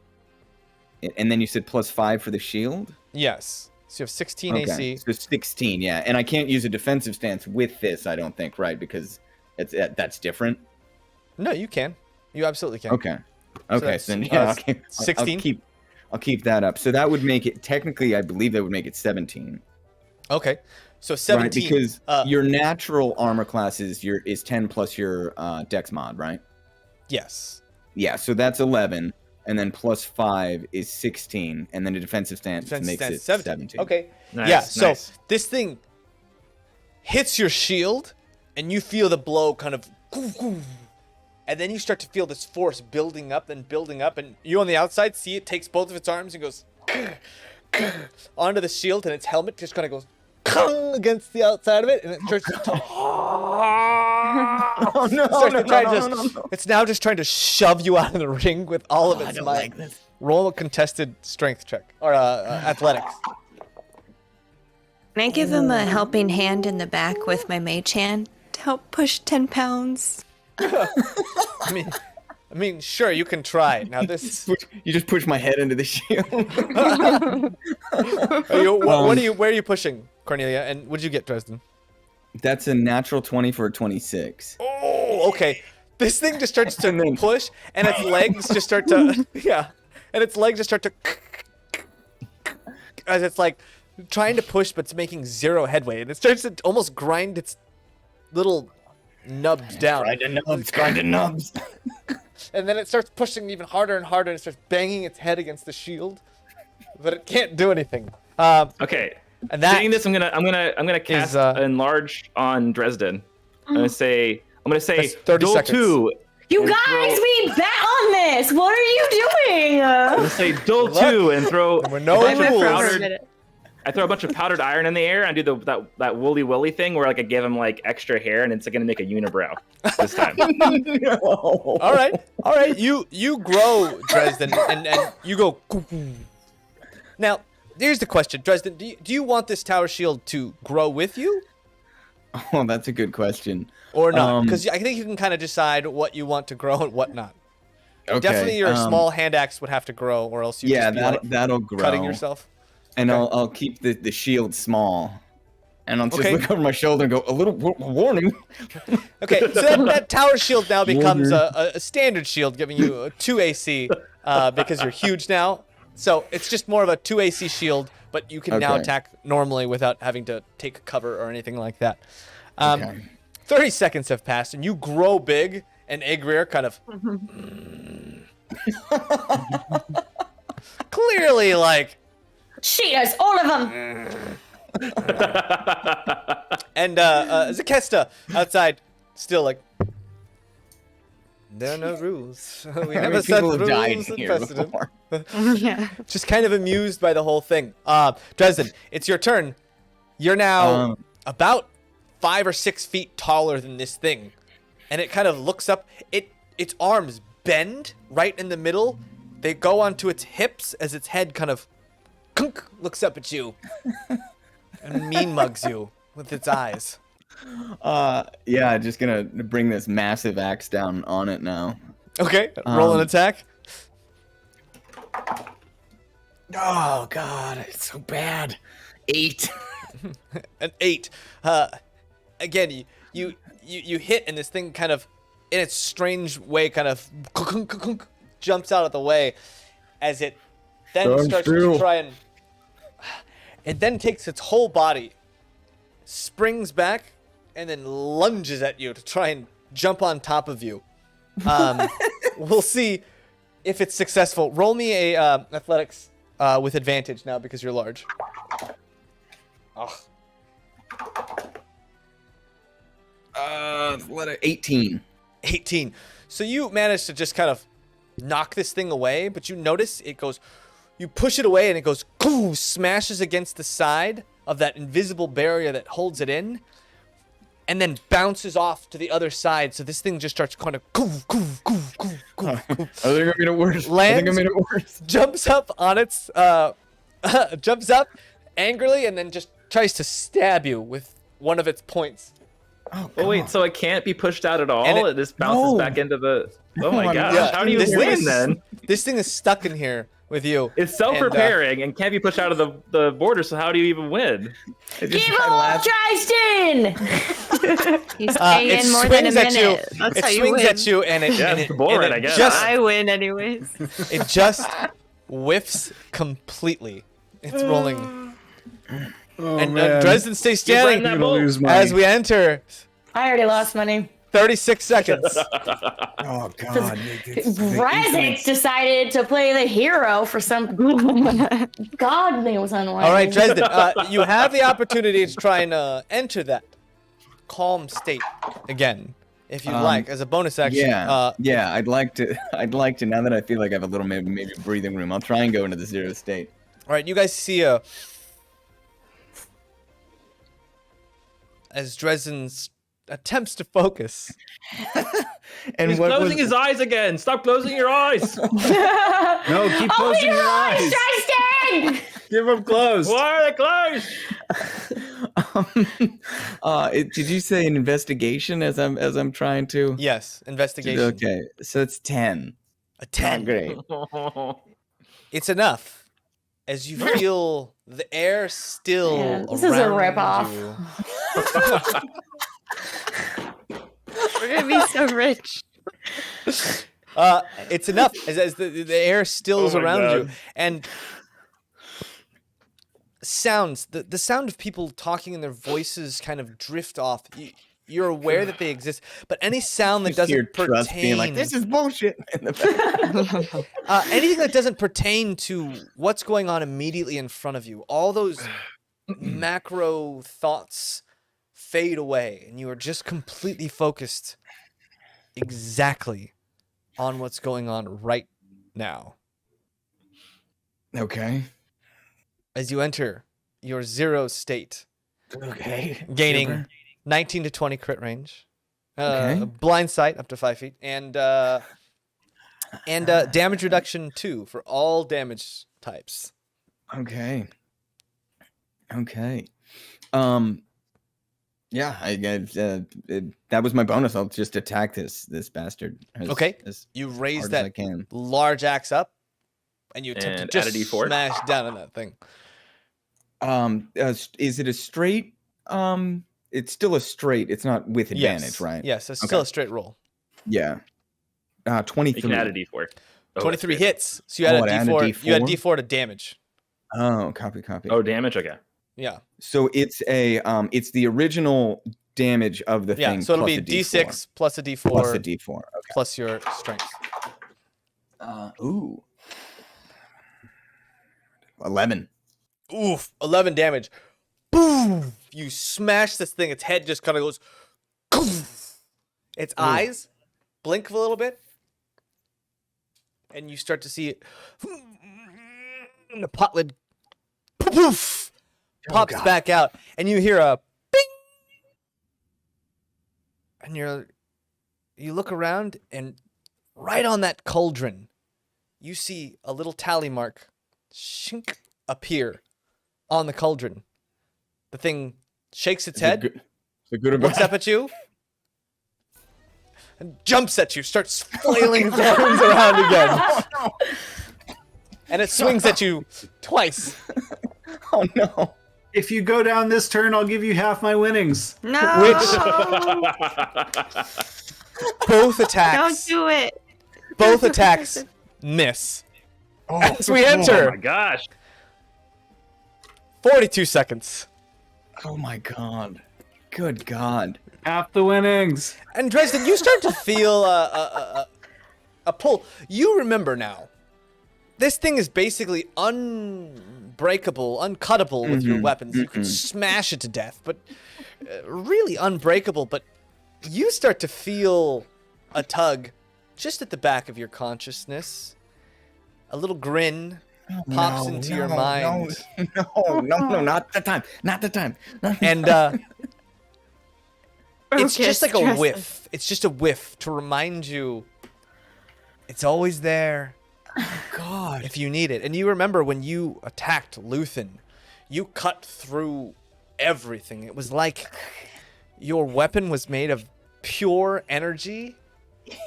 then you said +5 for the shield. Yes. So you have 16 Okay. AC. So 16, yeah. And I can't use a defensive stance with this, I don't think, right? Because that's different. No, you can. You absolutely can. Okay. Okay. that's, So then, yeah, 16? I'll keep that up. So that would make it technically, I believe that would make it 17. Okay. So 17. Right, because your natural armor class is 10 plus your dex mod, right? Yes. Yeah, so that's 11, and then +5 is 16, and then a defensive stance makes it 17. Okay. Nice, Yeah, so nice. this thing hits your shield, and you feel the blow kind of... And then you start to feel this force building up, and you on the outside see it takes both of its arms and goes onto the shield, and its helmet just kind of goes against the outside of it, and it starts to... Oh, no. It's now just trying to shove you out of the ring with all of its might. like this. Roll a contested strength check, or athletics. Can I give him a helping hand in the back with my mage hand to help push 10 pounds? I mean, sure, you can try. Now this... You just push my head into the shield. Where are you pushing, Cornelia? And what'd you get, Dresden? That's a natural 20 for a 26. Oh, okay. This thing just starts to push, and its legs just start to... Yeah. And its legs just start to... As it's like trying to push, but it's making zero headway. And it starts to almost grind its little nubs down. Grind nubs. And then it starts pushing even harder and harder, and it starts banging its head against the shield. But it can't do anything. Okay. And that Seeing this, I'm gonna cast enlarge on Dresden. I'm gonna say That's 30 Dole seconds. 2. You and guys, throw- we bet on this. What are you doing? I'm gonna say Dole 2 and throw. There were no a bunch of rules. powdered- I throw a bunch of powdered iron in the air and do that woolly willy thing where like I give him like extra hair and it's gonna make a unibrow this time. No. All right. You grow, Dresden, and you go. Now, here's the question, Dresden. Do you want this tower shield to grow with you, Oh, that's a good question. or not? Because I think you can kind of decide what you want to grow and what not. Okay. Definitely, your small hand axe would have to grow, or else you Yeah, just be like that'll grow. cutting yourself. And Okay. I'll keep the shield small. And I'll just Okay. look over my shoulder and go, a little warning. Okay, so that tower shield now becomes a standard shield, giving you a 2 AC because you're huge now. So it's just more of a 2 AC shield, but you can now Okay. attack normally without having to take cover or anything like that. Okay. 30 seconds have passed, and you grow big, and Egrir kind of... clearly, like... Cheaters, all of them. And Zakesta outside, still like... There are no rules. We How many never set people have died rules and here precedent. before? Yeah. Just kind of amused by the whole thing. Dresden, it's your turn. You're now about 5 or 6 feet taller than this thing, and it kind of looks up. Its arms bend right in the middle. They go onto its hips as its head kind of looks up at you and mean mugs you with its eyes. Yeah, just gonna bring this massive axe down on it now. Okay, roll an attack. Oh god, it's so bad. 8. An 8. Again, you hit, and this thing kind of, in its strange way, kind of jumps out of the way as it then starts to try and... It then takes its whole body, springs back, and then lunges at you to try and jump on top of you. We'll see if it's successful. Roll me a athletics with advantage now because you're large. Letter 18. 18. So you manage to just kind of knock this thing away, but you notice it goes, you push it away and it goes, smashes against the side of that invisible barrier that holds it in, and then bounces off to the other side. So this thing just starts kind of, I think I made it worse. jumps up on its, jumps up angrily, and then just tries to stab you with one of its points. Oh, Oh wait, God. so it can't be pushed out at all? And It just bounces No. back into the. Oh my No, gosh! yeah, How do you this thing win is- then? This thing is stuck in here with you. It's self-repairing and can't be pushed out of the border. So how do you even win? It just- Give I up, laughed. Tristan! You stay It in more than a swings at you. minute. That's It how you swings win. at you, and it Yeah, and it's it, boring, and it I guess. just I win anyways. it just whiffs completely. It's rolling. Oh, And man. Dresden stays You're standing that I'm gonna bolt. lose money. as we enter I already lost money. 36 seconds. Oh God. Rezek decided to play the hero for some God knows unwinding. All right, Dresden, you have the opportunity to try and enter that calm state again, if you like, as a bonus action. Yeah, yeah. I'd like to. I'd like to. Now that I feel like I have a little maybe breathing room, I'll try and go into the 0 state. All right, you guys see as Dresden's attempts to focus. And He's what closing was, his eyes again. Stop closing your eyes. No, keep closing your eyes. Tristan! Give them closed. Why are they closed? did you say an investigation as I'm trying to? Yes, investigation. Okay, so it's 10. A 10. Great. It's enough. As you feel the air still Man, this around is a ripoff. you. We're gonna be so rich. It's enough as the air stills Oh my around you, God. and sounds the sound of people talking and their voices kind of drift off. You're aware that they exist, but any sound that Just hear doesn't Trust being like, pertain, this is bullshit. In the back. anything that doesn't pertain to what's going on immediately in front of you, all those macro thoughts fade away, and you are just completely focused exactly on what's going on right now. Okay. As you enter your 0 state, Okay. gaining Super. 19 to 20 crit range, Okay. blind sight up to 5 feet, and damage reduction 2 for all damage types. Okay. Okay. Yeah, that was my bonus. I'll just attack this bastard. Okay. As You raise hard as I that can. large axe up, and you attempt And to add just a D4. smash down on that thing. Is it a straight? It's still a straight. It's not with advantage, Yes. right? Yes, it's Okay. still a straight roll. Yeah. You 23. can add a D4. Oh, 23 that's great. hits. So you had Oh, a I added a D4. You had D4? D4 to damage. Oh, copy. Oh, damage. Okay. Yeah. So it's it's the original damage of the Yeah. thing. So it'll plus be a D4, D6 plus a D4 plus a D4. Okay. plus your strength. Ooh. 11. Oof, 11 damage. Boom! You smash this thing. Its head just kind of goes. Its eyes blink a little bit, and you start to see it. And the pot lid poof, pops God. back out, and you hear a bing. And you look around, and right on that cauldron, you see a little tally mark shink appear on the cauldron. The thing shakes its head, Is it good or looks bad? up at you, and jumps at you, starts flailing its arms around again. And it swings at you twice. Oh no. If you go down this turn, I'll give you half my winnings. No, Both don't attacks, do it. both attacks miss. As we Oh enter, my gosh. 42 seconds. Oh my god. Good god. Half the winnings. And Dresden, you start to feel a pull. You remember now. This thing is basically unbreakable, uncuttable with your weapons. You can smash it to death, but really unbreakable. But you start to feel a tug just at the back of your consciousness. A little grin pops into your mind. No, not the time. Not the time. And it's just like a Focus, whiff. It's just a whiff to remind you it's always there. God. If you need it. And you remember when you attacked Luthen, you cut through everything. It was like your weapon was made of pure energy.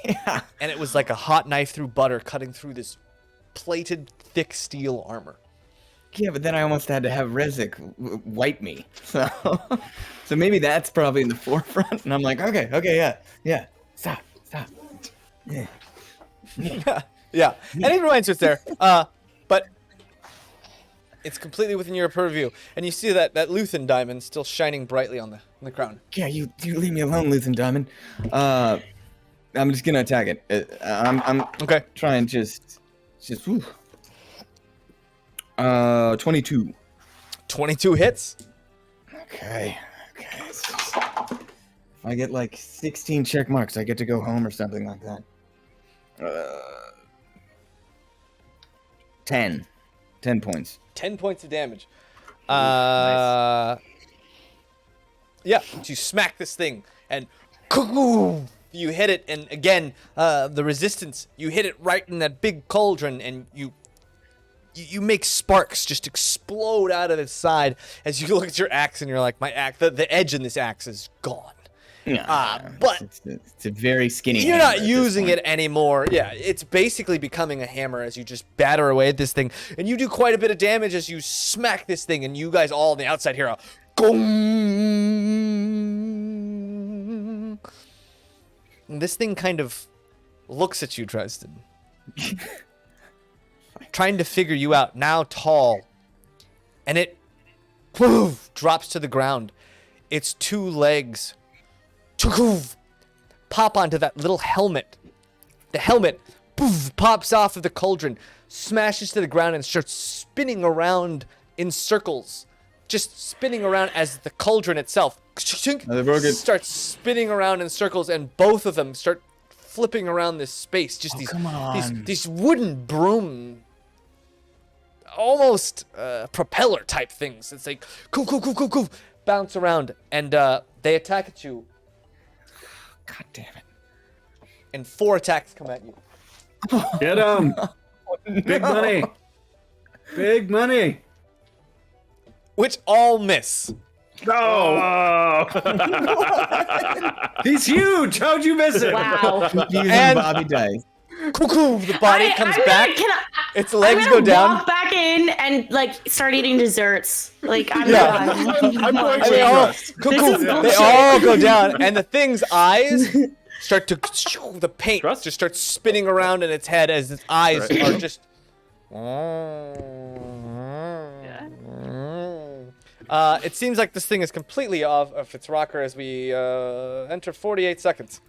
Yeah. And it was like a hot knife through butter cutting through this plated, thick steel armor. Yeah, but then I almost had to have Rezik wipe me. So, so maybe that's probably in the forefront. And I'm like, okay, yeah. Stop. Yeah. Yeah. And it reminds you it's there. But it's completely within your purview. And you see that Luthen diamond still shining brightly on the crown. Yeah, you leave me alone, Luthen Diamond. I'm just gonna attack it. I'm Okay. trying just whew. 22. 22 hits. Okay. If I get like 16 check marks, I get to go home or something like that. 10 points. 10 points of damage. Nice. Yeah, you smack this thing, and you hit it, and again, the resistance, you hit it right in that big cauldron, and you make sparks just explode out of its side as you look at your axe, and you're like, my axe, the edge in this axe is gone. But it's a very skinny. you're hammer not at using this it anymore. Yeah, it's basically becoming a hammer as you just batter away at this thing, and you do quite a bit of damage as you smack this thing, and you guys all on the outside hear a gong. And this thing kind of looks at you, Dresden, trying to figure you out. Now tall, and it drops to the ground. Its two legs pop onto that little helmet. The helmet pops off of the cauldron, smashes to the ground, and starts spinning around in circles. Just spinning around as the cauldron itself starts spinning around in circles, and both of them start flipping around this space. Just these wooden broom, almost propeller type things. It's like bounce around, and they attack at you. God damn it. And 4 attacks come at you. Get him! Big money! Big money! Which all miss. No! He's huge! How'd you miss it? Wow. Using And- Bobby Dice. The body comes back. Its I'm legs gonna go down. walk back in and like start eating desserts. Like I'm Yeah. done. I'm going I mean, to all, trust. they bullshit. all go down, and the thing's eyes start to. The paint Trust? just starts spinning around in its head as its eyes Right. are just. It seems like this thing is completely off of its rocker as we enter 48 seconds.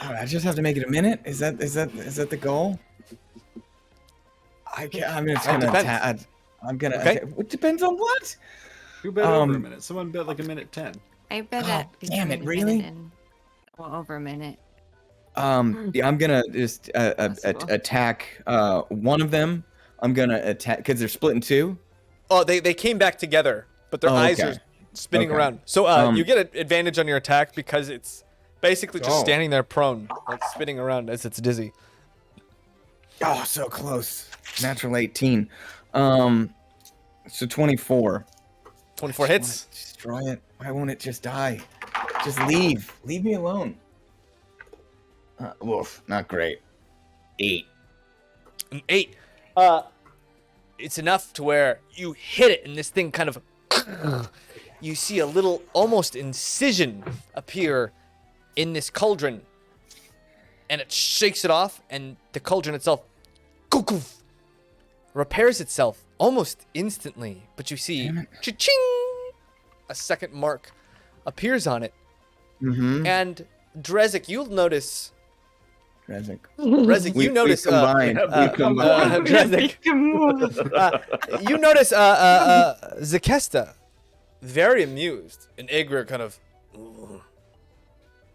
Oh, I just have to make it a minute. Is that the goal? I'm just That gonna depends. attack. I'm gonna. Okay. It depends on what? Who bet over a minute? Someone bet like a minute 10. I bet Oh, at damn it, between a really? minute and over a minute. Yeah, I'm gonna just Possible. attack one of them. I'm gonna attack because they're split in two. Oh, they came back together, but their eyes okay. are spinning Okay. around. So you get an advantage on your attack because it's basically just Oh. standing there prone, like spinning around as it's dizzy. Oh, so close. Natural 18. So 24. 24 hits. Destroy it. Why won't it just die? Just leave. Leave me alone. Woof. Not great. 8. An 8. It's enough to where you hit it, and this thing kind of. You see a little, almost incision appear in this cauldron, and it shakes it off, and the cauldron itself repairs itself almost instantly. But you see, cha-ching, a second mark appears on it, Mm-hmm. and Drezek, you'll notice. Rezik. Rezik, you notice. We combined. We combined. Drezek, you notice Zakesta very amused, and Igor kind of,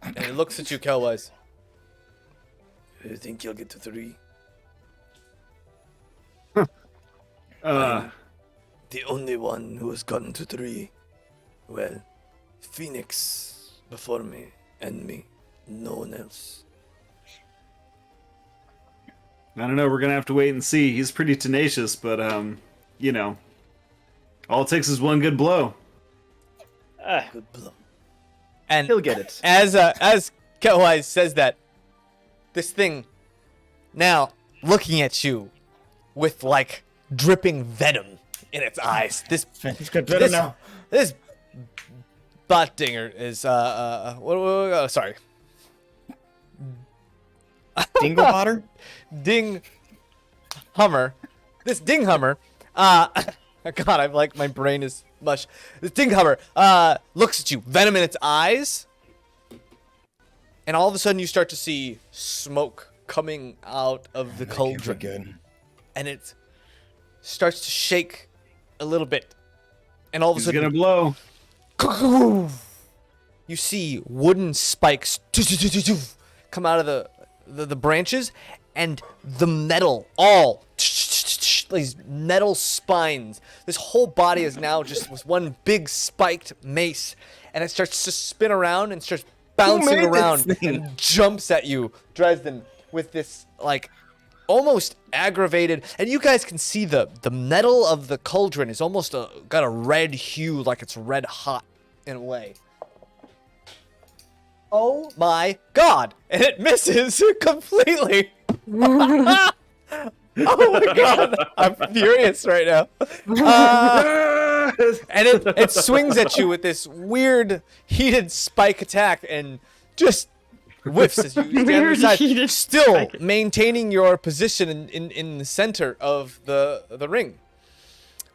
and he looks at you, Kelwise. You think you'll get to 3? The only one who has gotten to 3. Well, Phoenix before me and me, no one else. I don't know. We're gonna have to wait and see. He's pretty tenacious, but you know, all it takes is one good blow. Good blow. And He'll get it. As Ketwise says that, this thing now looking at you with like dripping venom in its eyes. This bot dinger is sorry. Dinglebotter? Ding Hummer. This Ding Hummer, God, I'm like, my brain is mush. This Ding Hummer looks at you, venom in its eyes, and all of a sudden you start to see smoke coming out of the cauldron. Good. And it starts to shake a little bit. And all of a He's sudden, gonna blow. you see wooden spikes come out of the branches, and the metal, all these metal spines. This whole body is now just with one big spiked mace, and it starts to spin around and starts bouncing around and jumps at you, Dresden, with this like almost aggravated, and you guys can see the metal of the cauldron is almost got a red hue, like it's red hot in a way. Oh my god! And it misses completely. Oh my god! I'm furious right now. And it swings at you with this weird heated spike attack and just whiffs as you stand on the side, still maintaining your position in the center of the ring.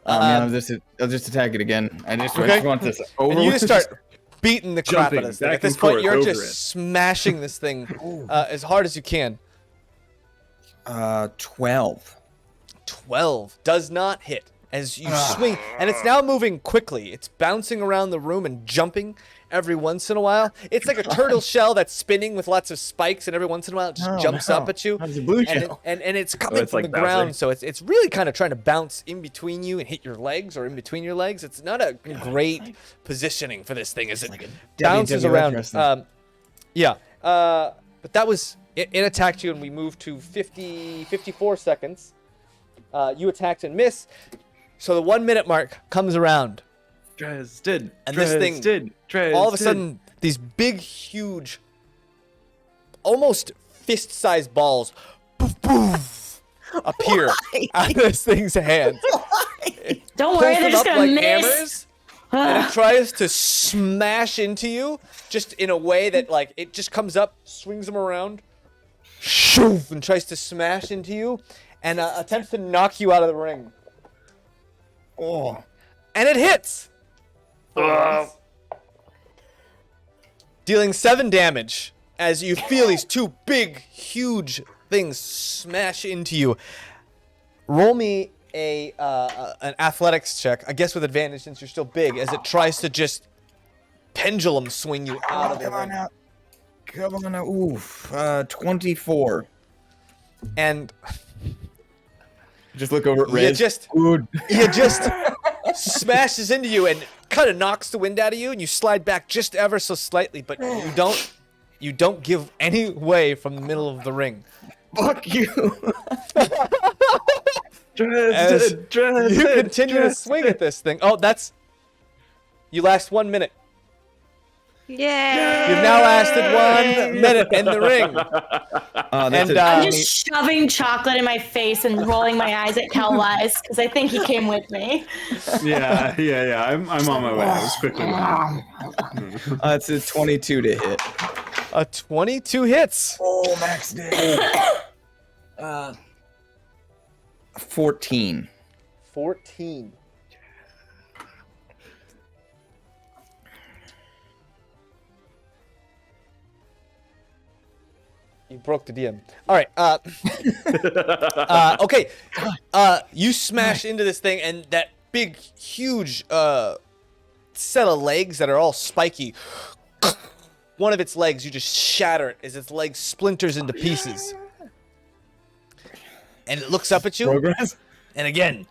Man, I'll just attack it again. I just want this over. And you just start beating the crap out of this thing. back At this and point, forth you're over just it. smashing this thing as hard as you can. 12. 12 does not hit as you swing, and it's now moving quickly. It's bouncing around the room and jumping every once in a while. It's like a turtle shell that's spinning with lots of spikes, and every once in a while it just jumps up at you. That's a blue And, shell. and it's coming it's from like the ground, bouncing. so it's really kind of trying to bounce in between you and hit your legs or in between your legs. It's not a great positioning for this thing as it bounces WWF around. wrestling. But that was it attacked you, and we moved to 54 seconds. You attacked and missed, so the 1 minute mark comes around. Dresden. And this thing, all of a sudden, these big, huge, almost fist-sized balls poof, poof, appear out of this thing's hand. Don't worry, they're just gonna miss. Hammers, and it tries to smash into you, just in a way that, like, it just comes up, swings them around, shoof, and tries to smash into you, and attempts to knock you out of the ring. Oh. And it hits! Dealing 7 damage as you feel these two big, huge things smash into you. Roll me an athletics check, I guess with advantage since you're still big, as it tries to just pendulum swing you out of the ring. Come on now. Oof. 24. And Just look over at Rez. he just smashes into you and kind of knocks the wind out of you, and you slide back just ever so slightly, but you don't give any way from the middle of the ring. Fuck you. As you continue to swing at this thing. Oh, you last 1 minute. Yay! You've now lasted 1 minute in the ring. I'm just shoving chocolate in my face and rolling my eyes at Calwise because I think he came with me. Yeah. I'm on my way. I was quickly. It's a 22 to hit. A 22 hits. Oh, max damage. 14. 14. You broke the DM. All right. Okay. You smash into this thing, and that big, huge set of legs that are all spiky. One of its legs, you just shatter it as its leg splinters into pieces. And it looks up at you. Progress? And again,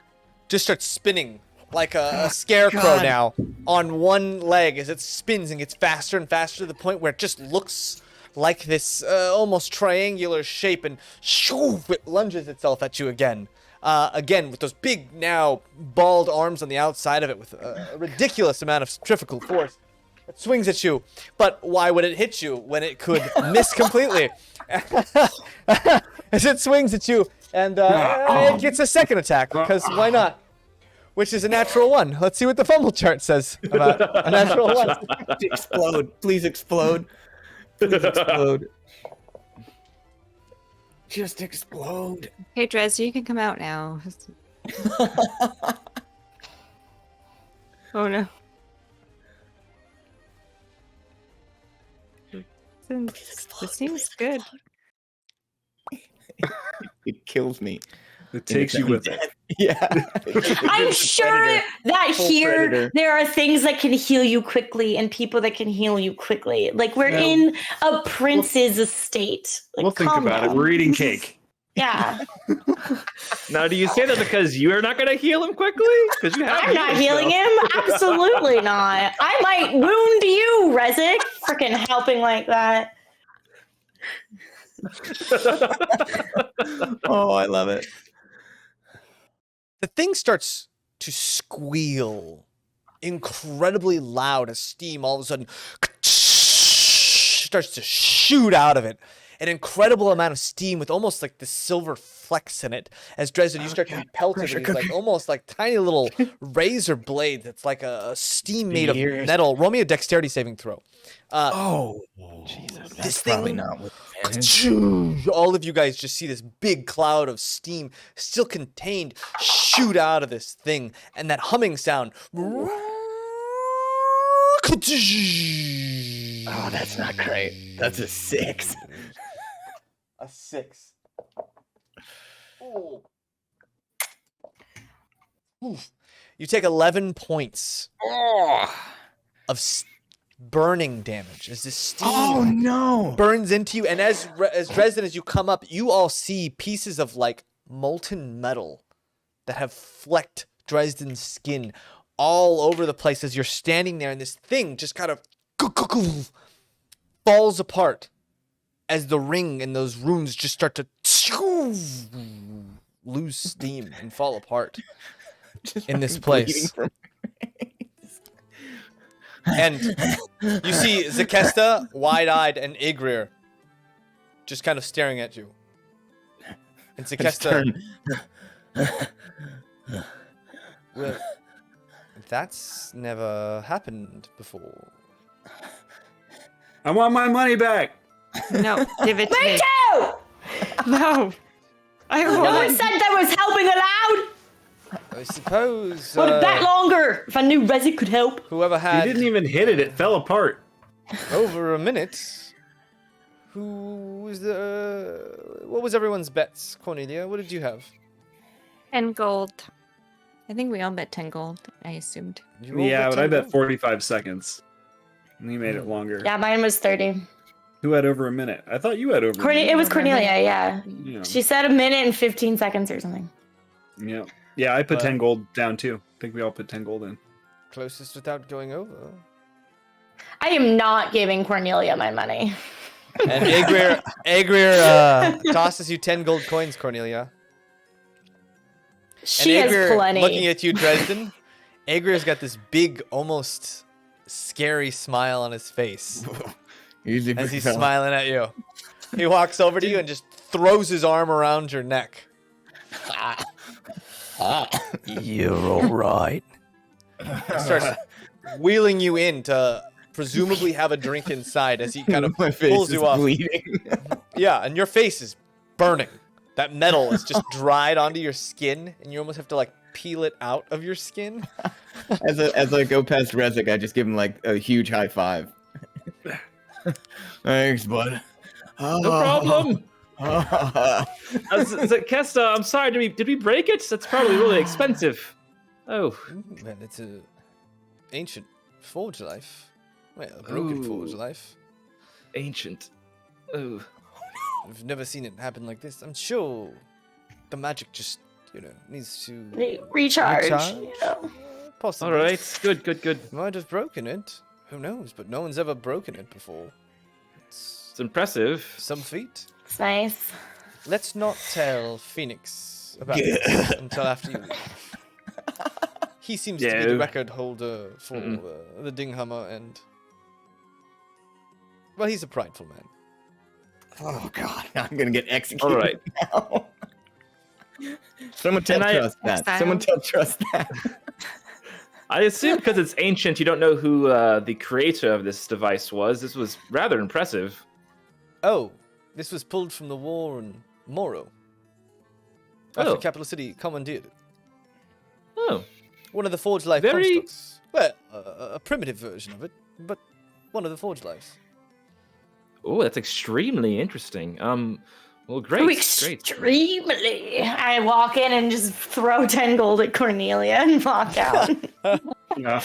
just starts spinning like a scarecrow now on one leg as it spins and gets faster and faster to the point where it just looks like this almost triangular shape, and shoo, it lunges itself at you again. Again, with those big, now bald arms on the outside of it with a ridiculous amount of centrifugal force. It swings at you, but why would it hit you when it could miss completely? As it swings at you, and it gets a second attack, because why not? Which is a natural 1. Let's see what the fumble chart says about a natural 1. Explode. Please explode. Please explode. Just explode. Hey, Dres, you can come out now. Oh no. This seems good. It kills me. It takes you with it. Yeah. I'm sure that here predator. there are things that can heal you quickly and people that can heal you quickly. Like we're in a prince's estate. Like, We'll think calm about down. it. We're eating cake. Yeah, Now, do you say that because you are not going to heal him quickly? Because you have. I'm not healing him. Absolutely not. I might wound you, Rezik. Freaking helping like that. Oh, I love it. The thing starts to squeal incredibly loud as steam all of a sudden starts to shoot out of it. An incredible amount of steam with almost like the silver flecks in it. As Dresden, you start to be pelted with these, like almost like tiny little razor blades. It's like a steam made of metal. Roll me a dexterity saving throw. Jesus. This Probably thing, not with all of you guys just see this big cloud of steam still contained shoot out of this thing, and that humming sound. Oh, that's not great. That's a 6. A 6. Oh. Oof. You take 11 points of burning damage as this steam no. burns into you. And as Dresden, as you come up, you all see pieces of like molten metal that have flecked Dresden's skin all over the place as you're standing there, and this thing just kind of falls apart as the ring and those runes just start to lose steam and fall apart in this place. And you see Zakesta, wide-eyed, and Igrir just kind of staring at you. And Zakesta, well, that's never happened before. I want my money back. No, give it to me. Me too! No. I No one won't. said that was helping aloud. I suppose Would have bet longer if I knew Rezik could help. whoever You had didn't even hit it. It fell apart. over a minute. Who was the? What was everyone's bets, Cornelia? What did you have? 10 gold. I think we all bet 10 gold, I assumed. You all Yeah, but 10 I bet gold? 45 seconds. And he made it longer. Yeah, mine was 30. Who had over a minute? I thought you had over a minute. It was Cornelia, yeah. Yeah. She said a minute and 15 seconds or something. Yeah. Yeah, I put But- 10 gold down too. I think we all put 10 gold in. Closest without going over. I am not giving Cornelia my money. And Agrir tosses you 10 gold coins, Cornelia. She and has plenty. Looking at you, Dresden, Agrir's got this big, almost scary smile on his face Easy as for he's fella. smiling at you. He walks over to you and just throws his arm around your neck. You're all right. And starts wheeling you in to presumably have a drink inside as he kind of My face pulls is you off. bleeding. Yeah, and your face is burning. That metal is just dried onto your skin, and you almost have to like peel it out of your skin. As I go past Rezik, I just give him like a huge high five. Thanks, bud. No problem. Kesta, I'm sorry. Did we break it? That's probably really expensive. Oh, Man, it's a ancient forge life. Well, a broken Ooh. forge life. ancient. Oh, I've never seen it happen like this. I'm sure the magic just, needs to Recharge. recharge. You know. Possibly. all right. Good. Might have broken it. Who knows? But no one's ever broken it before. It's It's impressive. some feat. It's nice. Let's not tell Phoenix about this until after you leave. He seems to be the Yeah. record holder for the Dinghammer and Well, he's a prideful man. Oh God, I'm gonna get executed All right. now. Someone tell Trust that. Exile. Someone tell Trust that. I assume because it's ancient, you don't know who the creator of this device was. This was rather impressive. Oh, this was pulled from the war in Moro. After Oh. Capital City commandeered it. Oh, One of the Forged Life Very- constructs. Well, a primitive version of it, but one of the Forged Lives. oh, that's extremely interesting. Well, great, Oh, great. extremely. I walk in and just throw 10 gold at Cornelia and walk out. Yeah.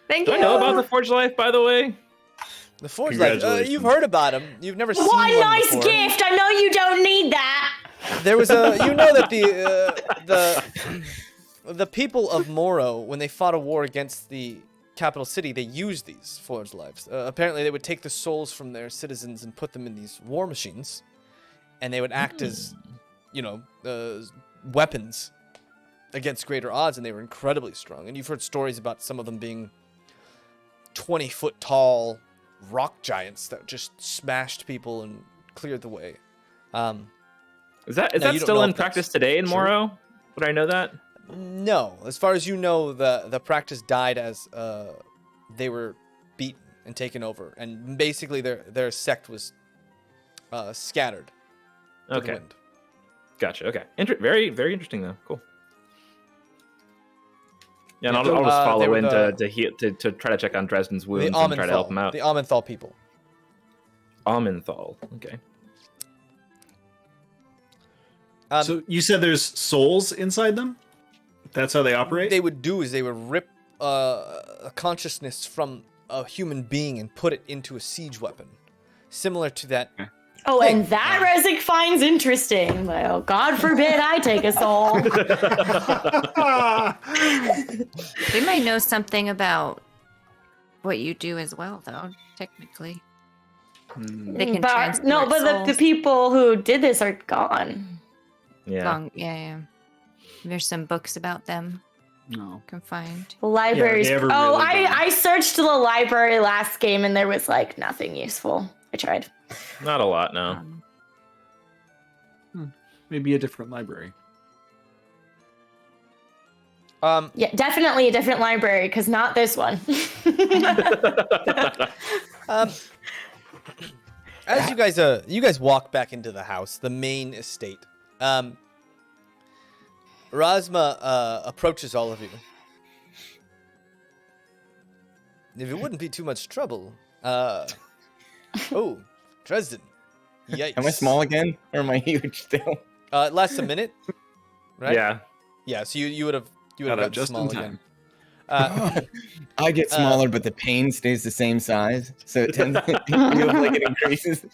Thank Do you. I know about the Forged Life, by the way? The Forged Life. Congratulations. You've heard about him. You've never seen What a one nice before. gift! I know you don't need that. There was a. You know that the people of Moro, when they fought a war against the capital city, they used these Forged Lives. Apparently, they would take the souls from their citizens and put them in these war machines, and they would act as, weapons against greater odds, and they were incredibly strong. And you've heard stories about some of them being 20-foot tall rock giants that just smashed people and cleared the way. Is that No, you don't still know in if that's practice today in true. Moro? Would I know that? No, as far as you know, the practice died as they were beaten and taken over, and basically their sect was scattered. to the Okay, wind. gotcha. Okay, very, very interesting though. Cool. Yeah, and I'll just they follow were in the- to heal to try to check on Dresden's The wounds and try to help him out. The Amenthal people. Amenthal. Okay. So you said there's souls inside them? That's how they operate? They would do is they would rip a consciousness from a human being and put it into a siege weapon, similar to that. Oh, and that Rezik finds interesting. Well, God forbid I take a soul. They might know something about what you do as well, though. Technically, they can But, transport no, but the souls. people who did this are gone. Yeah. Yeah. There's some books about them. No. Can find. The libraries. they ever Oh, really gone. I searched the library last game and there was like nothing useful. I tried. Not a lot, no. Maybe a different library. Yeah, definitely a different library because not this one. As you guys walk back into the house, the main estate. Rasma approaches all of you. If it wouldn't be too much trouble, oh, Dresden. Yikes. Am I small again, or am I huge still? It lasts a minute, right? Yeah. Yeah. So you would have Got gotten out just small in time. again. I get smaller, but the pain stays the same size, so it tends to feel like it increases.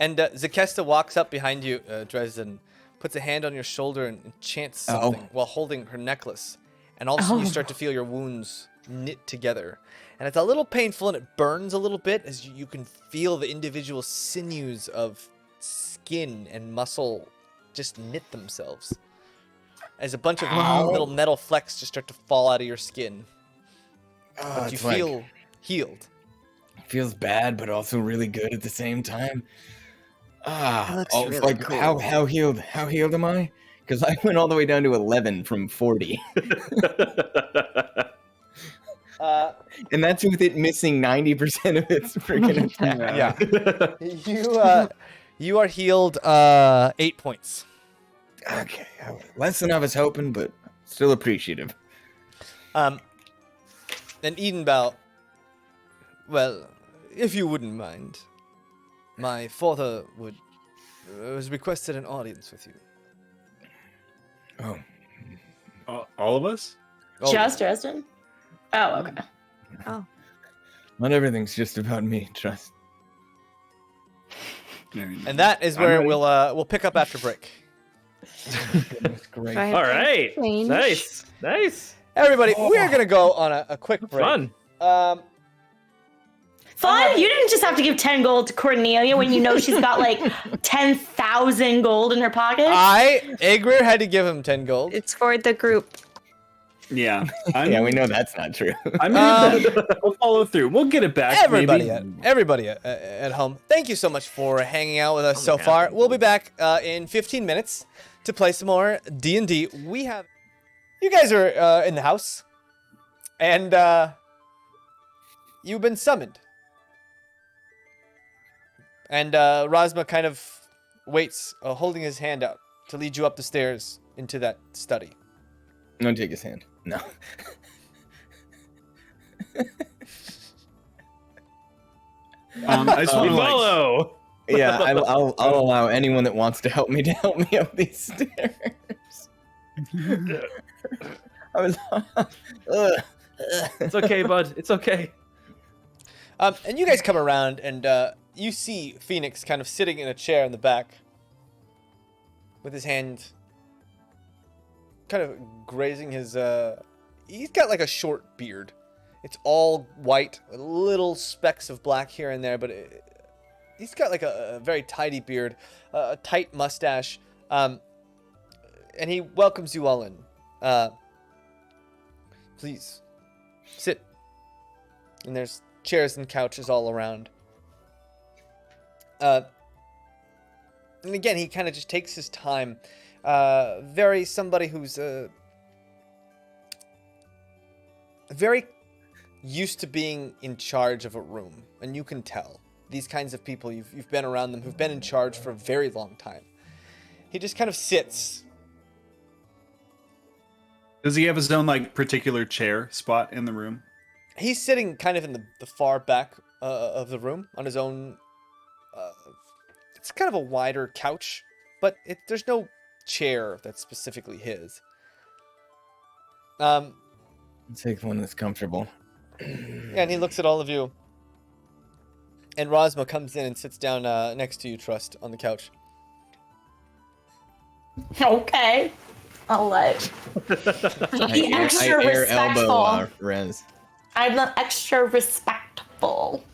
And Zakesta walks up behind you, Dresden, puts a hand on your shoulder and chants something while holding her necklace. And all of a sudden you start to feel your wounds knit together. And it's a little painful and it burns a little bit as you can feel the individual sinews of skin and muscle just knit themselves. As a bunch of little metal flecks just start to fall out of your skin. But you it's like- feel healed. feels bad, but also really good at the same time. looks really like cool. how healed am I? Because I went all the way down to 11 from 40, and that's with it missing 90% of its freaking attack. Yeah. You are healed 8 points. Okay, less than I was hoping, but still appreciative. And Edenbow, well, if you wouldn't mind, my father was requested an audience with you. Oh, All of us? Just Dresden? Oh, okay. not everything's just about me. Trust. And that is where we'll pick up after break. That's great. Right. All right. Change. Nice. Everybody, we're gonna go on a quick break. Fun. Fun? You didn't just have to give 10 gold to Cornelia when you know she's got like 10,000 gold in her pocket? Egrir had to give him 10 gold. It's for the group. Yeah. Yeah, we know that's not true. I mean, we'll follow through. We'll get it back. Everybody, maybe. at home, thank you so much for hanging out with us so far. We'll be back in 15 minutes to play some more D&D. You guys are in the house, and you've been summoned. And Razma kind of waits, holding his hand out to lead you up the stairs into that study. Don't take his hand. No. I just want to Follow. Yeah, I'll allow anyone that wants to help me up these stairs. I was. It's okay, bud. It's okay. And you guys come around, and you see Phoenix kind of sitting in a chair in the back with his hand kind of grazing his... He's got like a short beard. It's all white, with little specks of black here and there, but he's got like a very tidy beard, a tight mustache, and he welcomes you all in. Please, sit. And there's chairs and couches all around. And again, he kind of just takes his time. Somebody who's very used to being in charge of a room, and you can tell. These kinds of people, you've been around them, who've been in charge for a very long time. He just kind of sits. Does he have his own like particular chair spot in the room? He's sitting kind of in the far back of the room on his own. It's kind of a wider couch, but there's no chair that's specifically his. Take one that's comfortable. Yeah, and he looks at all of you. And Razma comes in and sits down next to you, Trust, on the couch. Okay. I'll let. Be extra respectful. Rez. I'm not extra respectful.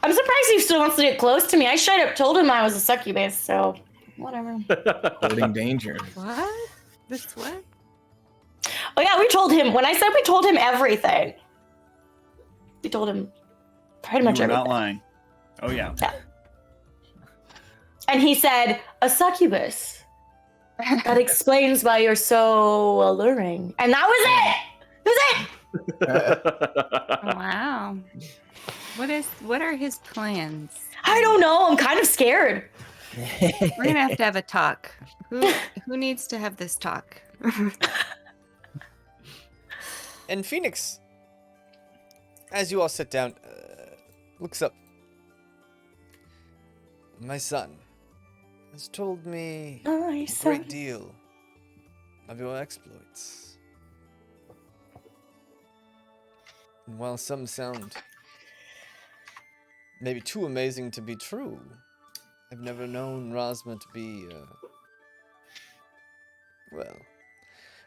I'm surprised he still wants to get close to me. I straight up told him I was a succubus, so whatever. Holding danger. What? This what? Oh yeah, we told him. When I said we told him everything, we told him pretty much everything. Not lying. Oh yeah. Yeah. And he said, a succubus. That explains why you're so alluring. And that was it! That was it! Wow. What are his plans? I don't know. I'm kind of scared. We're gonna have to have a talk. Who needs to have this talk? And Phoenix, as you all sit down, looks up. My son has told me a great deal of your exploits. And while some sound maybe too amazing to be true, I've never known Razma to be,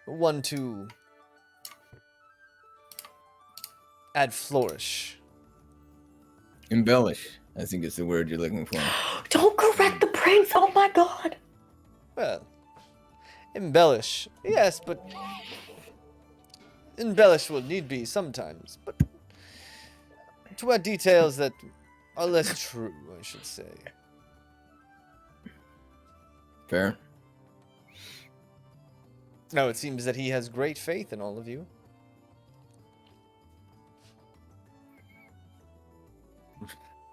one to add flourish. Embellish, I think is the word you're looking for. Don't correct the prince. Oh my god. Well, embellish, yes, but embellish will need be sometimes, but to add details that are less true, I should say. Fair. Now, it seems that he has great faith in all of you.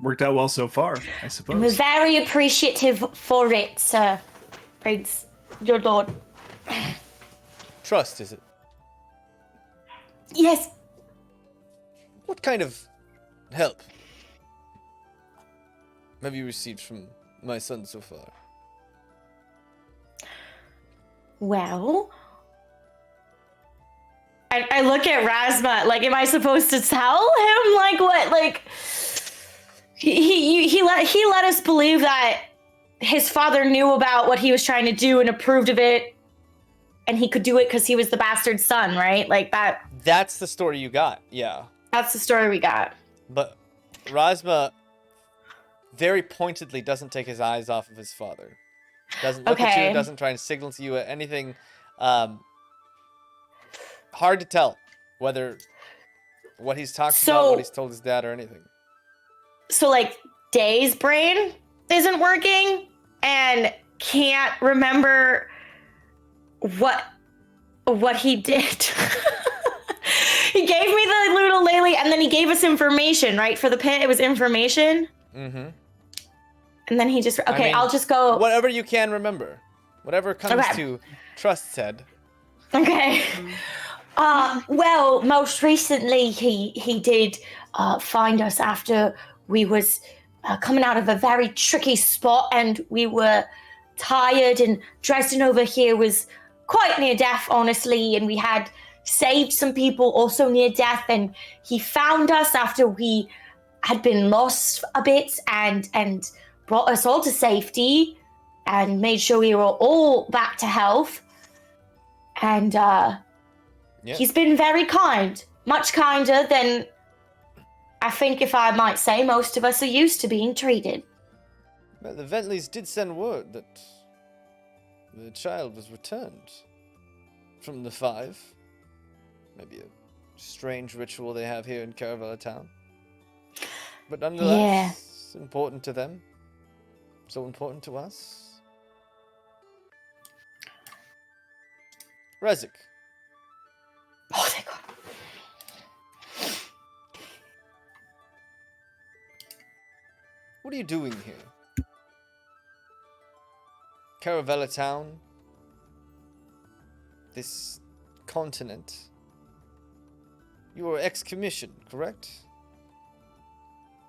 Worked out well so far, I I'm suppose. very appreciative for it, sir. Prince, your lord. Trust, is it? Yes. What kind of help have you received from my son so far? Well, I look at Razma, like, am I supposed to tell him, like, what, like, he let us believe that his father knew about what he was trying to do and approved of it, and he could do it because he was the bastard son, right? Like, that. That's the story you got, yeah. That's the story we got. But Razma very pointedly doesn't take his eyes off of his father. Doesn't look at you, doesn't try and signal to you anything. hard to tell whether what he's talking So- about, what he's told his dad, or anything. So like Daye's brain isn't working and can't remember what he did. He gave me the little lily and then he gave us information, right? For the pit, it was information. Mm-hmm. And then he just okay, I mean, I'll just go. Whatever you can remember. Whatever comes Okay. to trust said. Okay. Well, most recently he did find us after we was coming out of a very tricky spot and we were tired, and Dresden over here was quite near death, honestly, and we had saved some people also near death, and he found us after we had been lost a bit and brought us all to safety and made sure we were all back to health. And he's been very kind, much kinder than I think, if I might say, most of us are used to being treated. Well, the Ventleys did send word that the child was returned from the Five. Maybe a strange ritual they have here in Caravella Town. But nonetheless, it's important to them. So important to us. Rezik. Oh, thank God. What are you doing here? Caravella Town? This continent? You were ex-commissioned, correct?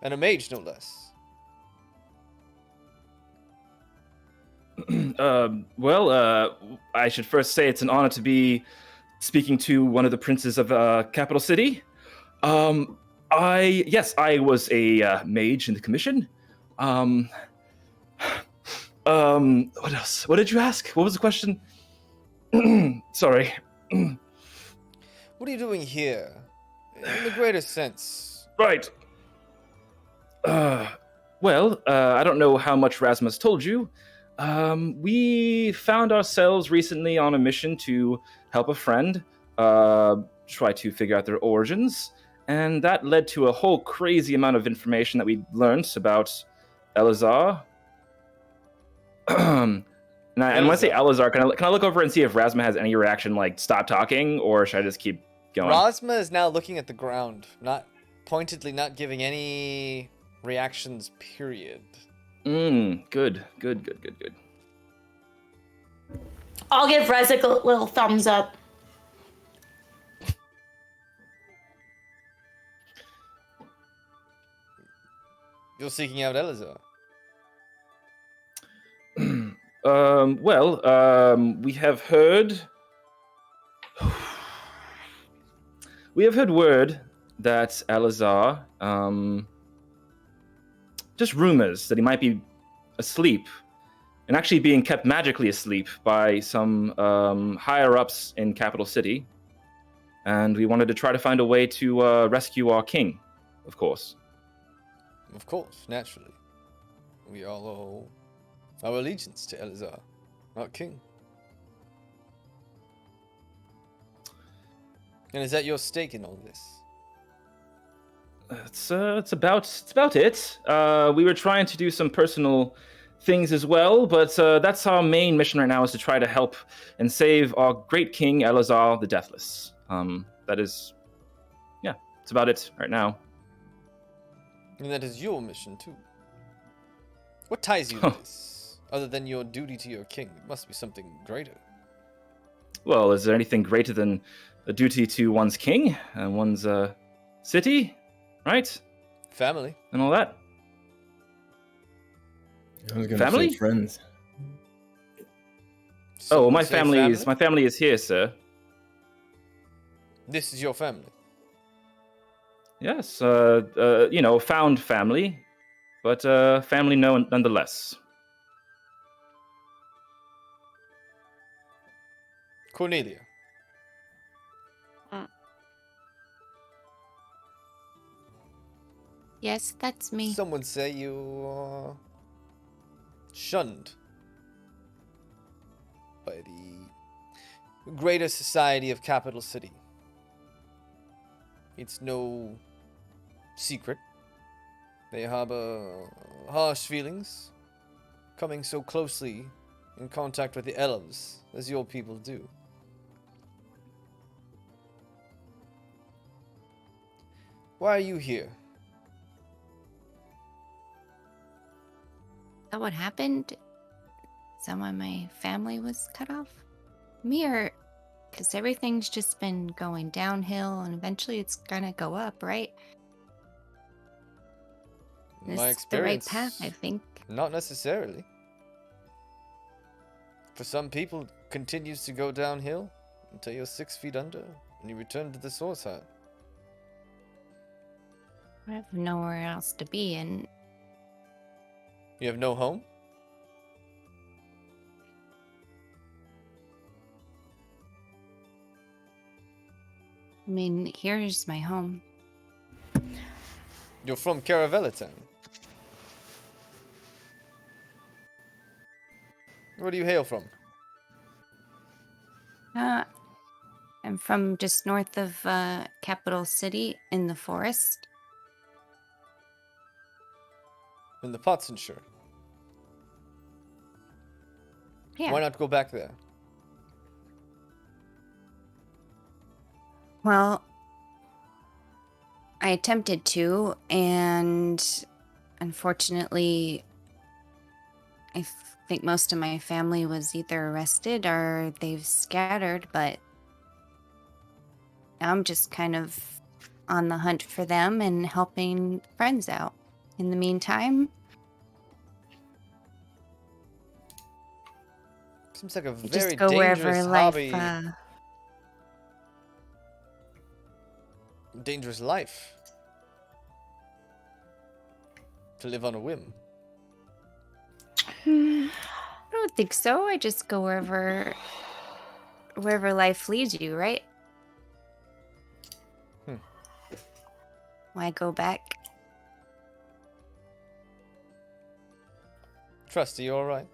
And a mage, no less. I should first say it's an honor to be speaking to one of the princes of Capital City. I was a mage in the commission. What else? What did you ask? What was the question? Sorry. What are you doing here? In the greatest sense. Right. I don't know how much Rasmus told you. We found ourselves recently on a mission to help a friend try to figure out their origins, and that led to a whole crazy amount of information that we learned about Elazar. And when I say Elazar, can I look over and see if Rasma has any reaction, like stop talking, or should I just keep going? Rasma is now looking at the ground, not giving any reactions, period. Good. I'll give Rezik a little thumbs up. You're seeking out Elazar. We have heard word that Elazar, just rumors that he might be asleep, and actually being kept magically asleep by some higher-ups in Capital City. And we wanted to try to find a way to rescue our king, of course. Of course, naturally. We all owe our allegiance to Elazar, our king. And is that your stake in all this? It's about it. We were trying to do some personal things as well, but that's our main mission right now, is to try to help and save our great king, Elazar the Deathless. It's about it right now. And that is your mission, too. What ties you to this? Other than your duty to your king, it must be something greater. Well, is there anything greater than a duty to one's king and one's city, right? Family. And all that. I was gonna Family? say friends. Oh, Some my would say family is here, sir. This is your family. Yes, found family, but family nonetheless. Cornelia. Yes, that's me. Some would say you are shunned by the greater society of Capital City. It's no secret. They harbor harsh feelings, coming so closely in contact with the elves as your people do. Why are you here? Is that what happened? Is that why my family was cut off? Me or... Because everything's just been going downhill and eventually it's gonna go up, right? This My is the right experience, path, I think. not necessarily. For some people, it continues to go downhill until you're 6 feet under and you return to the source hut. I have nowhere else to be, and You have no home? I mean, here's my home. You're from Caravelitan. Where do you hail from? I'm from just north of Capital City in the forest. In the Potsenshire. Yeah. Why not go back there? Well, I attempted to, and unfortunately, I think most of my family was either arrested or they've scattered, but I'm just kind of on the hunt for them and helping friends out. In the meantime, Seems like a I very just go dangerous wherever hobby. life. Dangerous life. To live on a whim. I don't think so. I just go wherever life leads you, right? Why go back? Trust, are you alright?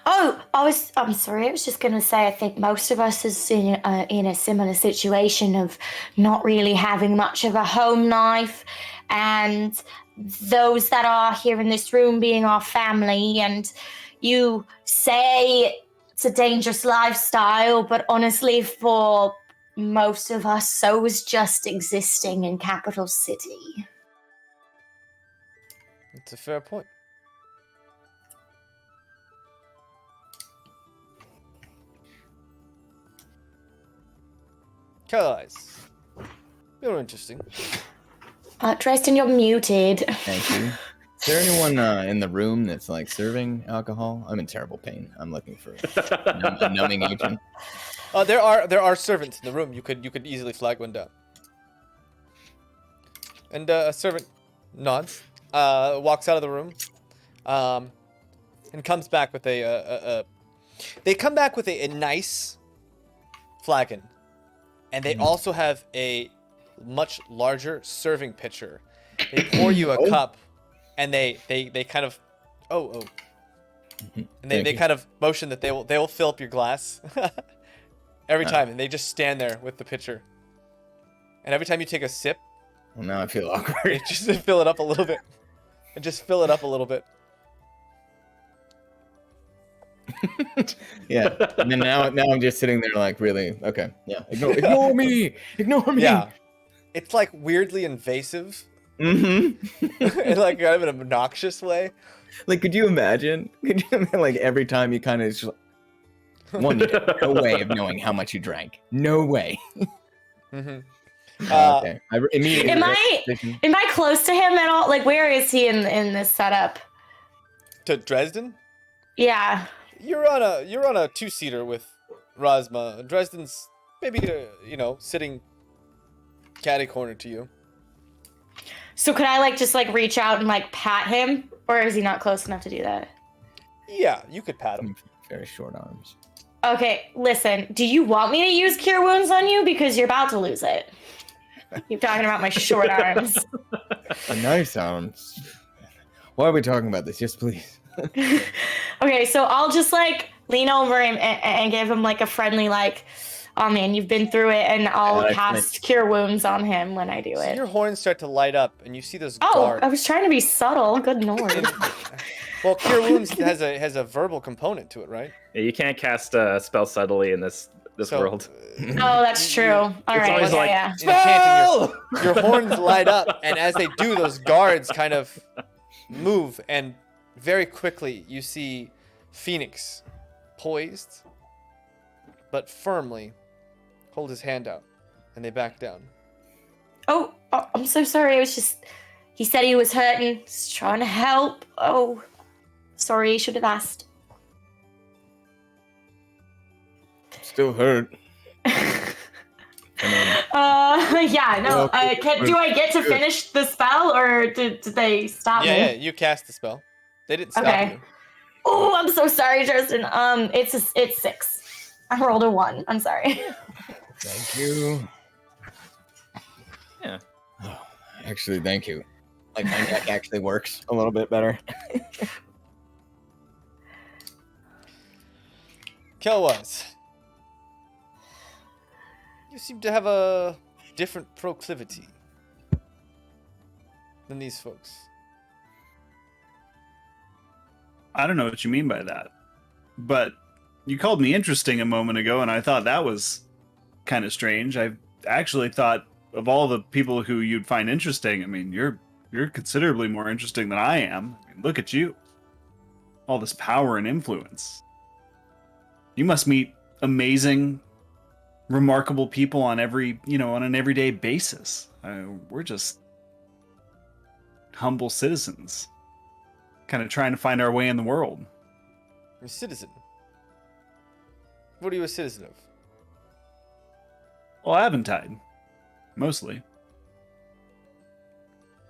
Oh, I'm sorry. I was just going to say, I think most of us is in a similar situation of not really having much of a home life, and those that are here in this room being our family. And you say it's a dangerous lifestyle, but honestly, for most of us, so is just existing in Capital City. It's a fair point. Kellies. You're interesting. Dresden, you're muted. Thank you. Is there anyone in the room that's like serving alcohol? I'm in terrible pain. I'm looking for a numbing agent. There are servants in the room. You could easily flag one down. And a servant nods, walks out of the room, and comes back with They come back with a nice flagon, and they also have a much larger serving pitcher. They pour you a cup, and they kind of and they kind of motion that they will fill up your glass every time, and they just stand there with the pitcher. And every time you take a sip, well, now I feel awkward. they just fill it up a little bit, and just fill it up a little bit. Yeah, and then now I'm just sitting there like, really? Okay, yeah. Ignore me. Yeah, it's like weirdly invasive. Mm-hmm. In like kind of an obnoxious way. Like, could you imagine? Like every time you kind of just one, no way of knowing how much you drank. No way. Mm-hmm. Okay. I immediately. Am I close to him at all? Like, where is he in this setup? To Dresden? Yeah. You're on a 2-seater with Rasma. Dresden's maybe sitting catty corner to you. So could I just reach out and pat him, or is he not close enough to do that? Yeah, you could pat him. Very short arms. Okay, listen. Do you want me to use Cure Wounds on you, because you're about to lose it? Keep talking about my short arms. Nice arms. Why are we talking about this? Yes, please. Okay, so I'll just lean over him and give him a friendly oh man, you've been through it, and I'll Yeah, cast Cure Wounds on him when I do So it. your horns start to light up, and you see those Oh, guards. I was trying to be subtle. Good lord. Well, Cure Wounds has a verbal component to it, right? Yeah, you can't cast a spell subtly in this So, world. Oh, that's true. All right, always yeah, like, yeah. In chanting, your horns light up, and as they do, those guards kind of move, and very quickly you see Phoenix poised, but firmly hold his hand out, and they back down. Oh, I'm so sorry. He said he was hurting. Just trying to help. Oh, sorry. Should have asked. Still hurt. Yeah, no. Well, Do I get to finish the spell, or did they stop me? Yeah, you cast the spell. They didn't stop Okay. you. Oh, I'm so sorry, Tristan. It's 6. I rolled a 1. I'm sorry. Thank you. Yeah. Oh, actually, thank you. Like, my neck actually works a little bit better. Kelwise, you seem to have a different proclivity than these folks. I don't know what you mean by that, but you called me interesting a moment ago, and I thought that was kind of strange. I actually thought of all the people who you'd find interesting, I mean, you're considerably more interesting than I am. I mean, look at you. All this power and influence. You must meet amazing, remarkable people on on an everyday basis. We're just humble citizens, kind of trying to find our way in the world. You're a citizen. What are you a citizen of? Well, Aventide, mostly.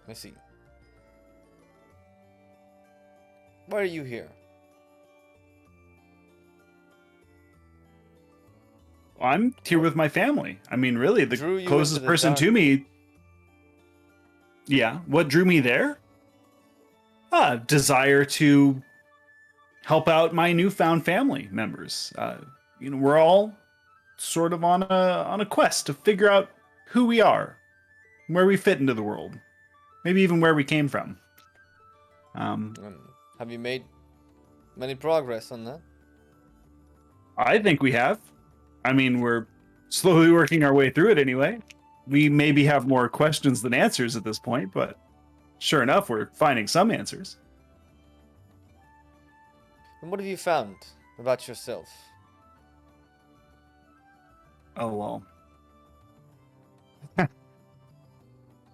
I see. Why are you here? I'm here with my family. I mean, really, the Drew you closest into the person dark. to me. Yeah, what drew me there? Desire to help out my newfound family members. We're all sort of on a quest to figure out who we are, where we fit into the world, maybe even where we came from. Have you made many progress on that? I think we have. I mean, we're slowly working our way through it anyway. We maybe have more questions than answers at this point, but sure enough, we're finding some answers. And what have you found about yourself? Oh, well.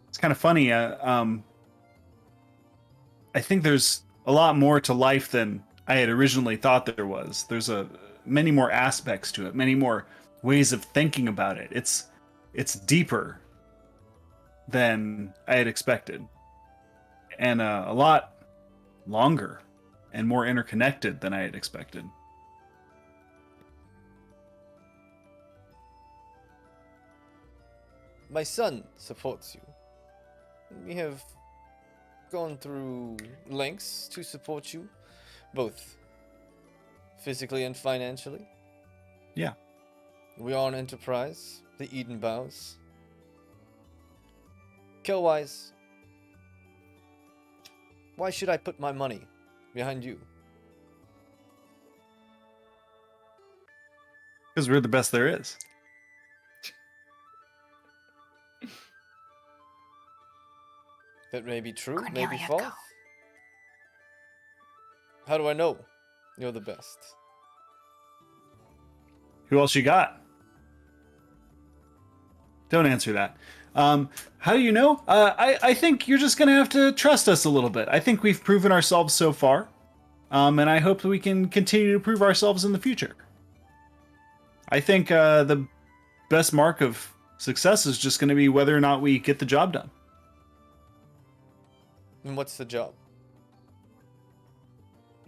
It's kind of funny. I think there's a lot more to life than I had originally thought there was. There's many more aspects to it, many more ways of thinking about it. It's deeper than I had expected, and a lot longer and more interconnected than I had expected. My son supports you. We have gone through lengths to support you, both physically and financially. Yeah. We are an enterprise, the Eden Bows. Killwise, why should I put my money behind you? Because we're the best there is. That may be true, Cornelia, may be false. go. How do I know you're the best? Who else you got? Don't answer that. How do you know? I think you're just going to have to trust us a little bit. I think we've proven ourselves so far. And I hope that we can continue to prove ourselves in the future. I think the best mark of success is just going to be whether or not we get the job done. And what's the job?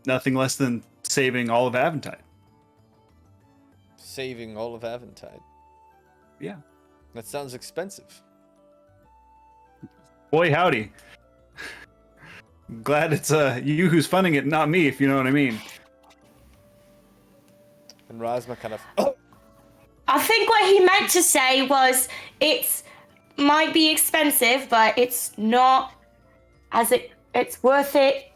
Nothing less than saving all of Aventide. Saving all of Aventide. Yeah. That sounds expensive. Boy, howdy. Glad it's you who's funding it, not me, if you know what I mean. And Razma kind of... I think what he meant to say was it's might be expensive, but it's not it's worth it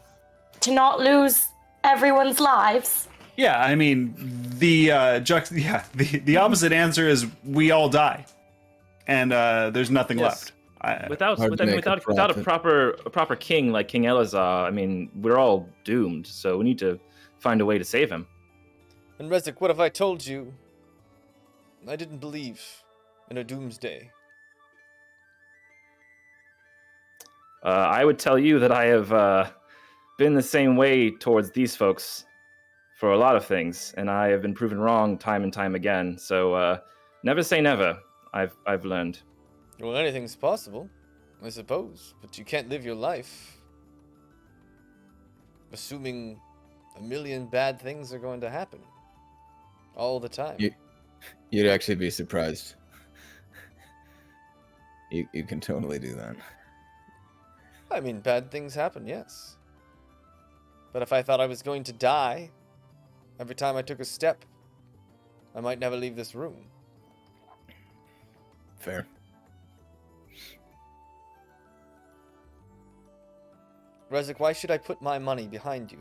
to not lose everyone's lives. Yeah, I mean, the opposite answer is we all die, and there's nothing Yes. left. Without Hard to make a without a proper king like King Elazar, I mean, we're all doomed. So we need to find a way to save him. And Rezik, what if I told you I didn't believe in a doomsday? I would tell you that I have been the same way towards these folks for a lot of things, and I have been proven wrong time and time again. So never say never. I've learned. Well, anything's possible, I suppose, but you can't live your life assuming a million bad things are going to happen all the time. You'd actually be surprised. You can totally do that. I mean, bad things happen, yes. But if I thought I was going to die every time I took a step, I might never leave this room. Fair. Rezik, why should I put my money behind you?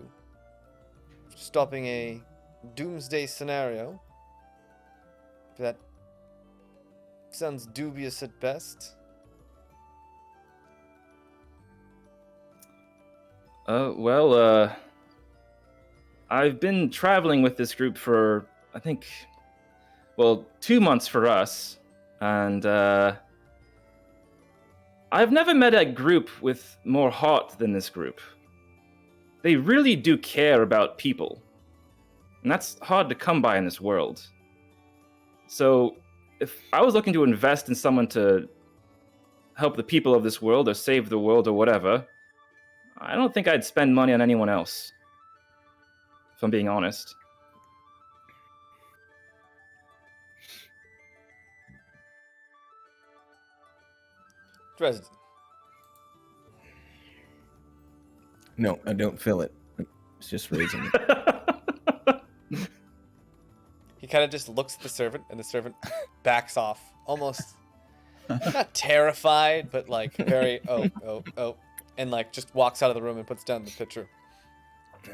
Stopping a doomsday scenario? That sounds dubious at best. I've been traveling with this group for, I think, 2 months for us, and I've never met a group with more heart than this group. They really do care about people, and that's hard to come by in this world. So, if I was looking to invest in someone to help the people of this world or save the world or whatever, I don't think I'd spend money on anyone else, if I'm being honest. Dresden. No, I don't feel it. It's just raising it. He kind of just looks at the servant, and the servant backs off, almost not terrified, but like very oh, and like just walks out of the room and puts down the pitcher.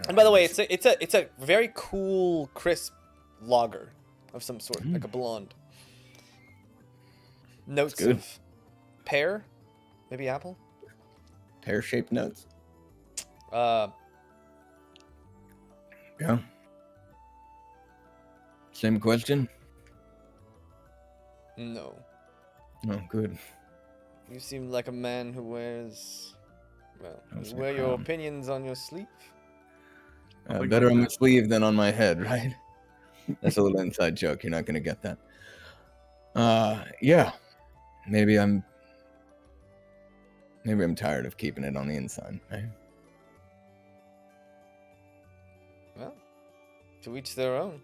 And by the way, it's a very cool, crisp lager of some sort, like a blonde. Notes good. of pear, maybe apple. Pear-shaped notes. Uh, Yeah. Same question? no. Oh, good. You seem like a man who wears, well, That's you a wear your crown. opinions on your sleeve. Better on my sleeve than on my head, right? That's a little inside joke. You're not going to get that. Yeah. Maybe I'm tired of keeping it on the inside, right? Well, to each their own.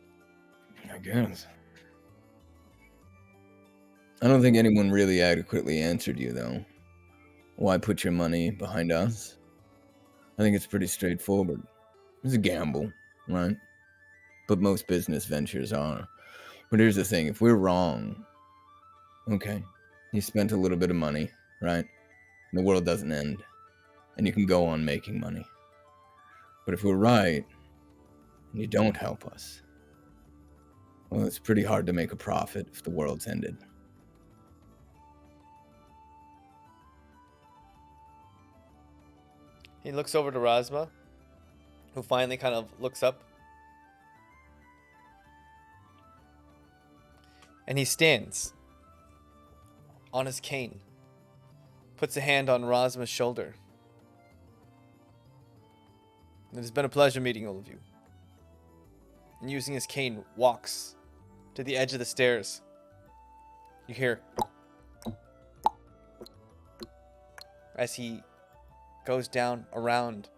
I guess. I don't think anyone really adequately answered you, though. Why put your money behind us? I think it's pretty straightforward. It's a gamble, right? But most business ventures are. But here's the thing, if we're wrong, okay, you spent a little bit of money, right? The world doesn't end, and you can go on making money. But if we're right, and you don't help us, well, it's pretty hard to make a profit if the world's ended. He looks over to Razma, who finally kind of looks up. And he stands on his cane, puts a hand on Razma's shoulder. It has been a pleasure meeting all of you. And using his cane, walks to the edge of the stairs. You hear as he goes down around.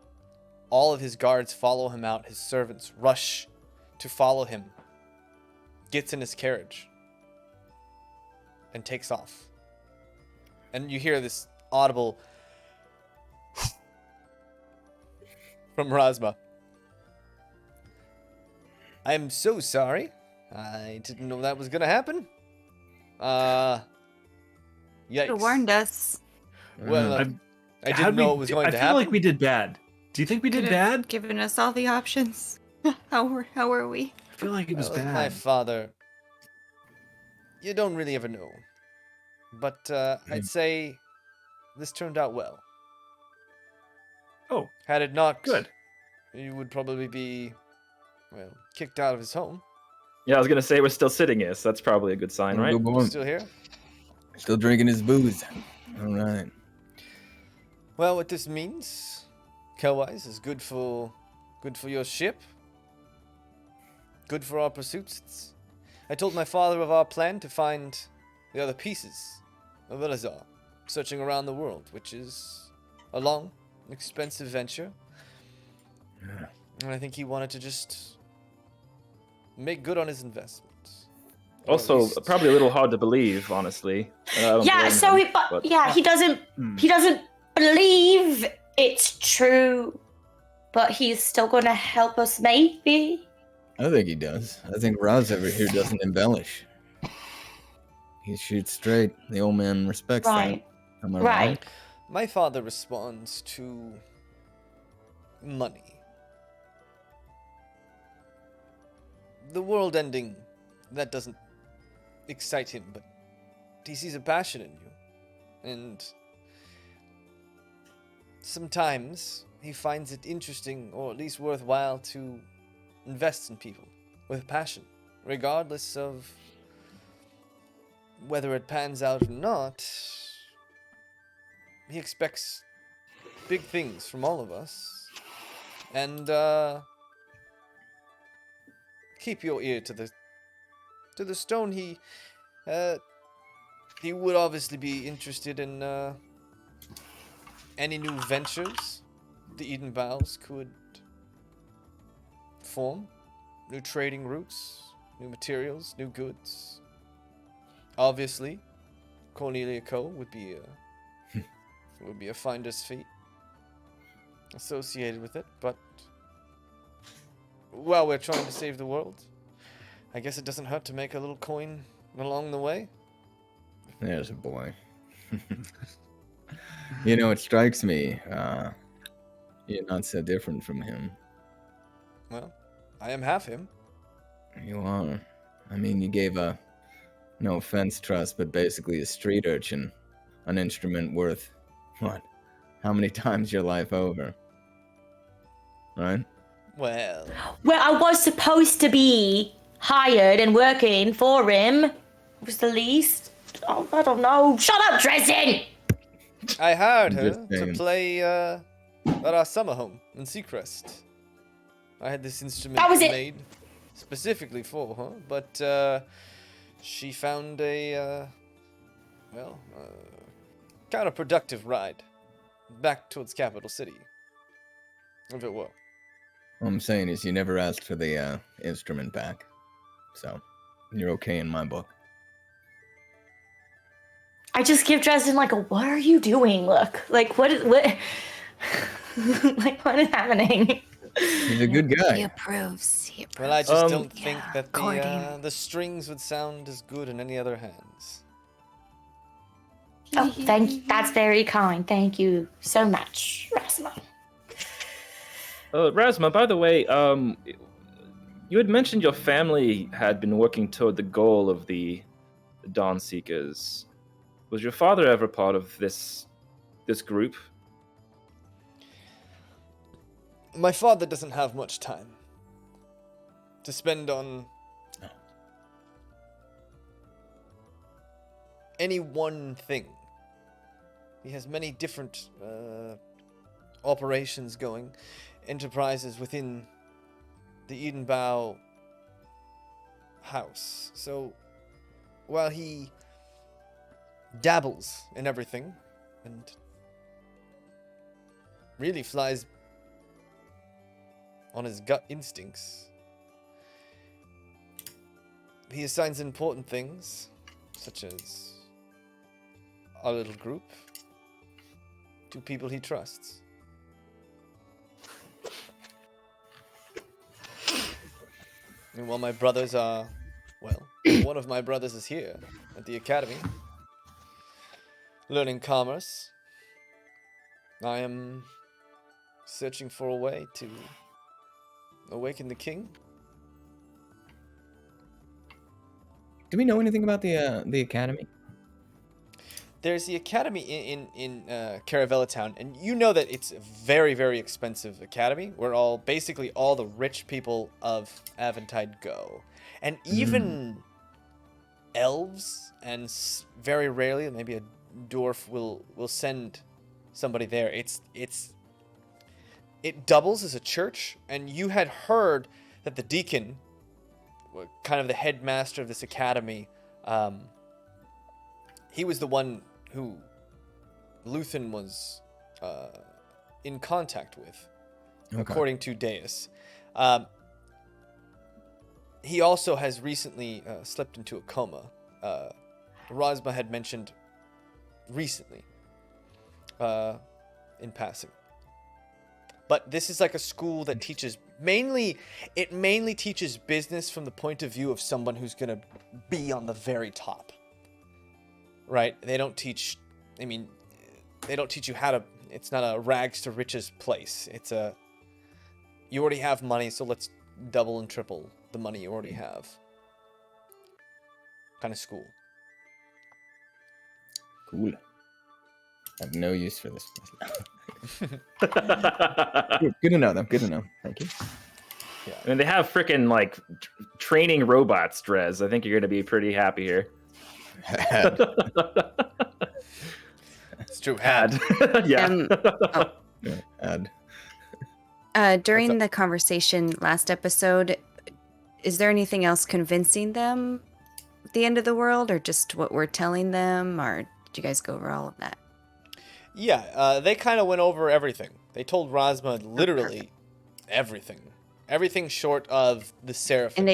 All of his guards follow him out. His servants rush to follow him. Gets in his carriage and takes off. And you hear this audible from Razma. I am so sorry. I didn't know that was gonna happen. Could Yikes. have warned us. Well, I didn't know it was going to happen. I feel like we did bad. Do you think we did Could have bad? given us all the options. How were we? I feel like it was Well, bad. my father. You don't really ever know. But I'd say this turned out well. Oh, Had it not, good. you would probably be, well, kicked out of his home. Yeah, I was gonna say we're still sitting here, so that's probably a good sign, right? Good boy. Still here? Still drinking his booze. All right. Well, what this means, Kelwise, is good for your ship. Good for our pursuits. I told my father of our plan to find the other pieces of Elazar, searching around the world, which is a long, expensive venture. Yeah. And I think he wanted to just make good on his investment. Or at Also, least- probably a little hard to believe, honestly. I don't Yeah, blame so him, he, but but- yeah, he doesn't believe it's true, but he's still gonna help us, maybe. I think he does. I think Raz over here doesn't embellish. He shoots straight. The old man respects Right. that. Am I Right. wrong? My father responds to money. The world ending, that doesn't excite him, but he sees a passion in you. And sometimes he finds it interesting, or at least worthwhile, to invest in people with passion, regardless of whether it pans out or not. He expects big things from all of us. And keep your ear to the stone. He would obviously be interested in any new ventures the Eden Bowels could form. New trading routes, new materials, new goods. Obviously, Cornelia Co. would be a finder's fee associated with it, but while we're trying to save the world, I guess it doesn't hurt to make a little coin along the way. There's a boy. You know, it strikes me. You're not so different from him. Well, I am half him. You are. I mean, you gave a, no offense, Trust, but basically a street urchin an instrument worth, what? How many times your life over? Right? Well, Well, I was supposed to be hired and working for him. It was the least. Oh, I don't know. Shut up, Dresden! I hired I'm her just to saying. play at our summer home in Seacrest. I had this instrument That was it. made specifically for her, but she found a counterproductive ride back towards Capital City, if it were. All I'm saying is you never asked for the instrument back. So, you're okay in my book. I just give Dresden like a "What are you doing?" look. Like what? Like what is happening? He's a good He guy. approves. He approves. Well, I just don't think Yeah, that courting. the strings would sound as good in any other hands. Oh, that's very kind. Thank you so much, Rasma. Rasma, by the way, you had mentioned your family had been working toward the goal of the Dawn Seekers. Was your father ever part of this group? My father doesn't have much time to spend on any one thing. He has many different operations going, enterprises within the Eden Bow house. So while he dabbles in everything and really flies on his gut instincts, he assigns important things, such as our little group, to people he trusts. And while my brothers are one of my brothers is here at the academy, learning commerce. I am searching for a way to awaken the king. Do we know anything about the academy? There's the academy in Caravella Town, and you know that it's a very, very expensive academy where basically all the rich people of Aventide go. And even elves, and very rarely, maybe a dwarf will send somebody there. It doubles as a church, and you had heard that the deacon, kind of the headmaster of this academy, he was the one who Luthen was in contact with, according to Daye. He also has recently slipped into a coma. Rosma had mentioned recently in passing. But this is like a school that teaches mainly teaches business from the point of view of someone who's going to be on the very top. Right? They don't teach you how to, it's not a rags to riches place. It's you already have money, so let's double and triple the money you already have. Kind of school. Cool. I have no use for this. Good to know, though. Good to know. Thank you. Yeah. I mean, they have freaking like training robots, Drez. I think you're going to be pretty happy here. It's true. Yeah. During the conversation last episode, is there anything else convincing them at the end of the world, or just what we're telling them, or did you guys go over all of that? Yeah, they kind of went over everything. They told Rosma literally everything. Everything short of the Seraphim.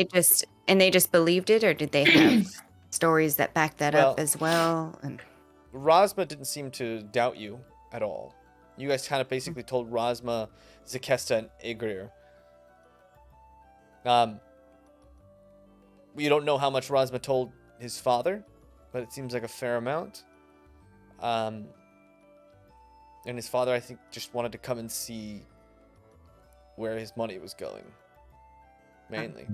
And they just believed it, or did they have stories that back that up as well? And Rosma didn't seem to doubt you at all. You guys kind of basically told Rosma, Zakesta, and Igrir. You don't know how much Rosma told his father, but it seems like a fair amount. And his father, I think, just wanted to come and see where his money was going. Mainly.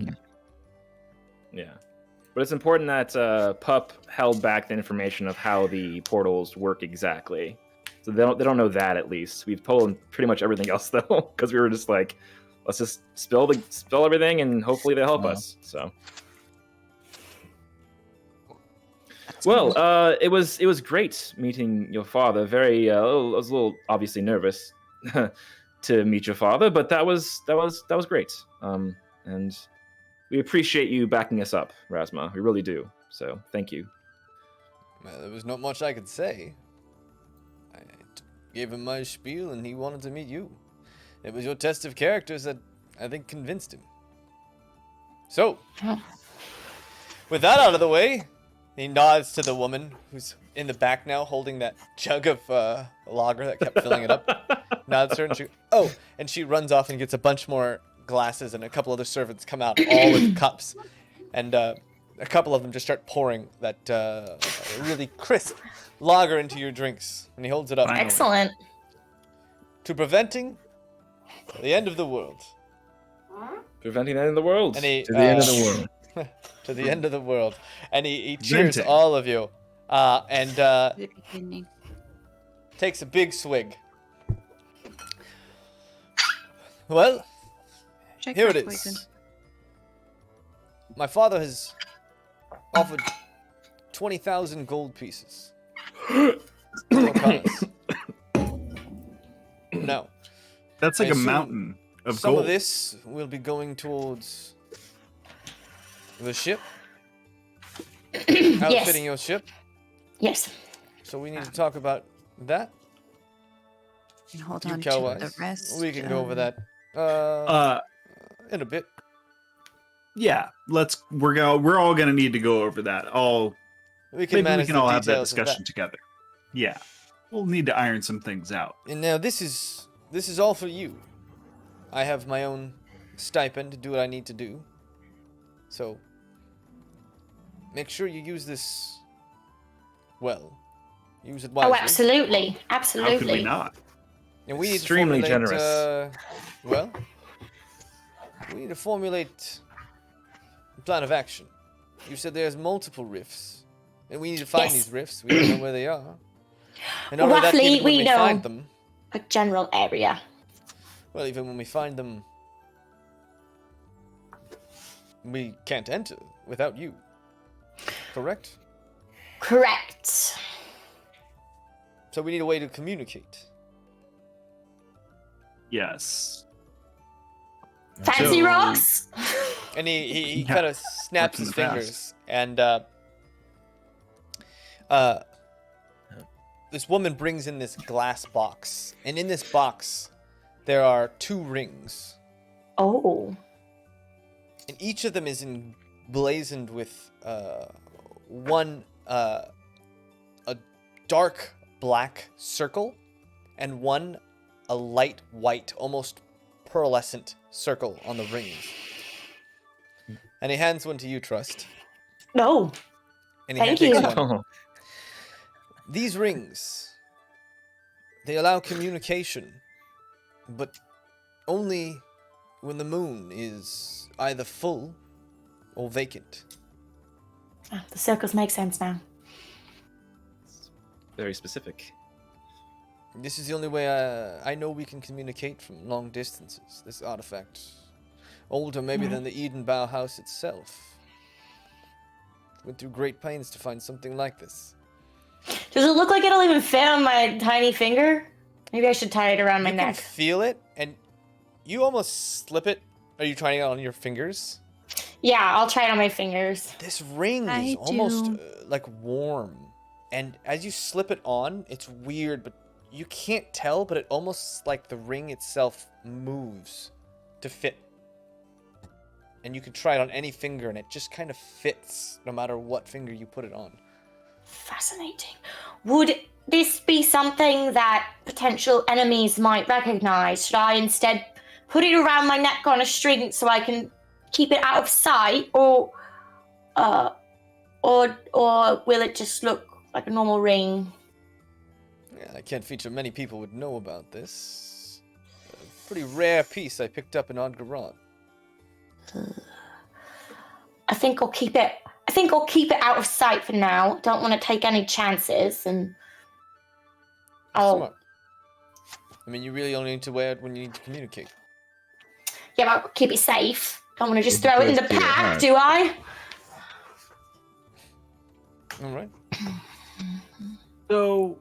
Yeah. But it's important that Pup held back the information of how the portals work exactly. So they don't know that, at least. We've told them pretty much everything else, though, because we were just like, let's just spill everything and hopefully they'll help us. So. Well, it was great meeting your father. I was a little obviously nervous to meet your father, but that was great. And we appreciate you backing us up, Rasma. We really do. So thank you. Well, there was not much I could say. I gave him my spiel, and he wanted to meet you. It was your test of characters that I think convinced him. So, with that out of the way, he nods to the woman who's in the back now, holding that jug of lager that kept filling it up. Nods to her, and she runs off and gets a bunch more glasses, and a couple other servants come out, all with cups, and a couple of them just start pouring that really crisp lager into your drinks, and he holds it up. Excellent. To preventing the end of the world. Preventing the end of the world. And he, To the end of the world. To the end of the world. And he cheers all of you. And takes a big swig. Well, here it is. My father has offered 20,000 gold pieces. No. That's like a mountain of some gold. of this will be going towards the ship. Outfitting your ship. Yes. So we need to talk about that. And hold on to Cal-wise. the rest. We can go over that in a bit. Yeah, we're all gonna need to go over that. We can Maybe we can all have that details of discussion together. Yeah, we'll need to iron some things out. And now this is all for you. I have my own stipend to do what I need to do. So make sure you use this well. Use it wisely. Oh, absolutely, How could we absolutely. not? And we need Extremely to formulate, generous. We need to formulate a plan of action. You said there's multiple rifts, and we need to find Yes. these rifts. We don't know where they are. And not only that, Roughly, even when we we know find them, a general area. well, even when we find them, we can't enter without you. Correct? Correct. So we need a way to communicate. Yes. Fancy So- rocks. And he Yeah. kind of snaps Worked in his the past. fingers, and this woman brings in this glass box, and in this box there are 2 rings, Oh. and each of them is emblazoned with one a dark black circle, and one a light white, almost pearlescent circle on the rings. And he hands one to you, Trust. No. And he Thank takes you. one. These rings, they allow communication, but only when the moon is either full or vacant. Oh, the circles make sense now. Very specific. This is the only way I know we can communicate from long distances. This artifact, older maybe than the Eden Bow house itself. Went through great pains to find something like this. Does it look like it'll even fit on my tiny finger? Maybe I should tie it around my You can neck. feel it, and you almost slip it. Are you trying it on your fingers? Yeah, I'll try it on my fingers. This ring I is almost do. like warm, and as you slip it on, it's weird, but you can't tell, but it almost like the ring itself moves to fit. And you can try it on any finger, and it just kind of fits no matter what finger you put it on. Fascinating. Would this be something that potential enemies might recognize? Should I instead put it around my neck on a string so I can keep it out of sight, or will it just look like a normal ring? Yeah, I can't feature many people would know about this. A pretty rare piece I picked up in Odgaron. I think I'll keep it out of sight for now. Don't want to take any chances, and Smart. I mean, you really only need to wear it when you need to communicate. yeah, but I'll keep it safe. Don't want to just throw it in the Close to your pack, heart. do I? All right. So,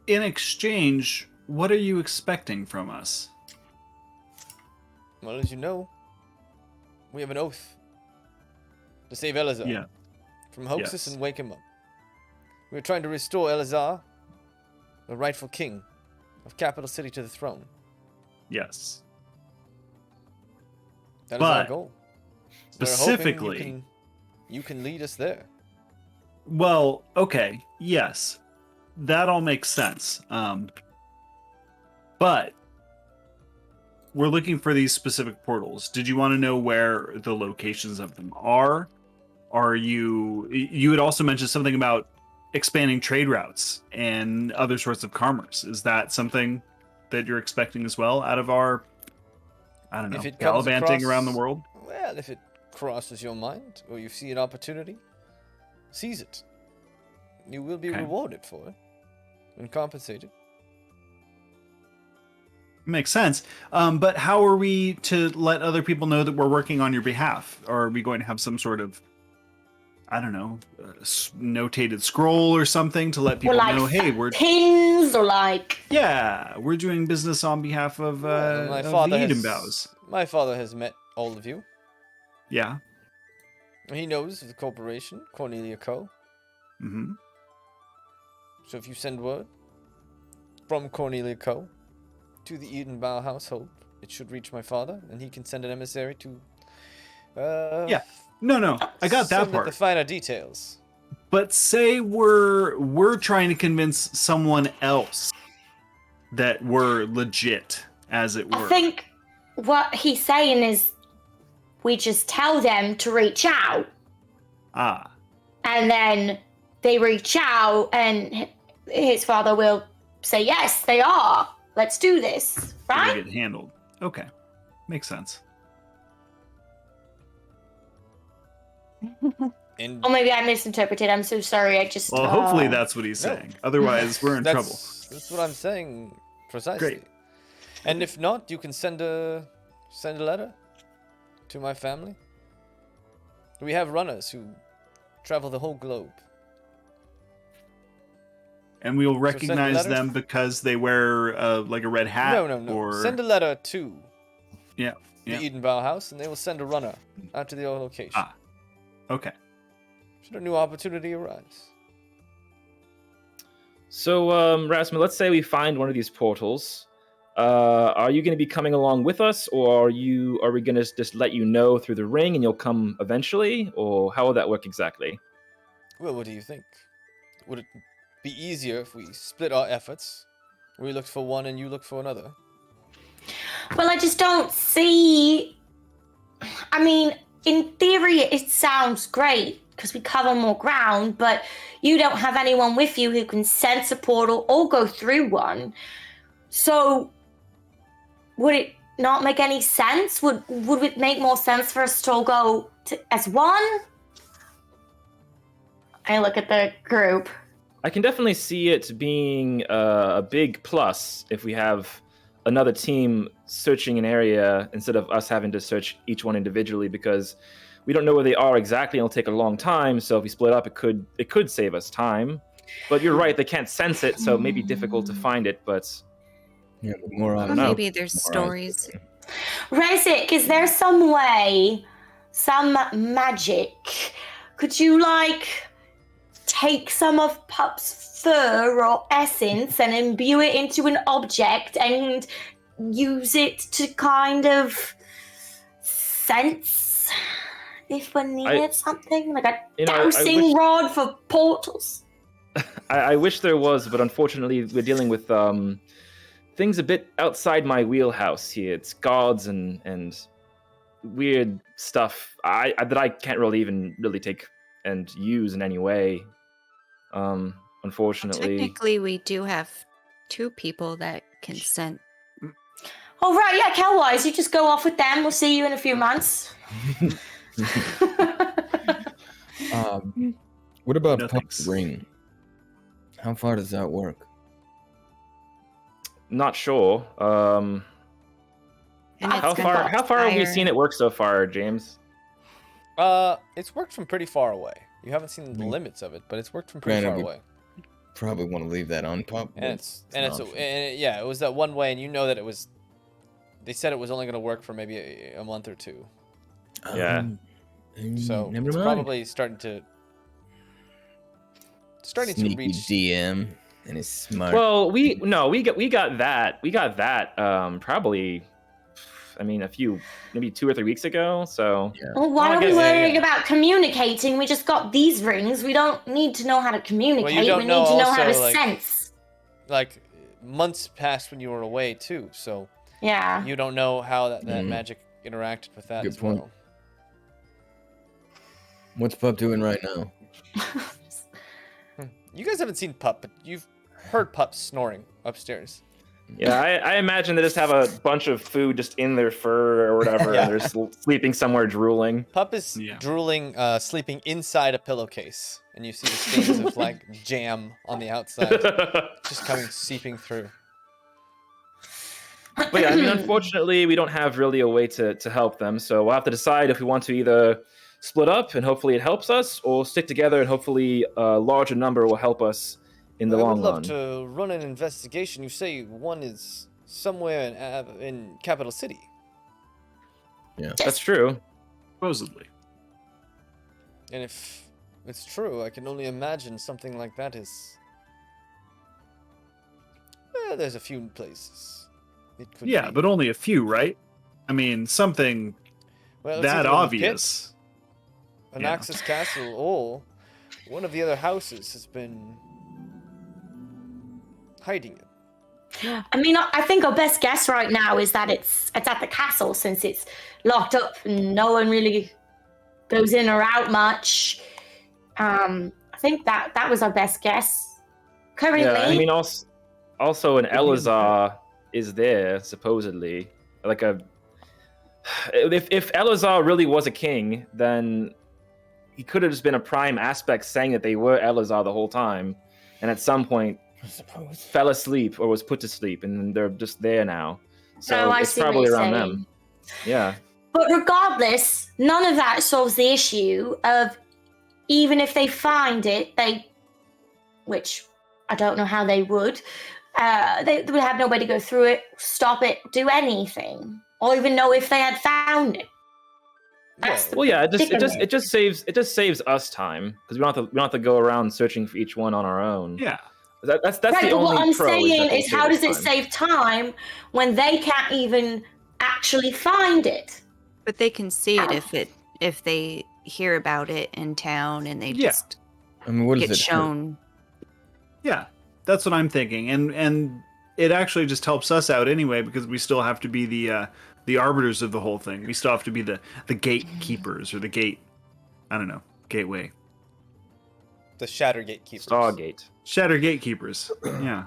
in exchange, what are you expecting from us? Well, as you know, we have an oath to save Elazar Yeah. from hoaxes Yes. and wake him up. We're trying to restore Elazar, the rightful king of Capital City, to the throne. Yes. That is our But goal. We're hoping specifically- you can lead us there. Well, okay, yes, that all makes sense. But we're looking for these specific portals. Did you want to know where the locations of them are? Are you had also mentioned something about expanding trade routes and other sorts of commerce. Is that something that you're expecting as well out of our, I don't know, If it comes gallivanting across- around the world? Well, if it crosses your mind or you see an opportunity, seize it. You will be Okay. rewarded for it and compensated. Makes sense. But how are we to let other people know that we're working on your behalf? Or are we going to have some sort of, I don't know, notated scroll or something to let Or people like know, hey, we're pins, or like we're doing business on behalf of, Well, of the Eden Bows. my father has met all of you. Yeah. He knows of the corporation, Cornelia Co. Mm-hmm. So if you send word from Cornelia Co. to the Eden Bow household, it should reach my father, and he can send an emissary to. Yeah. No, I got that send it part. the finer details. But say we're trying to convince someone else that we're legit, as it were. I think what he's saying is we just tell them to reach out. And then they reach out, and his father will say, yes, they are. Let's do this, right? They get handled. Okay. Makes sense. And Or maybe I misinterpreted. I'm so sorry. I just. Well, hopefully that's what he's No. saying. Otherwise, we're in trouble. That's what I'm saying precisely. Great. And if not, you can send a letter to my family. We have runners who travel the whole globe. And we'll send recognize letters? them because they wear like a red hat. No. Or... Send a letter to Yeah. the Yeah. Edenvale house, and they will send a runner out to the location. Okay. Should a new opportunity arise. So, Rasmus, let's say we find one of these portals. Are you going to be coming along with us, or are we going to just let you know through the ring and you'll come eventually, or how will that work exactly? Well, what do you think? Would it be easier if we split our efforts? We looked for one and you looked for another. Well, I just don't see. I mean, in theory, it sounds great because we cover more ground, but you don't have anyone with you who can sense a portal or go through one. So, would it not make any sense? Would it make more sense for us to all go as one? I look at the group. I can definitely see it being a big plus if we have another team searching an area instead of us having to search each one individually, because we don't know where they are exactly and it'll take a long time. So if we split up, it could save us time. But you're right, they can't sense it, so it may be difficult to find it, but Yeah, but more Or on maybe there's stories. Rezik, is there some way, some magic? Could you, take some of Pup's fur or essence and imbue it into an object and use it to kind of sense if we needed something? Like a dowsing rod for portals? I wish there was, but unfortunately we're dealing with things a bit outside my wheelhouse here. It's gods and weird stuff that I can't really take and use in any way. Unfortunately. Technically, we do have 2 people that can sense. Oh, right, yeah, Kelwise, you just go off with them. We'll see you in a few months. What about No, Pup's thanks. ring? How far does that work? Not sure. And How it's far have we fire. seen it work so far, Jaymes? It's worked from pretty far away. You haven't seen the limits of it, but it's worked from pretty Granted, far away. Probably want to leave that on Pup. And an option. it was that one way, and you know that it was. They said it was only going to work for maybe a month or 2. Yeah. So never it's mind. probably starting to Sneaky reach. DM and his smart. Well, we got that. We got that probably, I mean, maybe 2 or 3 weeks ago. So Well, why I are we guess- worrying about communicating? We just got these rings. We don't need to know how to communicate. don't We need know to know how to also, like- sense. Like months passed when you were away too, so Yeah. you don't know how that Mhm. magic interacted with that Good as point. well. What's Pup doing right now? You guys haven't seen Pup, but you've heard Pup snoring upstairs. yeah, I imagine they just have a bunch of food just in their fur or whatever, Yeah. and they're sleeping somewhere drooling. Pup is Yeah. drooling, sleeping inside a pillowcase, and you see the stains of like jam on the outside, just seeping through. But yeah, I mean, unfortunately, we don't have really a way to help them, so we'll have to decide if we want to either split up and hopefully it helps us, or stick together and hopefully a larger number will help us in the I long would love run. to run an investigation. You say one is somewhere in Capital City. That's true. Supposedly. And if it's true, I can only imagine something like that is. There's a few places. It could Yeah, be. but only a few, right? I mean, something Well, it's that either in the obvious. pit, Yeah. Anaxis Castle, or one of the other houses has been hiding it. I mean, I think our best guess right now is that it's at the castle, since it's locked up and no one really goes in or out much. I think that was our best guess. Currently, Yeah, I mean, also an Elazar is there supposedly. Like if Elazar really was a king, then he could have just been a prime aspect saying that they were Elazar the whole time, and at some point fell asleep or was put to sleep, and they're just there now. So I it's see what probably you're around saying. them. Yeah. But regardless, none of that solves the issue of even if they find it, which I don't know how they would have no way to go through it, stop it, do anything, or even know if they had found it. Well, yeah, it just saves us time because we don't have to go around searching for each one on our own. Yeah. That's right, the but only what I'm pro saying is how does it time. save time when they can't even actually find it? But they can see it if they hear about it in town and they just I mean, what get does it shown. Yeah, that's what I'm thinking, and it actually just helps us out anyway because we still have to be the arbiters of the whole thing. We still have to be the gatekeepers or the gateway. The Shatter Gatekeepers. Stargate. Shatter gatekeepers. Yeah.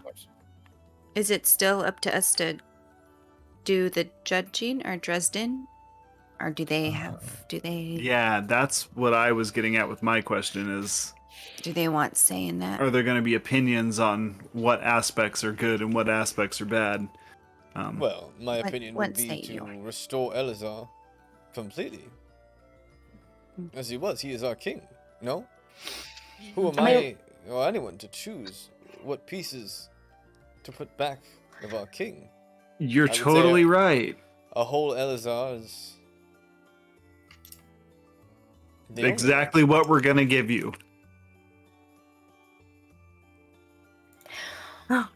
Is it still up to us to do the judging or Dresden? Or do they Yeah, that's what I was getting at with my question is, do they want say in that? are there going to be opinions on what aspects are good and what aspects are bad? Well, my opinion would be say to yours? restore Elazar completely. As he was, he is our king, no? Who am I or anyone to choose what pieces to put back of our king? You're I would say totally right. A whole Elazar is the only Exactly what we're going to give you.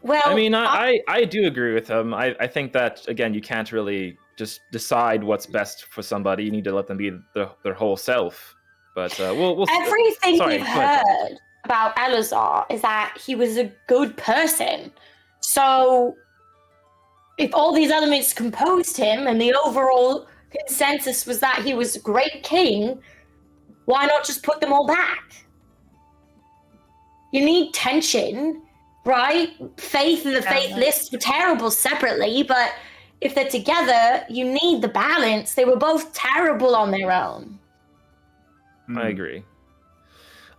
Well, I mean, I do agree with him. I think that, again, you can't really just decide what's best for somebody. You need to let them be their whole self. But we'll everything sorry, we've go ahead. heard about Elazar is that he was a good person. So, if all these elements composed him and the overall consensus was that he was a great king, why not just put them all back? You need tension, right? Faith and the faithless were terrible separately, but if they're together, you need the balance. They were both terrible on their own. I agree.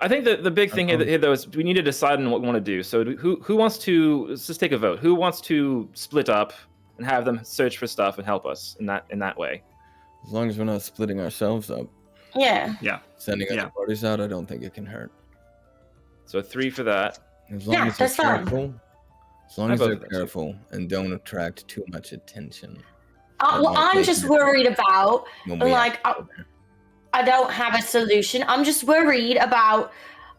I think that the big thing here, though, is we need to decide on what we want to do. So who wants to, let's just take a vote. Who wants to split up and have them search for stuff and help us in that way? As long as we're not splitting ourselves up. Yeah. Yeah. Sending other parties out, I don't think it can hurt. So 3 for that. As long as they're that's fine. careful. As long as they're careful and don't attract too much attention. What I'm just worried about, When we like, I don't have a solution. I'm just worried about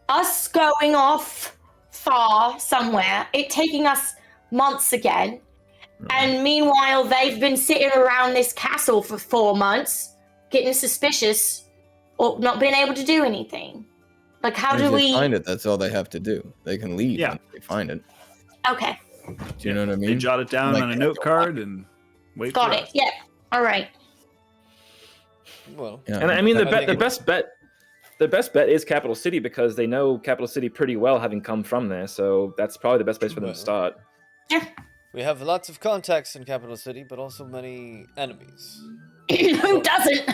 us going off far somewhere, it taking us months again, and meanwhile they've been sitting around this castle for 4 months, getting suspicious, or not being able to do anything. Like, how do we find it? That's all they have to do. They can leave once they find it. Okay. Do you know what I mean? They jot it down on a note card and wait. Got for it. us. Yeah. All right. Well, And I mean, the best bet is Capital City because they know Capital City pretty well, having come from there. So that's probably the best place for them to start. Yeah. we have lots of contacts in Capital City, but also many enemies. Who doesn't?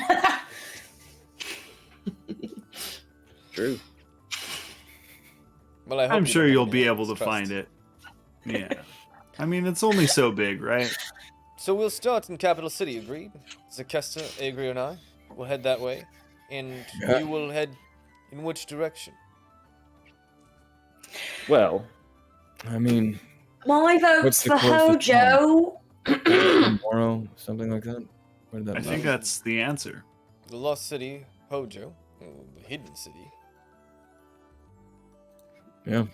True. Well, I hope I'm you sure don't you'll have be any able to mistrust. find it. Yeah. I mean, it's only so big, right? So we'll start in Capital City, agreed? Zakesta, Agri, and I will head that way. And you will head in which direction? Well, I mean, My vote's What's the for closest Hojo. tomorrow, something like that. Where did that I think lie? that's the answer. The Lost City, Hojo, the Hidden City. Yeah.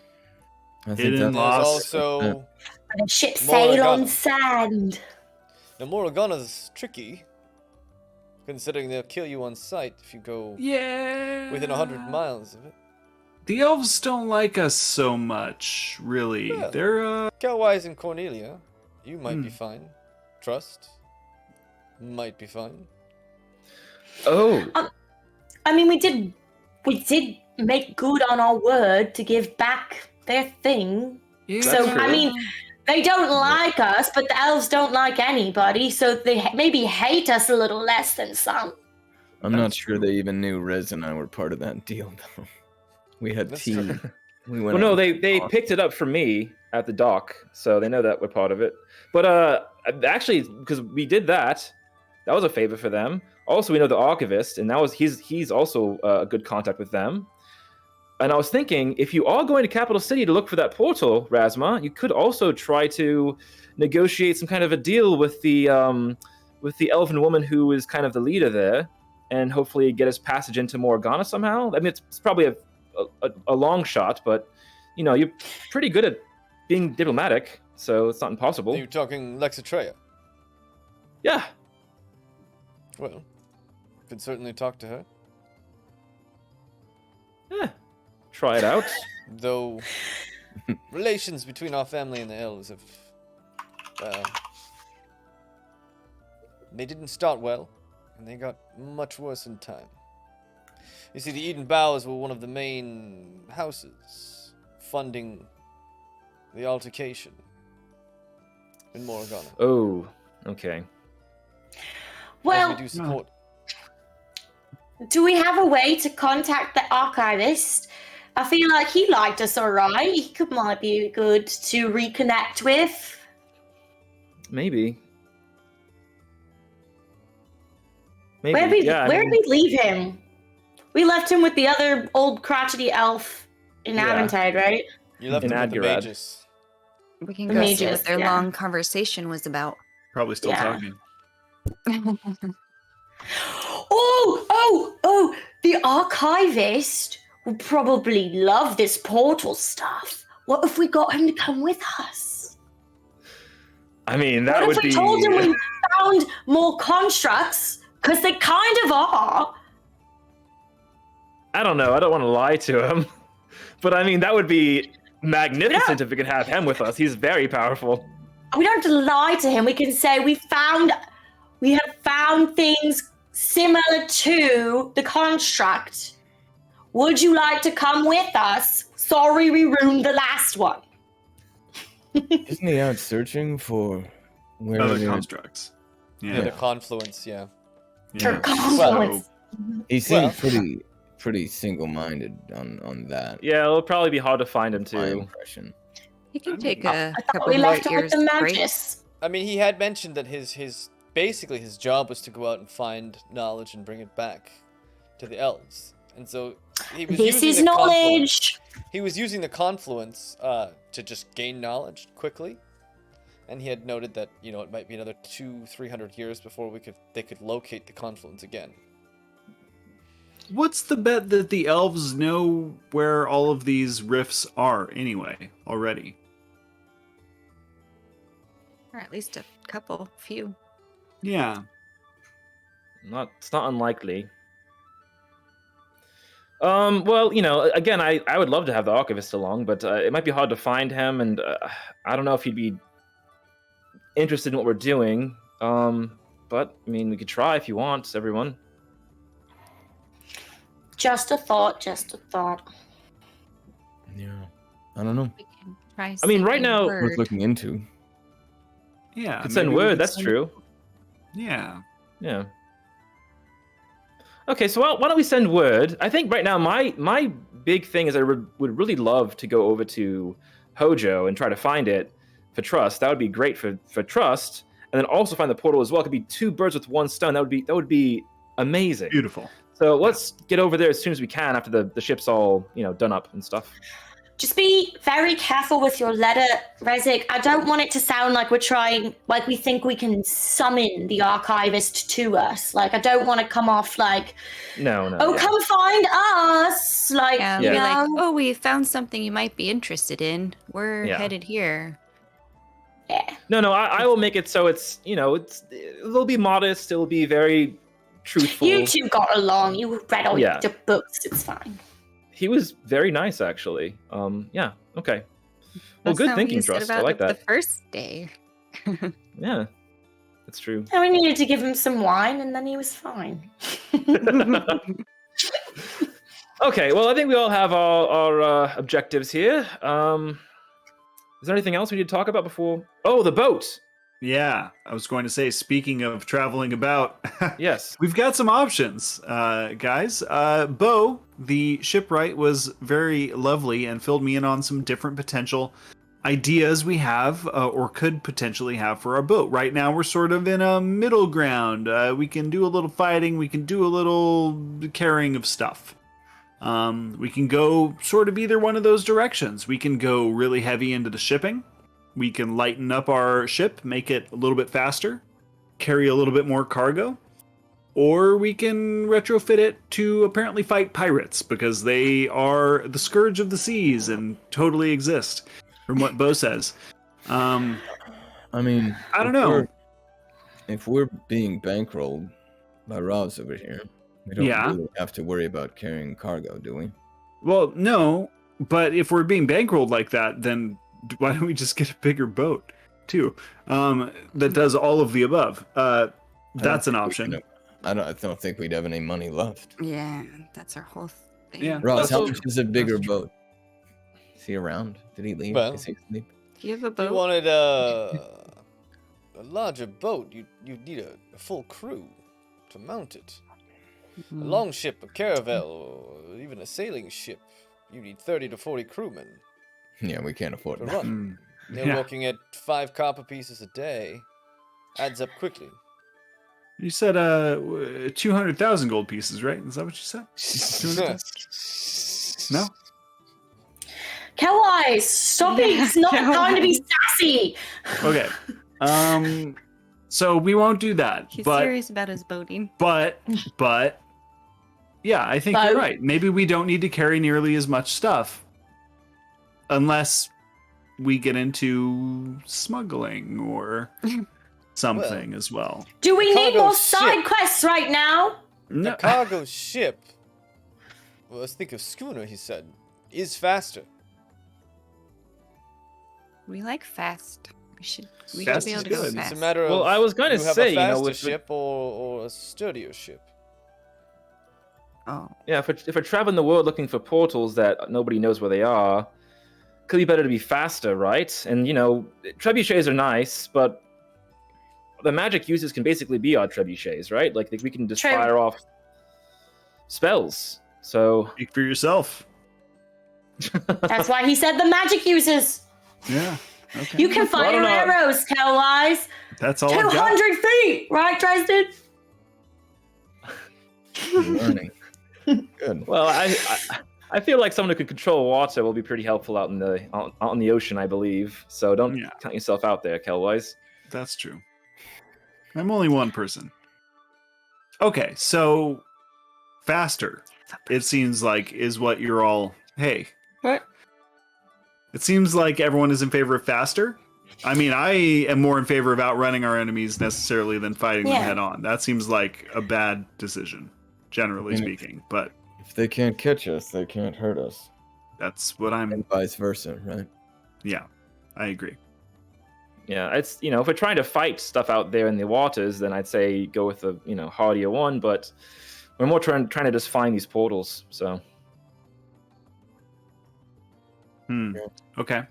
I think Hidden that's There's Lost. also And a ship sail on Morgana. sand. now Morgana's tricky, considering they'll kill you on sight if you go Yeah. within 100 miles of it. The elves don't like us so much, really. Yeah. They're Cowwise and Cornelia, you might be Hmm. fine. Trust might be fine. oh, I mean, we did make good on our word to give back their thing. Yeah, So, that's true. I mean, they don't like us, but the elves don't like anybody, so they maybe hate us a little less than some. I'm not sure they even knew Rez and I were part of that deal, though. We had That's tea. true. We went Well, no, out they and picked it up for me at the dock, so they know that we're part of it. But actually, because we did that was a favor for them. Also, we know the archivist, and he's also a good contact with them. And I was thinking, if you are going to Capital City to look for that portal, Razma, you could also try to negotiate some kind of a deal with the elven woman who is kind of the leader there, and hopefully get us passage into Morgana somehow. I mean, it's probably a long shot, but you know, you're pretty good at being diplomatic, so it's not impossible. Are you talking Lexatreya? Yeah. Well, could certainly talk to her. Try it out. Though relations between our family and the elves have, they didn't start well, and they got much worse in time. You see, the Eden Bowers were one of the main houses funding the altercation in Morgana. Oh, okay. Well, As we do support. do we have a way to contact the archivist? I feel like he liked us all right. He might be good to reconnect with. Maybe. Where did we leave him? We left him with the other old crotchety elf in Aventide, right? You left in them with the Adgarad. mages. We can The go see mages, what their yeah. long conversation was about. Probably still Yeah. talking. Oh! The archivist will probably love this portal stuff. What if we got him to come with us? I mean, that What would if we be. told him we found more constructs? Because they kind of are. I don't know. I don't want to lie to him, but I mean, that would be magnificent if we could have him with us. He's very powerful. We don't have to lie to him. We can say we have found things similar to the construct. Would you like to come with us? Sorry we ruined the last one. Isn't he out searching for where Other we- constructs. Yeah, the Yeah. confluence, yeah. Or Yeah. confluence. He seemed Well- pretty single-minded on that. Yeah, it'll probably be hard to find him My too. impression. You can take a I thought couple we more left him with years the break. magus. I mean, he had mentioned that his basically his job was to go out and find knowledge and bring it back to the elves. And so he was This using is the confluence. knowledge. He was using the confluence to just gain knowledge quickly. And he had noted that, you know, it might be another 200-300 years before they could locate the confluence again. What's the bet that the elves know where all of these rifts are anyway, already? Or at least a couple, few. Yeah. It's not unlikely. Well, you know, again, I would love to have the archivist along, but it might be hard to find him, and I don't know if he'd be interested in what we're doing. But I mean, we could try if you want, everyone. Just a thought, just a thought. Yeah. I don't know. We can try. I mean, right sending now- word. Worth looking into. Yeah. Could send maybe we word. could That's send- true. Yeah. Yeah. Okay, so why don't we send word? I think right now my big thing is I would really love to go over to Hojo and try to find it for Trust. That would be great for Trust, and then also find the portal as well. It could be two birds with one stone. That would be amazing. Beautiful. So let's get over there as soon as we can after the ship's all done up and stuff. Just be very careful with your letter, Rezik. I don't want it to sound like we're trying, like we think we can summon the archivist to us. Like, I don't want to come off like, No. oh, come find us. Like, Yeah, you be know. like, oh, we found something you might be interested in. We're Yeah. headed here. Yeah. No. I will make it so it'll be modest. It'll be very truthful. You two got along. You read all Yeah. your books. It's fine. He was very nice, actually. Yeah. Okay. Well, That's good not what thinking, you said Trust. I about like the that. first day. Yeah, that's true. And we needed to give him some wine, and then he was fine. Okay, well, I think we all have our objectives here. Is there anything else we need to talk about before? Oh, the boat. Yeah, I was going to say, speaking of traveling about, Yes. we've got some options, guys. Bo, the shipwright, was very lovely and filled me in on some different potential ideas we have or could potentially have for our boat. Right now, we're sort of in a middle ground. We can do a little fighting. We can do a little carrying of stuff. We can go sort of either one of those directions. We can go really heavy into the shipping. We can lighten up our ship, make it a little bit faster, carry a little bit more cargo. Or we can retrofit it to apparently fight pirates, because they are the scourge of the seas and totally exist, from what Bo says. I mean, I don't know. If we're being bankrolled by Rob's over here, we don't really have to worry about carrying cargo, do we? Well, no, but if we're being bankrolled like that, then why don't we just get a bigger boat, too, that does all of the above? That's an option. I don't think we'd have any money left. Yeah, that's our whole thing. Yeah. Ross, how much is a bigger boat? Is he around? Did he leave? Well, Is he asleep? Do you have a If boat? you wanted a larger boat, you'd need a full crew to mount it. A long ship, a caravel, or even a sailing ship, you need 30 to 40 crewmen Yeah, we can't afford to that. run. They're Yeah. looking at 5 copper pieces a day. Adds up quickly. You said 200,000 gold pieces, right? Is that what you said? 200,000? No? Kellwise, stop it. It's not time to be sassy. Okay. So we won't do that. He's but serious about his boating. But yeah, I think you're right. Maybe we don't need to carry nearly as much stuff unless we get into smuggling or something as well. Do we need Cargo more ship. side quests right now? No. A cargo ship, well, let's think of schooner, he said, is faster. We like fast. We should Fast be able is to go good. fast. It's a matter of Well, I was going to you have say, a faster with ship or a sturdier ship. Oh. Yeah, if we're traveling the world looking for portals that nobody knows where they are, could be better to be faster, right? And trebuchets are nice, but the magic users can basically be our trebuchets, right? Like we can just True. fire off spells. So Speak for yourself. That's why he said the magic users. Yeah. Okay. You can fire Well, I don't know. arrows, Kellwise. That's all I've got. 200 feet, right, Dresden? You're learning. Good. well, I feel like someone who can control water will be pretty helpful out in the ocean, I believe. So don't count yourself out there, Kellwise. That's true. I'm only one person. Okay, so faster, it seems like, is what you're all. Hey. What? It seems like everyone is in favor of faster. I mean, I am more in favor of outrunning our enemies necessarily than fighting them head on. That seems like a bad decision, generally speaking. But If they can't catch us, they can't hurt us. that's what I'm. And vice versa, right? Yeah, I agree. Yeah, it's if we're trying to fight stuff out there in the waters, then I'd say go with the hardier one. But we're more trying to just find these portals. So Okay.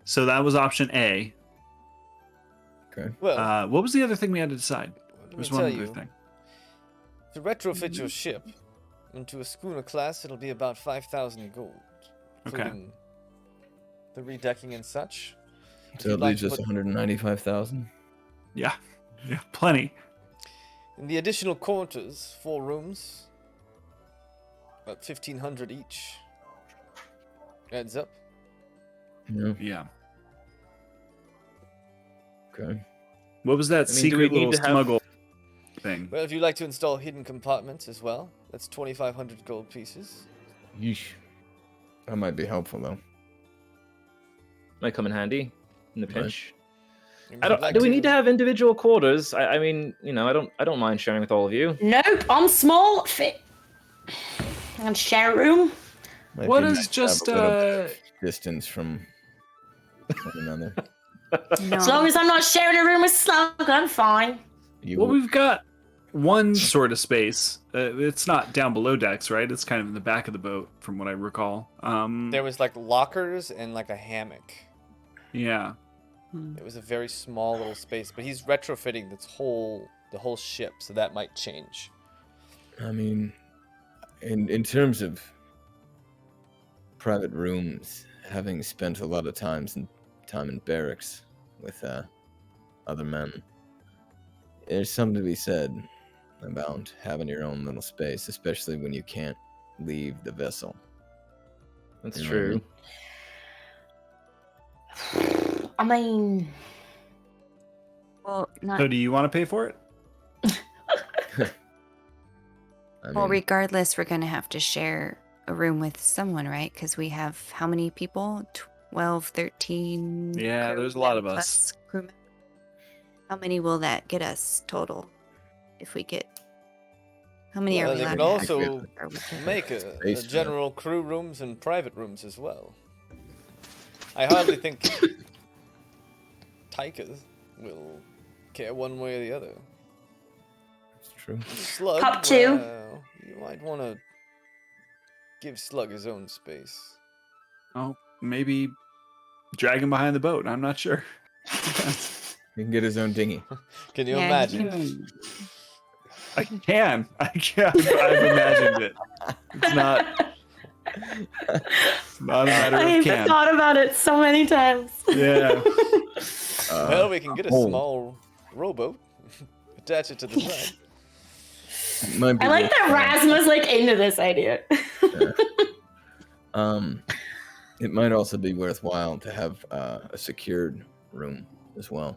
So that was option A. Okay. Well, What was the other thing we had to decide? let me There's tell one other you, thing. to retrofit your ship into a schooner class, it'll be about 5,000 gold. Okay. Including the redecking and such. So you'd it like leaves to us put- 195,000. Yeah, plenty. In the additional quarters, 4 rooms, about 1,500 each. Adds up. Yeah. Yeah. Okay. What was that I mean, do we secret need little to have- smuggle thing? Well, if you'd like to install hidden compartments as well, that's 2,500 gold pieces. Yeesh. That might be helpful though. might come in handy in the Right. pinch. And if you'd like Do we need to have individual quarters? I mean, I don't mind sharing with all of you. Nope, I'm small. Fit. And share a room. Might What be is nice to just have a little distance from one another? As long as I'm not sharing a room with Slug, I'm fine. You well, would- we've got one sort of space. It's not down below decks, right? It's kind of in the back of the boat, from what I recall. There was like lockers and like a hammock. Yeah. It was a very small little space, but he's retrofitting the whole ship, so that might change. I mean, in terms of private rooms, having spent a lot of time in barracks with other men, there's something to be said about having your own little space, especially when you can't leave the vessel. That's You know true. I mean, Well, not So do you want to pay for it? well. Regardless, we're gonna have to share a room with someone, right? Because we have how many people? 12, 13. Yeah, there's a lot of crewmen us. plus crewmen. How many will that get us total? If we get, how many Well, are we they allowed could to also have? Or we can- make a Space for general crew rooms and private rooms as well. I hardly think Taika will care one way or the other. It's true. Slug, Cup two. well, you might want to give Slug his own space. Oh, maybe drag him behind the boat. I'm not sure. He can get his own dinghy. Can you Yeah, imagine? I can. I've imagined it. It's not a matter of I've can. thought about it so many times. Yeah. Well, we can get a hold. small rowboat, attach it to the side. It might be I like worth- that Rasmus like into this idea. It might also be worthwhile to have a secured room as well,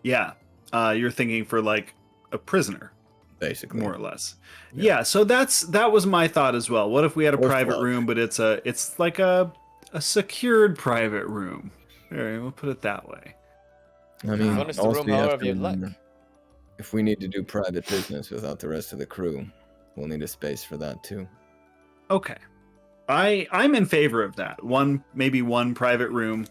Yeah. You're thinking for like a prisoner, basically. more or less. Yeah. So that was my thought as well. What if we had a Or private flood. room, but it's like a secured private room? All right, we'll put it that way. I mean, Furnish the also room you have however to you'd like. remember, if we need to do private business without the rest of the crew, we'll need a space for that too. Okay. I'm in favor of that. Maybe one private room.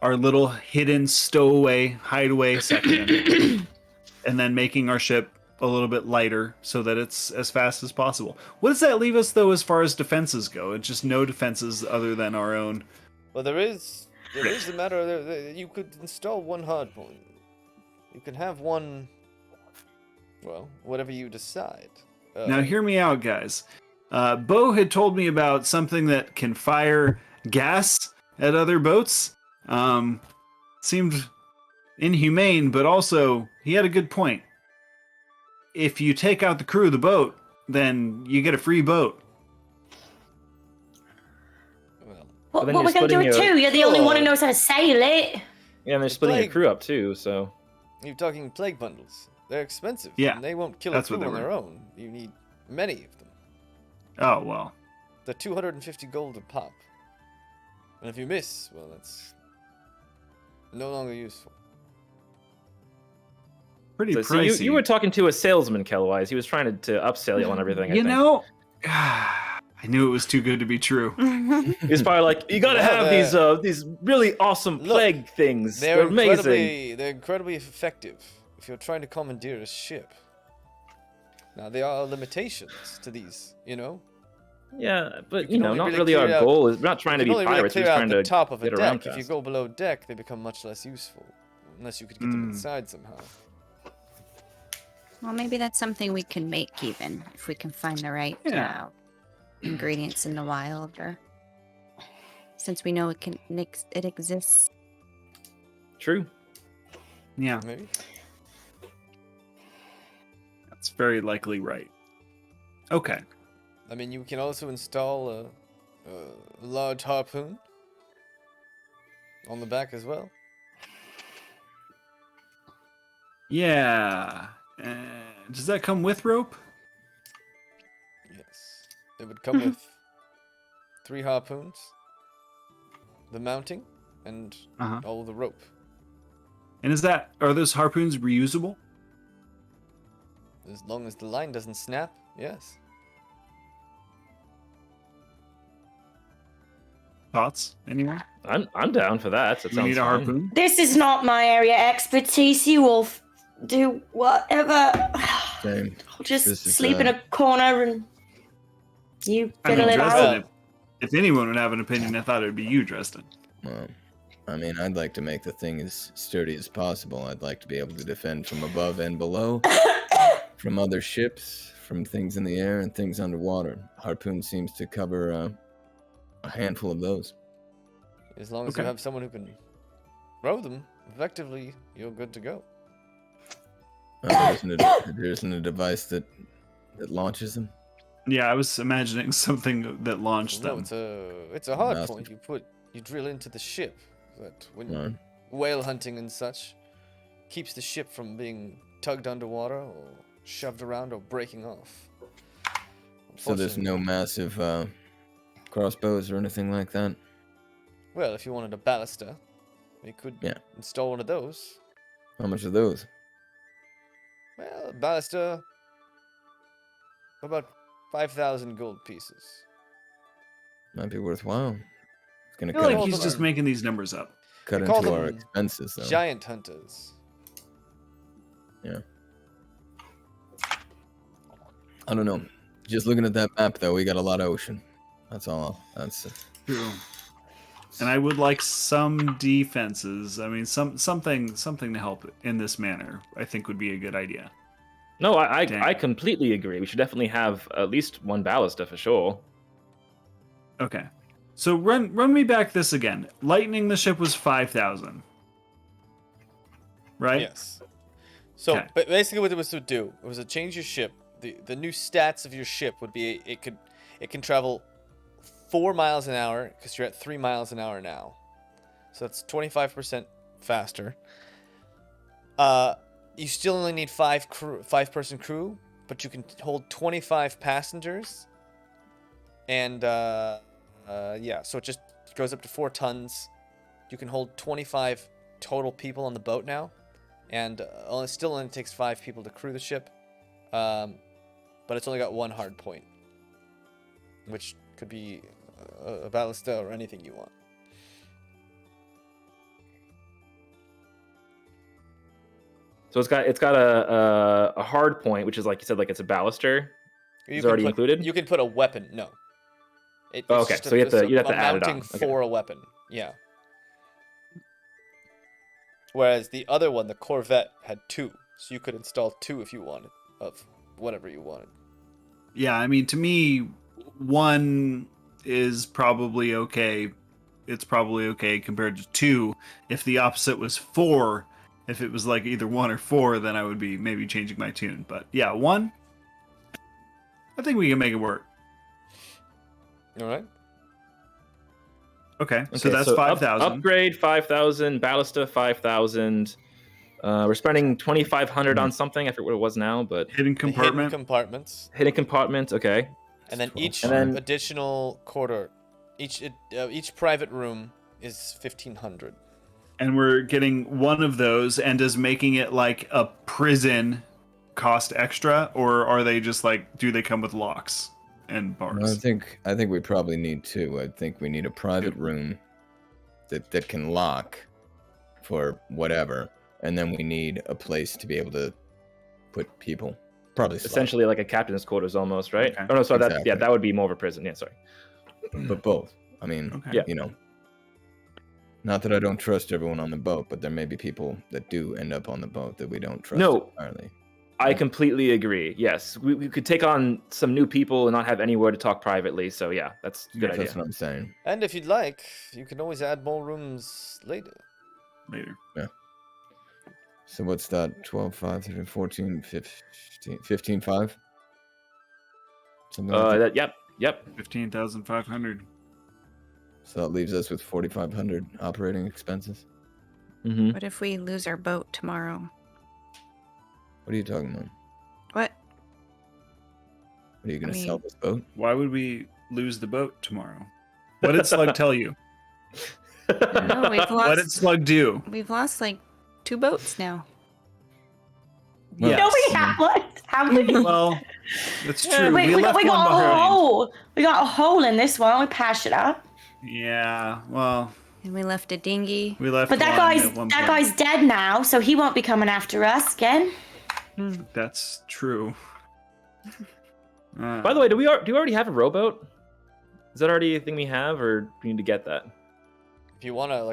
Our little hidden stowaway, hideaway section. And then making our ship a little bit lighter so that it's as fast as possible. What does that leave us though as far as defenses go? It's just no defenses other than our own. Well, there is the matter that you could install one hardpoint. You can have one. Well, whatever you decide. Now hear me out, guys. Bo had told me about something that can fire gas at other boats. Seemed inhumane, but also he had a good point. If you take out the crew of the boat, then you get a free boat. Well, What, then what you're we're gonna do splitting it your- too? You're the only one who Oh. knows how to sail it. Yeah, and they're splitting your Plague. crew up too, so you're talking plague bundles. They're expensive. Yeah, And they won't kill that's a what crew they on were. their own. You need many of them. Oh well. They're 250 gold a pop. And if you miss, well, that's no longer useful. Pretty So pricey. you were talking to a salesman, Kellwise. He was trying to upsell you on everything. I You think. know, I knew it was too good to be true. He was probably like, "You gotta Well, have these really awesome Look, plague things. They're They're amazing." incredibly effective if you're trying to commandeer a ship. Now there are limitations to these, you know. Yeah, but You can only not really really our clear out- goal. Is we're not trying to You be can only really pirates. We're clear just out trying the to top of a get around deck. If you fast. go below deck, they become much less useful, unless you could get them Mm. inside somehow. Well, maybe that's something we can make even if we can find the right Yeah. ingredients in the wild, or since we know it exists. True. Yeah, Maybe. that's very likely right. Okay. I mean, you can also install a large harpoon on the back as well. Yeah. Does that come with rope? Yes. It would come with 3 harpoons, the mounting, and Uh-huh. all the rope. And are those harpoons reusable? As long as the line doesn't snap, yes. Thoughts? Anyone? I'm down for that. That We sounds need a fun. harpoon. This is not my area of expertise. You all do whatever. Same. I'll just This is, sleep in a corner and you I mean, fiddle it Dresden, out. if anyone would have an opinion, I thought it would be you, Dresden. Well, I mean, I'd like to make the thing as sturdy as possible. I'd like to be able to defend from above and below, from other ships, from things in the air and things underwater. Harpoon seems to cover a handful of those. As long as Okay. you have someone who can row them effectively, you're good to go. There isn't a device that launches them. Yeah, I was imagining something that launched No, them. it's a hard Master. point. You drill into the ship. That when Right. whale hunting and such keeps the ship from being tugged underwater or shoved around or breaking off. So there's no massive crossbows or anything like that? Well, if you wanted a ballista, you could install one of those. How much are those? Well, a ballista, about 5,000 gold pieces. Might be worthwhile. It's gonna I feel cut, like all he's the- just making these numbers up. cut They call into our them expenses, though. Giant hunters. I don't know. Just looking at that map, though, we got a lot of ocean. That's all. That's True. And I would like some defenses. I mean, something to help in this manner. I think would be a good idea. No, Dang. I completely agree. We should definitely have at least one ballista for sure. Okay. So run me back this again. Lightning the ship was 5,000. Right? Yes. So, Okay. but basically, what it was to do, it was to change your ship. The new stats of your ship would be it can travel 4 miles an hour because you're at 3 miles an hour now, so that's 25% faster. You still only need 5-person crew, but you can hold 25 passengers. And yeah, so it just goes up to 4 tons. You can hold 25 total people on the boat now, and it still only takes 5 people to crew the ship. But it's only got 1 hard point, which could be a ballista or anything you want. So it's got a hard point, which is like you said, like it's a baluster. Is already included? You can put a weapon. No. It's okay, just so you'd have to add it mounting on. Okay. for a weapon. Yeah. Whereas the other one, the Corvette, had 2, so you could install 2 if you wanted of whatever you wanted. Yeah, I mean, to me, 1 is probably okay. It's probably okay compared to 2. If the opposite was 4, if it was like either 1 or 4, then I would be maybe changing my tune. But yeah, 1, I think we can make it work. All right. Okay, so that's 5,000. Upgrade 5,000, ballista 5,000. We're spending 2,500 on something. I forget what it was now, but Hidden compartment. Hidden compartments. hidden compartment. Okay. And then each And then- additional quarter, each private room is 1,500. And we're getting one of those, and does making it like a prison cost extra, or are they just like, do they come with locks and bars? I think we probably need 2. I think we need a private room that can lock for whatever, and then we need a place to be able to put people. Probably slaves. Essentially like a captain's quarters almost, right? Okay. Oh no, so Exactly. that would be more of a prison. Yeah, sorry. But both. I mean, Okay. Yeah. you know, not that I don't trust everyone on the boat, but there may be people that do end up on the boat that we don't trust No. entirely. I completely agree. Yes, we could take on some new people and not have anywhere to talk privately. So yeah, that's a good idea. That's what I'm saying. And if you'd like, you can always add more rooms later. Later. So what's that? 12, 5, 13, 14, 15, 15, 5? Something like that. Yep. 15,500. So that leaves us with 4,500 operating expenses. Mm-hmm. What if we lose our boat tomorrow? What are you talking about? What? Are you going to I sell mean- this boat? Why would we lose the boat tomorrow? What did Slug tell you? No, we've What did lost. Slug do? We've lost like 2 boats now. Well, No, we haven't. Have we? Well, that's true. we left got one a behind. hole. We got a hole in this one. We patched it up. Yeah, well, And we left a dinghy. We left. But that guy's dead now, so he won't be coming after us again. That's true. By the way, do we already have a rowboat? Is that already a thing we have, or do we need to get that? If you want a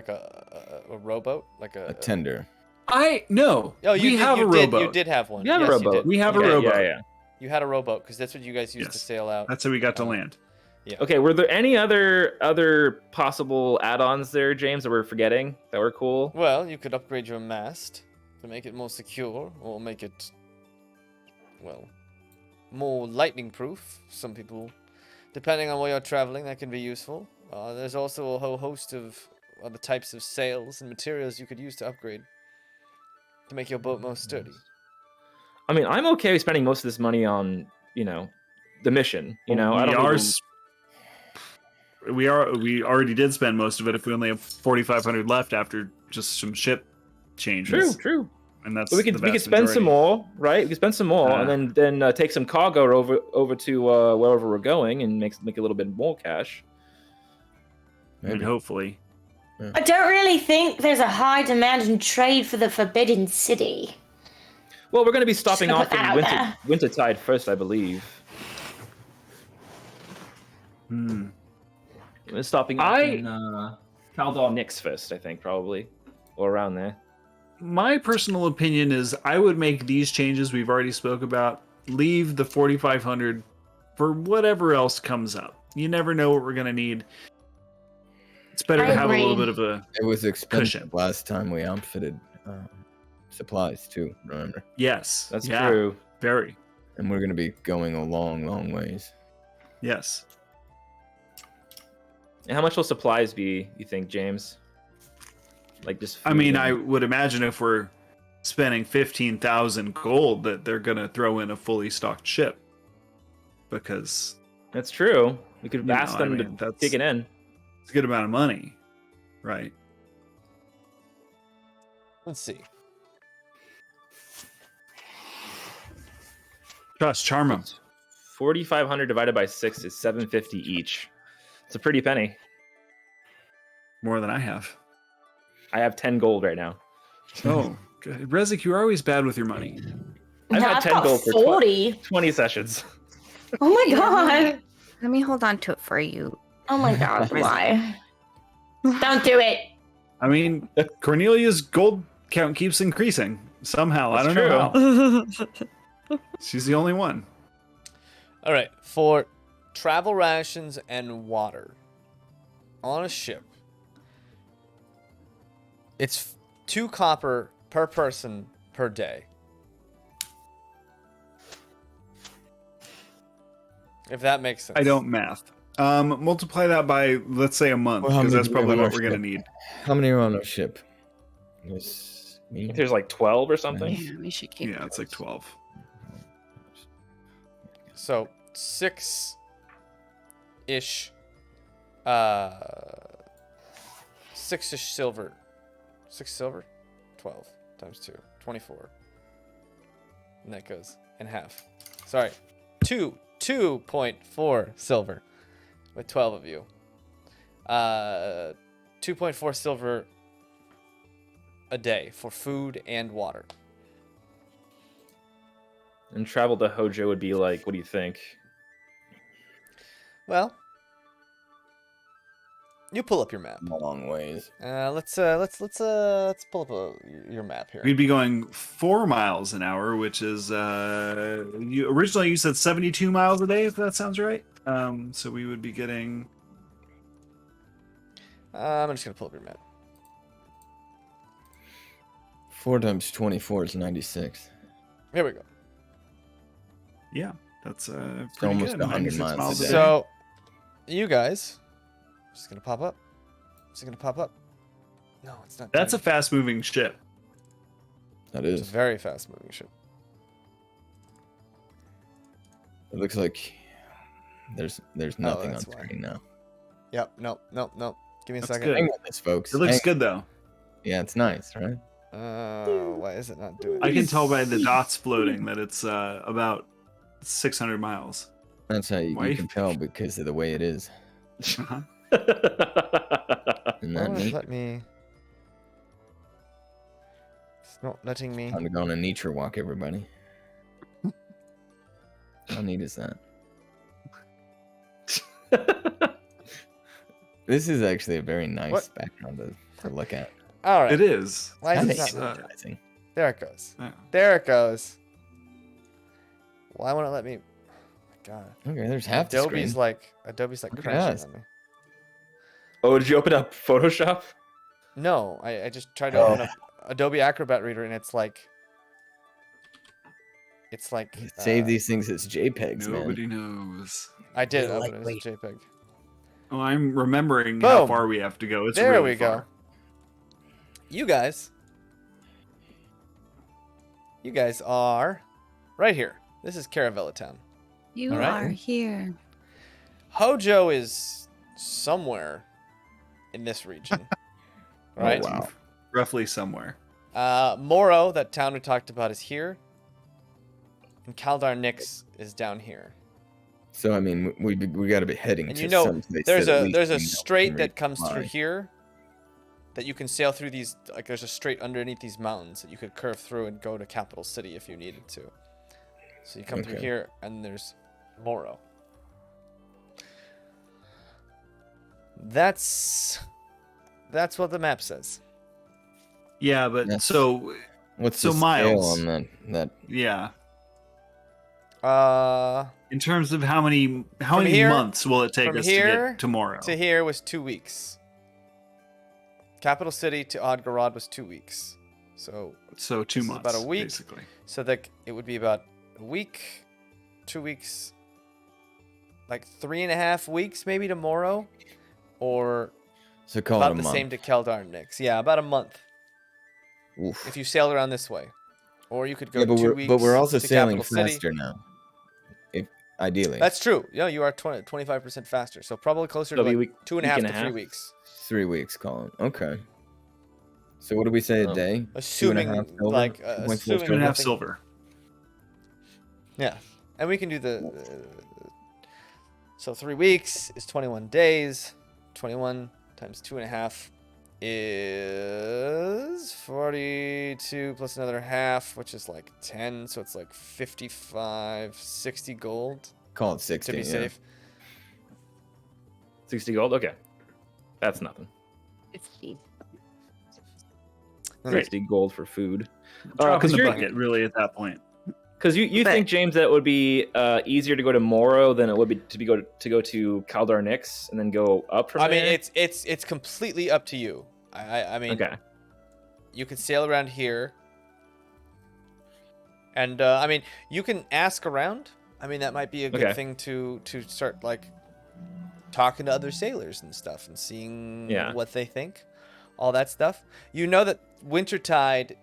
rowboat, like A tender. Oh, we have a rowboat. You did have one. You have a rowboat. We have a rowboat. Yeah. You had a rowboat because that's what you guys used to sail out. That's how we got to land. Yeah. Okay, were there any other possible add-ons there, James, that we're forgetting that were cool? Well, you could upgrade your mast to make it more secure, or make it, well, more lightning-proof. Some people, depending on where you're traveling, that can be useful. There's also a whole host of other types of sails and materials you could use to upgrade to make your boat more sturdy. I mean, I'm okay with spending most of this money on, the mission. We already did spend most of it. If we only have 4,500 left after just some ship changes. True. And that's we could spend some more, right? We could spend some more, and then take some cargo over to wherever we're going, and make a little bit more cash. And hopefully. Yeah. I don't really think there's a high demand in trade for the Forbidden City. Well, we're going to be stopping off Put that in out Wintertide first, I believe. We're stopping off in Kaldor Nix first, I think, probably, or around there. My personal opinion is I would make these changes we've already spoke about. Leave the 4,500 for whatever else comes up. You never know what we're going to need. It's better to have a little bit of a It was expensive cushion. last time we outfitted supplies too, remember? Yes. That's true. Very. And we're going to be going a long, long ways. Yes. And how much will supplies be, you think, James? Like just I mean, I would imagine if we're spending 15,000 gold that they're going to throw in a fully stocked ship. Because that's true. We could ask them to dig it in. It's a good amount of money, right? Let's see. Trust, charm them. 4,500 divided by 6 is 750 each. It's a pretty penny. More than I have. I have 10 gold right now. Oh, good. Rezik, you're always bad with your money. I've had 10 gold for 40. 20 sessions. Oh my god. Let me hold on to it for you. Oh my god, why? Don't do it. I mean, Cornelia's gold count keeps increasing somehow. That's I don't know how. She's the only one. All right, for travel rations and water on a ship, it's 2 copper per person per day. If that makes sense. I don't math. Multiply that by, let's say, a month, Well, how because many that's do we probably have on what our we're going to ship? need. How many are on our ship? Yes, I think there's like 12 or something. Yeah, we should keep Yeah, it's like 12. So 6-ish. 6-ish silver. 6 silver? 12 times 2. 24. And that goes in half. Sorry. 2.4 silver. With 12 of you. 2.4 silver a day for food and water. And travel to Hojo would be like, what do you think? Well, you pull up your map. long ways. Let's pull up your map here. We'd be going 4 miles an hour, which is originally you said 72 miles a day, if that sounds right. So we would be getting. I'm just gonna pull up your map. 4 times 24 is 96. Here we go. Yeah, that's It's pretty almost good. 100 96 miles a day. So, you guys, just gonna pop up. Is it gonna pop up? No, it's not. That's a doing fast-moving ship. That it. It's a is. very fast-moving ship. It looks like there's nothing on that's why. screen now. Yep. Nope. Give me a That's second. good. Hang with this, folks. It looks Hang- good though. Yeah, it's nice, right? Why is it not doing? I can this? tell by the dots floating that it's about 600 miles. That's how you Wife? can tell because of the way it is. Uh-huh. And Isn't Why that won't it neat? let me? It's not letting me. Time to go on a nature walk, everybody. How neat is that? This is actually a very nice What? background to look at. All right. It is. Why is Kinda it not? energizing. There it goes. Yeah. There it goes. Why won't it let me? Oh my God. Okay, there's half the Adobe's screen. like Look at crashing us. on me. Oh, did you open up Photoshop? No, I just tried to Oh. open up Adobe Acrobat Reader and it's like Save these things as JPEGs, man. Nobody knows. I did Really open it as a lightweight. JPEG. Oh, I'm remembering how Boom. far we have to go. It's There really we go. far. You guys are right here. This is Caravella Town. You All right. are here. Hojo is somewhere in this region. Right? Oh, wow. Roughly somewhere. Moro, that town we talked about, is here. And Kaldar Nix is down here. So I mean, we got to be heading And to you know, someplace there's that at a least there's we a know strait can that comes through fly. here that you can sail through these. Like there's a strait underneath these mountains that you could curve through and go to Capital City if you needed to. So you come through Okay. here, and there's Moro. That's what the map says. Yeah, but That's- so What's So the Miles. scale on that? yeah. In In terms of how many here- months will it take from us here to get tomorrow? to here was 2 weeks. Capital City to Odgarod was 2 weeks. So So 2 This is months. about a week. Basically. it would be about a week, 2 weeks, like 3.5 weeks maybe to Moro, or So call about it a the month. same to Keldar Nix. Yeah, about a month Oof. if you sailed around this way, or you could go Yeah, but 2 weeks. but we're also to sailing Capital City. faster now. If ideally, That's true. Yeah, you are 25% faster, so probably closer to It'll be like a week- 2.5 week to and a 3 half. weeks, 3 weeks, Colin. Okay. So what do we say a Oh. day? assuming 2.5 silver? like 2.4 assuming 2.5 nothing- silver. Yeah, and we can do so 3 weeks is 21 days. 21 times 2.5 is 42 plus another half, which is like 10. So it's like 55, 60 gold Call it 60. to be yeah. safe. 60 gold? Okay. That's nothing. 60 gold for food. Drop in 'cause the you're- bucket, really, at that point. Because you But- think, James, that it would be easier to go to Moro than it would be to go to Kaldar Nix and then go up from I mean, there? it's completely up to you. I mean, Okay. you could sail around here, and I mean, you can ask around. I mean, that might be a good Okay. thing to start like talking to other sailors and stuff and seeing Yeah. what they think, all that stuff. You know that Wintertide,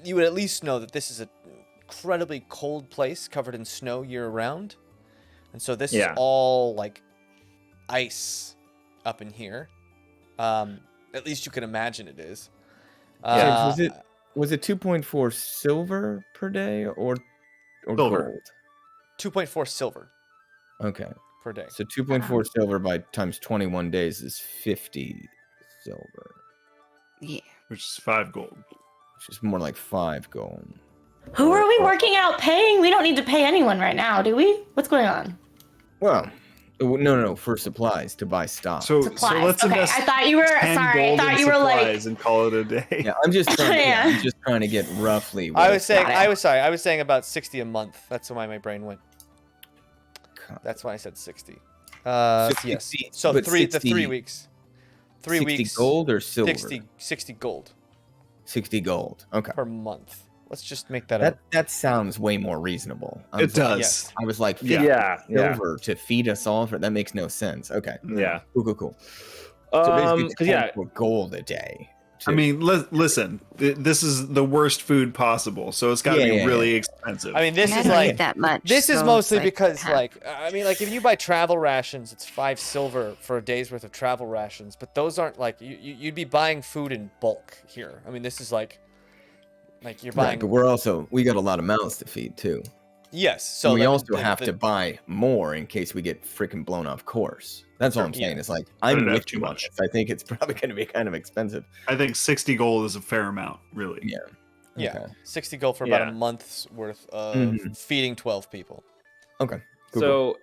you would at least know that this is an incredibly cold place covered in snow year round, and so this Yeah. is all like ice up in here. At least you can imagine it is. Yeah. James, was it 2.4 silver per day or Silver. gold? 2.4 silver Okay. per day. So 2.4 silver by times 21 days is 50 silver, Yeah. Which is 5 gold. which is more like 5 gold. Who are we working out paying? We don't need to pay anyone right now, do we? What's going on? Well, no, for supplies to buy stock. So Supplies. let's Okay, invest I thought you were 10 sorry. I gold thought in you were like supplies and call it a day. yeah, I'm just trying. Yeah. I'm just trying to get roughly. I was saying, Got it. I was sorry, I was saying about 60 a month. That's why my brain went. God. That's why I said 60. So Yes. 60 So but 3 60 weeks. 3 60 weeks. gold or silver? 60 gold 60 gold. Okay. per month. Let's just make that That up. that sounds way more reasonable. I It was like- does. yes. I was like, Yeah. 50 Yeah. silver to feed us all. That makes no sense. Okay. Yeah. Cool. So basically, it's 'cause yeah, 10 gold a day. I mean, listen, this is the worst food possible, so it's got to be Yeah. really expensive. I mean, this And I is don't like eat that much. this is so mostly it's because half. like I mean like if you buy travel rations, it's 5 silver for a day's worth of travel rations, but those aren't like you'd be buying food in bulk here. I mean, this is like you're right, buying but we got a lot of mouths to feed too. Yes. So we also have to buy more in case we get freaking blown off course. That's all I'm saying. It's like, I'm I'd have with too you on much. this. I think it's probably going to be kind of expensive. I think 60 gold is a fair amount, really. Yeah. Yeah. Okay. 60 gold for about a month's worth of feeding 12 people. Okay. So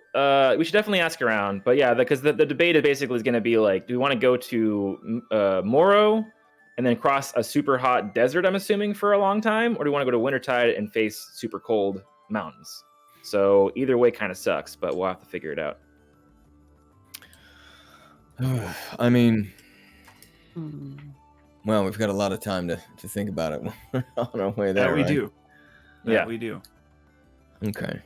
we should definitely ask around, but yeah, because the debate is basically going to be like, do we want to go to Moro and then cross a super hot desert, I'm assuming, for a long time, or do we want to go to Wintertide and face super cold mountains? So either way kind of sucks, but we'll have to figure it out. I mean, well, we've got a lot of time to think about it. We're on our way there. Yeah, we right? do. Yeah, we do. Okay.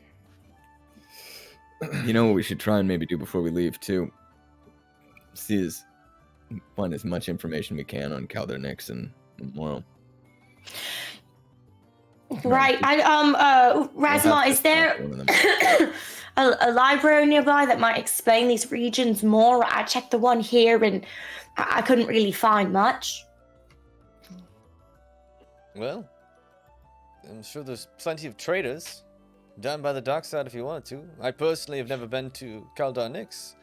You know what we should try and maybe do before we leave too? Find as much information we can on Caldernix and Moro. Right. Razma, is there a library nearby that might explain these regions more? I checked the one here and I couldn't really find much. Well, I'm sure there's plenty of traders down by the dockside if you wanted to. I personally have never been to Caldernix.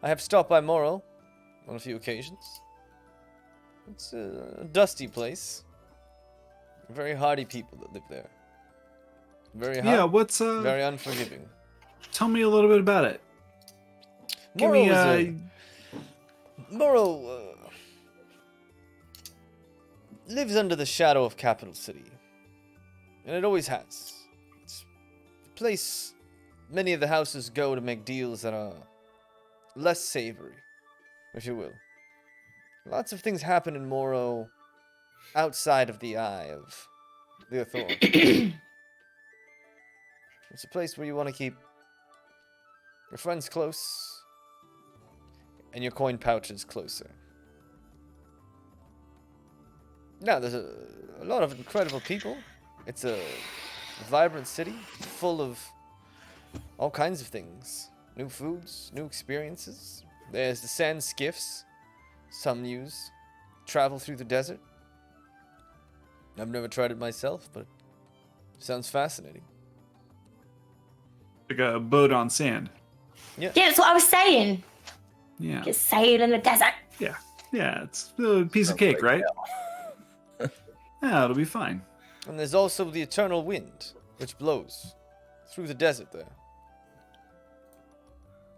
I have stopped by Moro on a few occasions. It's a dusty place. Very hardy people that live there. Very hard. Yeah, what's very unforgiving. Tell me a little bit about it. Give me Moro lives under the shadow of Capital City. And it always has. It's the place many of the houses go to make deals that are less savory, if you will. Lots of things happen in Moro outside of the eye of the authorities. It's a place where you want to keep your friends close and your coin pouches closer. Now, there's a lot of incredible people. It's a vibrant city full of all kinds of things. New foods, new experiences. There's the sand skiffs some use. Travel through the desert. I've never tried it myself, but it sounds fascinating. Like a boat on sand. Yeah. Yeah, that's what I was saying. Yeah. Just sail in the desert. Yeah. Yeah, it's a piece of cake, right? Yeah, it'll be fine. And there's also the eternal wind, which blows through the desert there.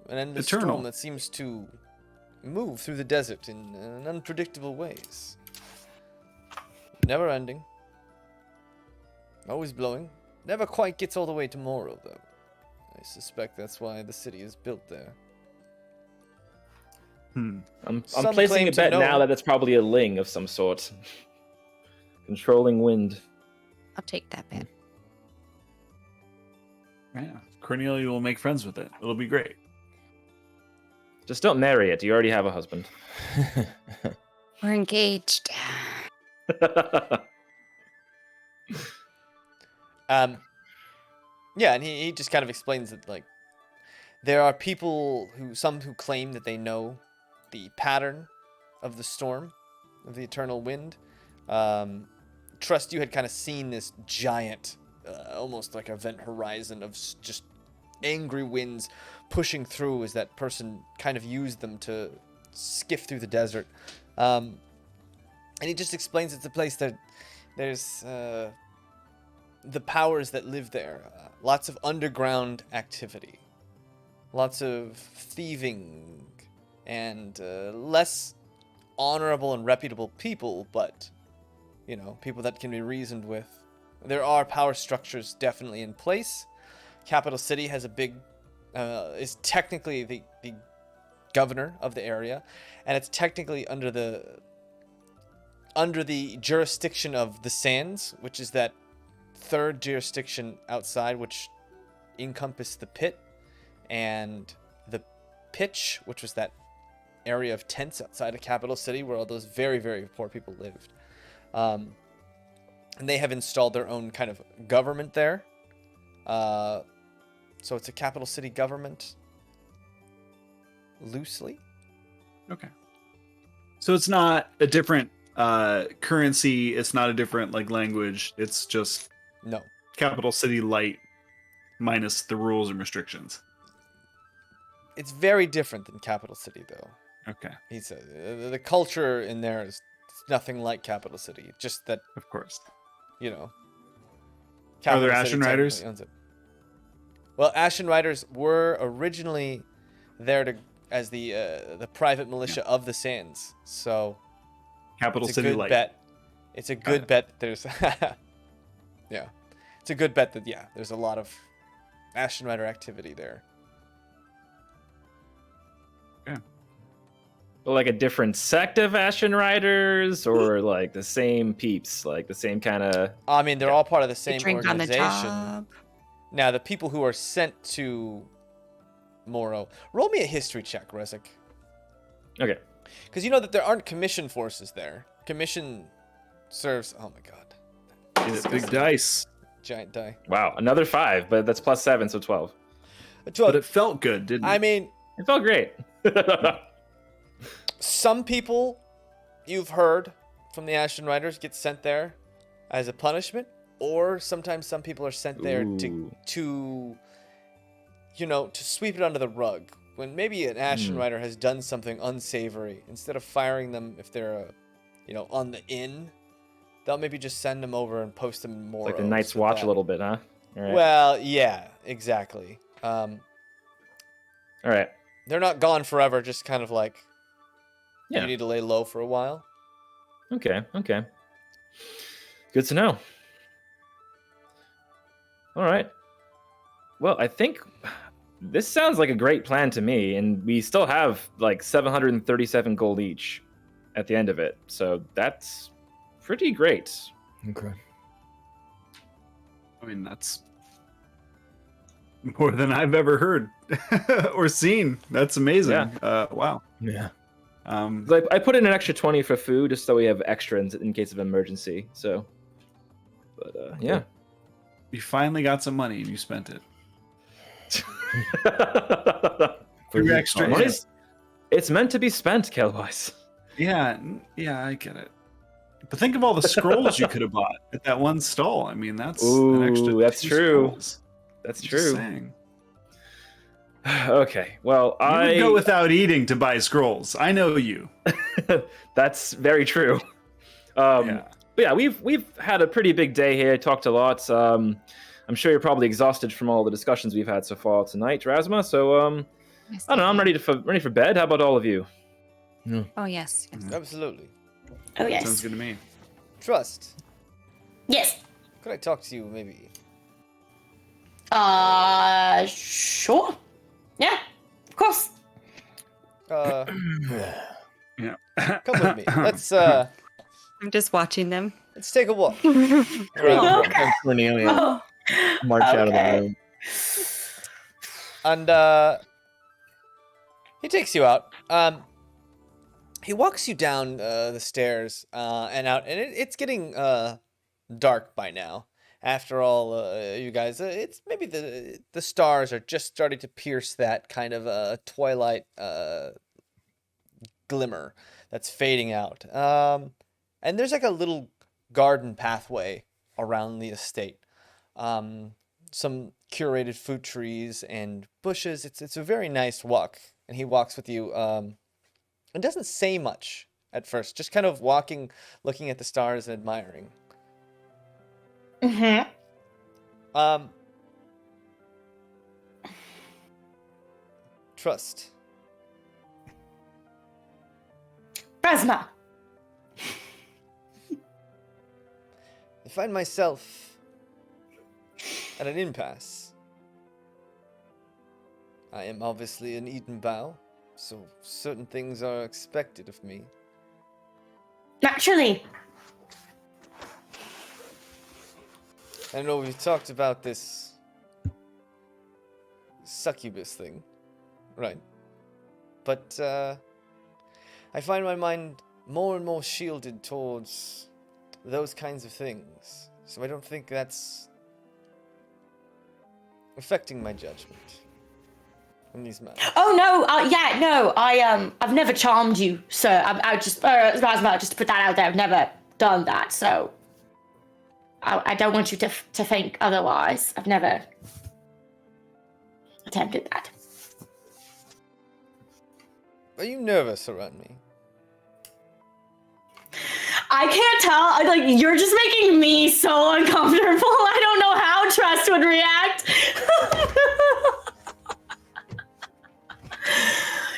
An endless storm that seems to move through the desert in unpredictable ways. Never ending. Always blowing. Never quite gets all the way to Moro, though. I suspect that's why the city is built there. I'm placing a bet now that it's probably a ling of some sort. Controlling wind. I'll take that bet. Yeah. Cornelia will make friends with it. It'll be great. Just don't marry it. You already have a husband. We're engaged. Yeah, and he just kind of explains that, like, there are people who claim that they know the pattern of the storm, of the eternal wind. Trust you had kind of seen this giant, almost like event horizon of just angry winds pushing through as that person kind of used them to skiff through the desert. And he just explains it's a place that there's the powers that live there. Lots of underground activity. Lots of thieving and less honorable and reputable people, but, you know, people that can be reasoned with. There are power structures definitely in place. Capital City has a big, is technically the governor of the area, and it's technically under the jurisdiction of the Sands, which is that third jurisdiction outside, which encompassed the pit and the pitch, which was that area of tents outside of Capital City where all those very, very poor people lived. And they have installed their own kind of government there. So it's a Capital City government, loosely. Okay. So it's not a different currency. It's not a different language. It's just no Capital City light. minus the rules and restrictions. It's very different than Capital City, though. Okay, He said the culture in there is nothing like Capital City. Just that, of course. you know. Are there Capital City Ashen Riders? technically owns it. Well, Ashen Riders were originally there as the private militia of the Sands. So Capital it's a City good Light. bet. It's a good bet that there's yeah. It's a good bet that there's a lot of Ashen Rider activity there. Like a different sect of Ashen Riders, or like the same peeps, like the same kind of. I mean, they're all part of the same Drink on the organization. job. Now, the people who are sent to Moro, roll me a history check, Rezik. Okay. Because you know that there aren't commission forces there. Commission serves. Oh my god. Is it big dice? Giant die. Wow, another 5, but that's +7, so 12. But it felt good, didn't it? I mean, It felt great. some people you've heard from the Ashen Riders get sent there as a punishment, or sometimes some people are sent there to sweep it under the rug. When maybe an Ashen Rider has done something unsavory, instead of firing them if they're on the inn, they'll maybe just send them over and post them in more. Like the Night's Watch a little bit, huh? All right. Well, yeah, exactly. All right. They're not gone forever, just kind of like Yeah. you need to lay low for a while. Okay. Good to know. All right. Well, I think this sounds like a great plan to me, and we still have like 737 gold each at the end of it, so that's pretty great. Okay. I mean, that's more than I've ever heard or seen. That's amazing. Wow. Yeah. I put in an extra 20 for food just so we have extra in case of emergency. So, but yeah. You finally got some money and you spent it. For your extra. It's meant to be spent, Kelwise. Yeah, I get it. But think of all the scrolls you could have bought at that one stall. I mean, that's an extra. That's 2 true. scrolls. That's I'm true. just saying. Okay, well, You I would go without eating to buy scrolls. I know you. That's very true. But yeah, we've had a pretty big day here. Talked a lot. I'm sure you're probably exhausted from all the discussions we've had so far tonight, Rasma. So I don't know. I'm ready for bed. How about all of you? Oh, yes. Absolutely. Oh, yes. Sounds good to me. Trust. Yes. Could I talk to you maybe? Sure. Yeah, of course. Yeah. Yeah. Come with me. Let's I'm just watching them. let's take a walk. Okay. Cornelia Oh, march out of the okay. room. And he takes you out. He walks you down the stairs and out, and it's getting dark by now. After all, you guys, it's maybe the stars are just starting to pierce that kind of twilight glimmer that's fading out. And there's like a little garden pathway around the estate. Some curated fruit trees and bushes. It's a very nice walk. And he walks with you and doesn't say much at first, just kind of walking, looking at the stars and admiring. Mm-hmm. Trust. Rasma. I find myself at an impasse. I am obviously an Eden Bow, so certain things are expected of me. Naturally. I know we've talked about this succubus thing, right? But I find my mind more and more shielded towards those kinds of things. So I don't think that's affecting my judgment in these matters. Oh no, yeah, no. I've never charmed you, sir. I just, Rasma, just to put that out there, I've never done that. So I don't want you to think otherwise. I've never attempted that. Are you nervous around me? I can't tell. Like, you're just making me so uncomfortable. I don't know how Trust would react.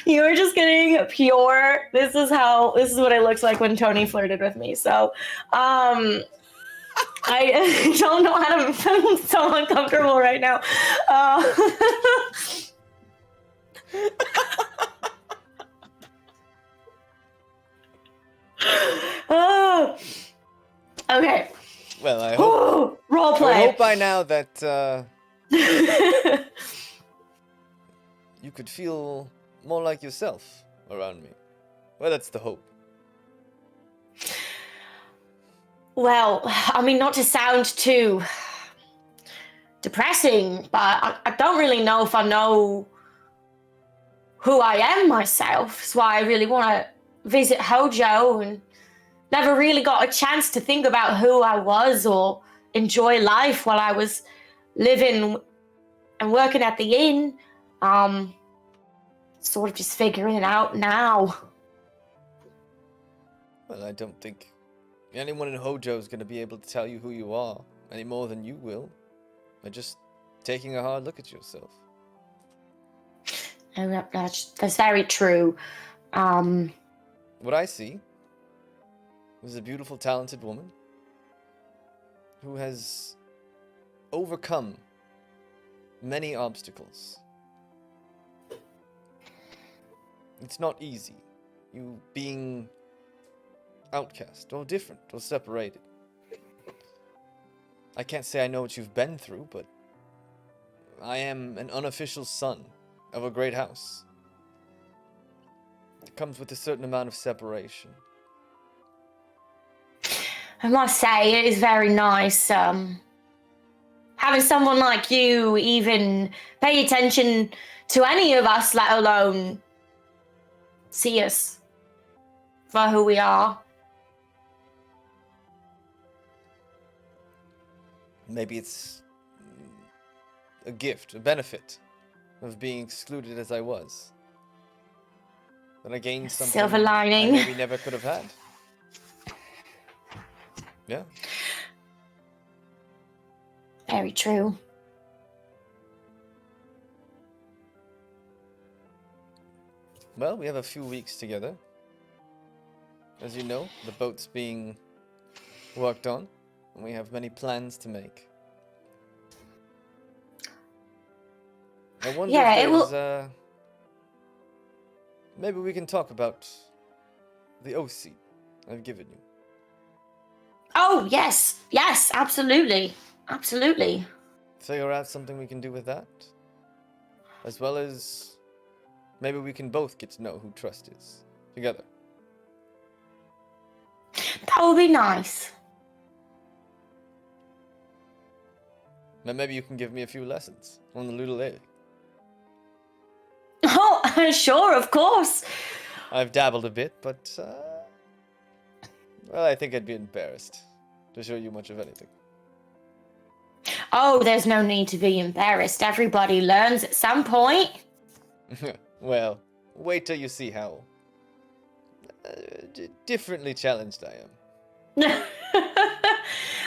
You're just getting pure. This is what it looks like when Tony flirted with me. So, I don't know how to. I'm so uncomfortable right now. Oh, okay. Well, I hope. Role play. I hope by now that you could feel more like yourself around me. Well, that's the hope. Well, I mean, not to sound too depressing, but I don't really know if I know who I am myself. That's why I really want to visit Hojo, and never really got a chance to think about who I was or enjoy life while I was living and working at the inn. Sort of just figuring it out now. Well, I don't think anyone in Hojo is going to be able to tell you who you are any more than you will by just taking a hard look at yourself. And that's very true. What I see is a beautiful, talented woman who has overcome many obstacles. It's not easy, you being outcast, or different, or separated. I can't say I know what you've been through, but I am an unofficial son of a great house. It comes with a certain amount of separation. I must say, it is very nice having someone like you even pay attention to any of us, let alone see us for who we are. Maybe it's a gift, a benefit of being excluded as I was. That I gained something Silver lining. I maybe never could have had. Yeah. Very true. Well, we have a few weeks together. As you know, the boat's being worked on, and we have many plans to make. I wonder if there's, maybe we can talk about the oath seat I've given you. Oh, yes. Yes, absolutely. Absolutely. Figure out something we can do with that. As well as maybe we can both get to know who Trust is together. That would be nice. Then maybe you can give me a few lessons on the little egg. Oh, sure, of course. I've dabbled a bit, but, well, I think I'd be embarrassed to show you much of anything. Oh, there's no need to be embarrassed. Everybody learns at some point. Well, wait till you see how differently challenged I am.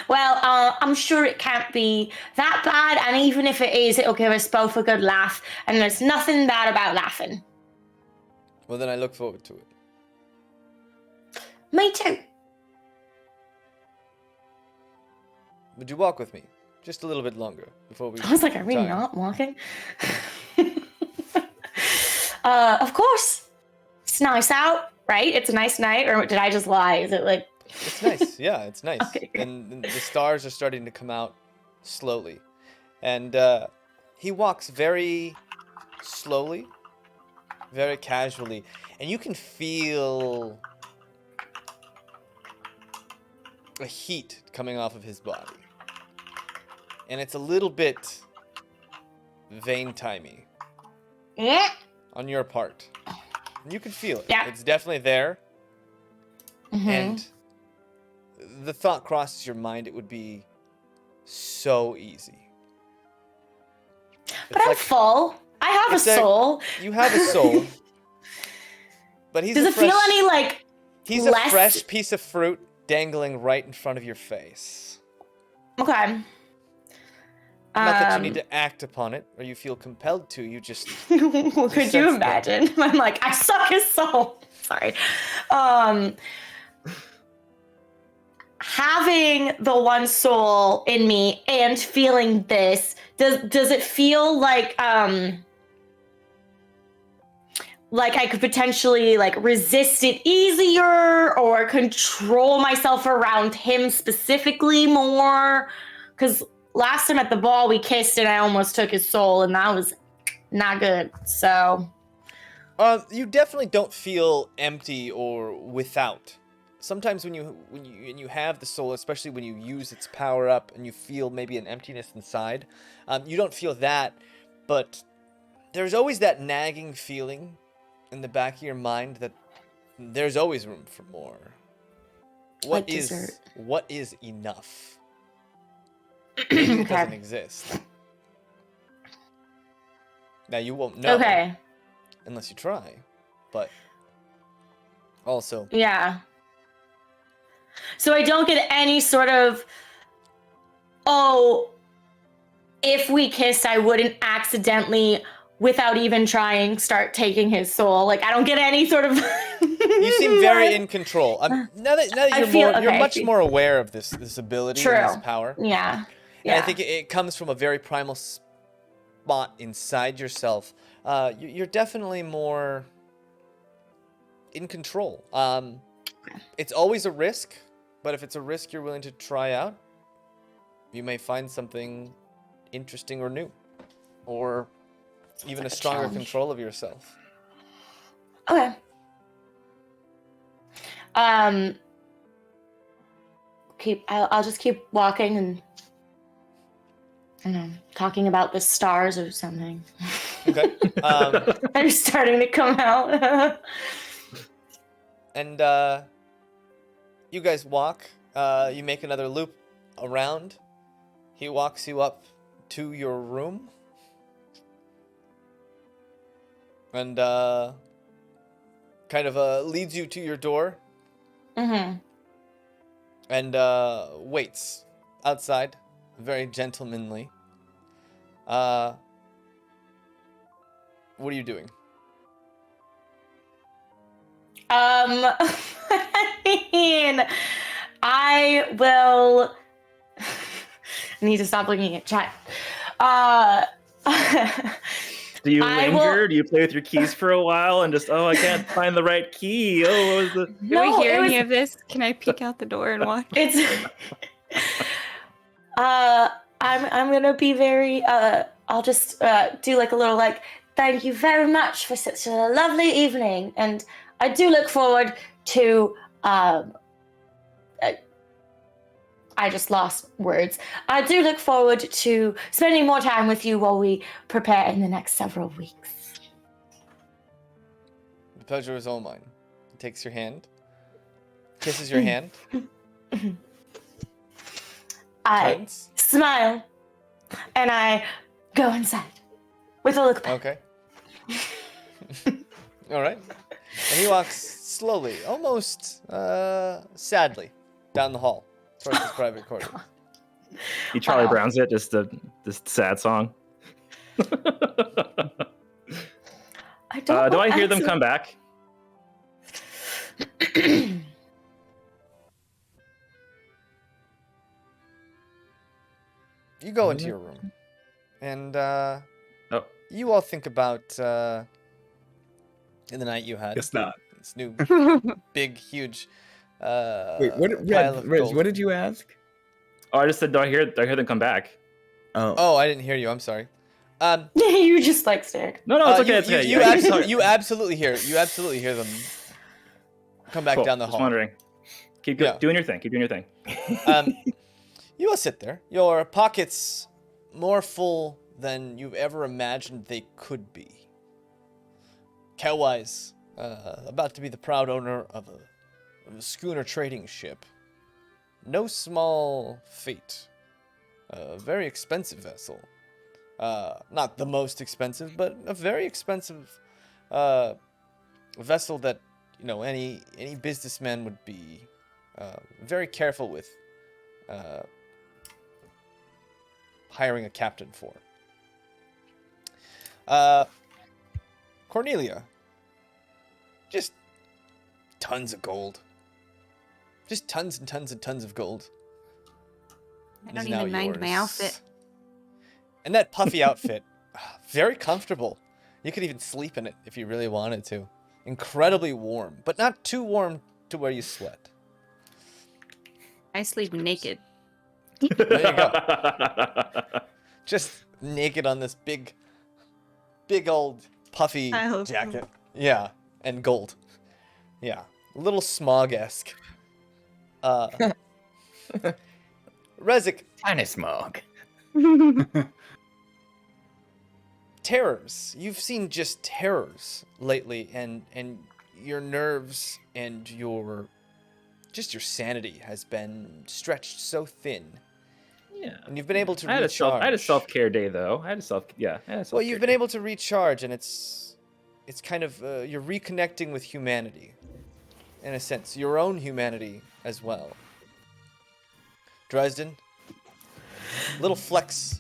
Well, I'm sure it can't be that bad, and even if it is, it'll give us both a good laugh, and there's nothing bad about laughing. Well, then I look forward to it. Me too. Would you walk with me? Just a little bit longer before we... I was like, are we not walking? Of course. It's nice out, right? It's a nice night, or did I just lie? Is it like... It's nice, yeah, it's nice. Okay. And the stars are starting to come out slowly. And he walks very slowly, very casually, and you can feel a heat coming off of his body. And it's a little bit vein-timey Yeah. on your part. And you can feel it. Yeah. It's definitely there. Mm-hmm. And the thought crosses your mind, it would be so easy. But I'm full. I have a soul. You have a soul. But Does it feel any like He's less... a fresh piece of fruit dangling right in front of your face. Okay. Not that you need to act upon it, or you feel compelled to. You just... Could you imagine? I'm like, I suck his soul. Sorry. Having the one soul in me and feeling this, does it feel like I could potentially like resist it easier or control myself around him specifically more? Because last time at the ball we kissed and I almost took his soul, and that was not good. So you definitely don't feel empty or without. Sometimes when you have the soul, especially when you use its power up and you feel maybe an emptiness inside, you don't feel that, but there's always that nagging feeling in the back of your mind that there's always room for more. What is enough? It doesn't exist. Now you won't know unless you try, but also yeah. So I don't get any sort of, if we kissed, I wouldn't accidentally, without even trying, start taking his soul. Like, I don't get any sort of... You seem very in control. Now that you're much more aware of this ability and this power. Yeah. And I think it comes from a very primal spot inside yourself. You're definitely more in control. It's always a risk, but if it's a risk you're willing to try out, you may find something interesting or new, or even a stronger control of yourself. Okay. I'll just keep walking and talking about the stars or something. Okay. They're starting to come out. And you guys walk. You make another loop around. He walks you up to your room. And kind of leads you to your door. Mm-hmm. And waits outside, very gentlemanly. What are you doing? I mean, I will... I need to stop looking at chat. Do you linger? Do you play with your keys for a while and just, I can't find the right key. What was the... Do we hear any of this? Can I peek out the door and watch? I'm gonna be very, I'll just do like a little thank you very much for such a lovely evening. And I do look forward to, I just lost words. I do look forward to spending more time with you while we prepare in the next several weeks. The pleasure is all mine. He takes your hand, kisses your hand. I smile, and I go inside with a look back. Okay. All right. And he walks slowly, almost sadly, down the hall towards his private quarters. You Charlie Brown's it, just this sad song. Do I hear them come back? You go into your room, and you all think about in the night you had. Guess not. This new, big, huge. Wait, pile of Riz, gold. what did you ask? Oh, I just said, do I hear them come back? Oh, I didn't hear you. I'm sorry. You just stared. No, it's okay. It's okay. You absolutely hear them come back down the hall. Just wondering. Keep doing your thing. Keep doing your thing. You all sit there. Your pockets more full than you've ever imagined they could be. Cowwise, about to be the proud owner of a schooner trading ship. No small feat. A very expensive vessel. not the most expensive, but a very expensive vessel that any businessman would be very careful with hiring a captain for. Cornelia, just tons of gold. Just tons and tons and tons of gold. I don't even mind my outfit. And that puffy outfit, very comfortable. You could even sleep in it if you really wanted to. Incredibly warm, but not too warm to where you sweat. I sleep naked. There you go. Just naked on this big old puffy jacket. Yeah, and gold. Yeah, a little smog-esque. Rezik. Tiny smog. Terrors. You've seen just terrors lately, and your nerves and your sanity has been stretched so thin. Yeah. And you've been able to I recharge. had a self-care day though. Well, you've been able to recharge, and it's kind of you're reconnecting with humanity, in a sense, your own humanity as well. Dresden, little flecks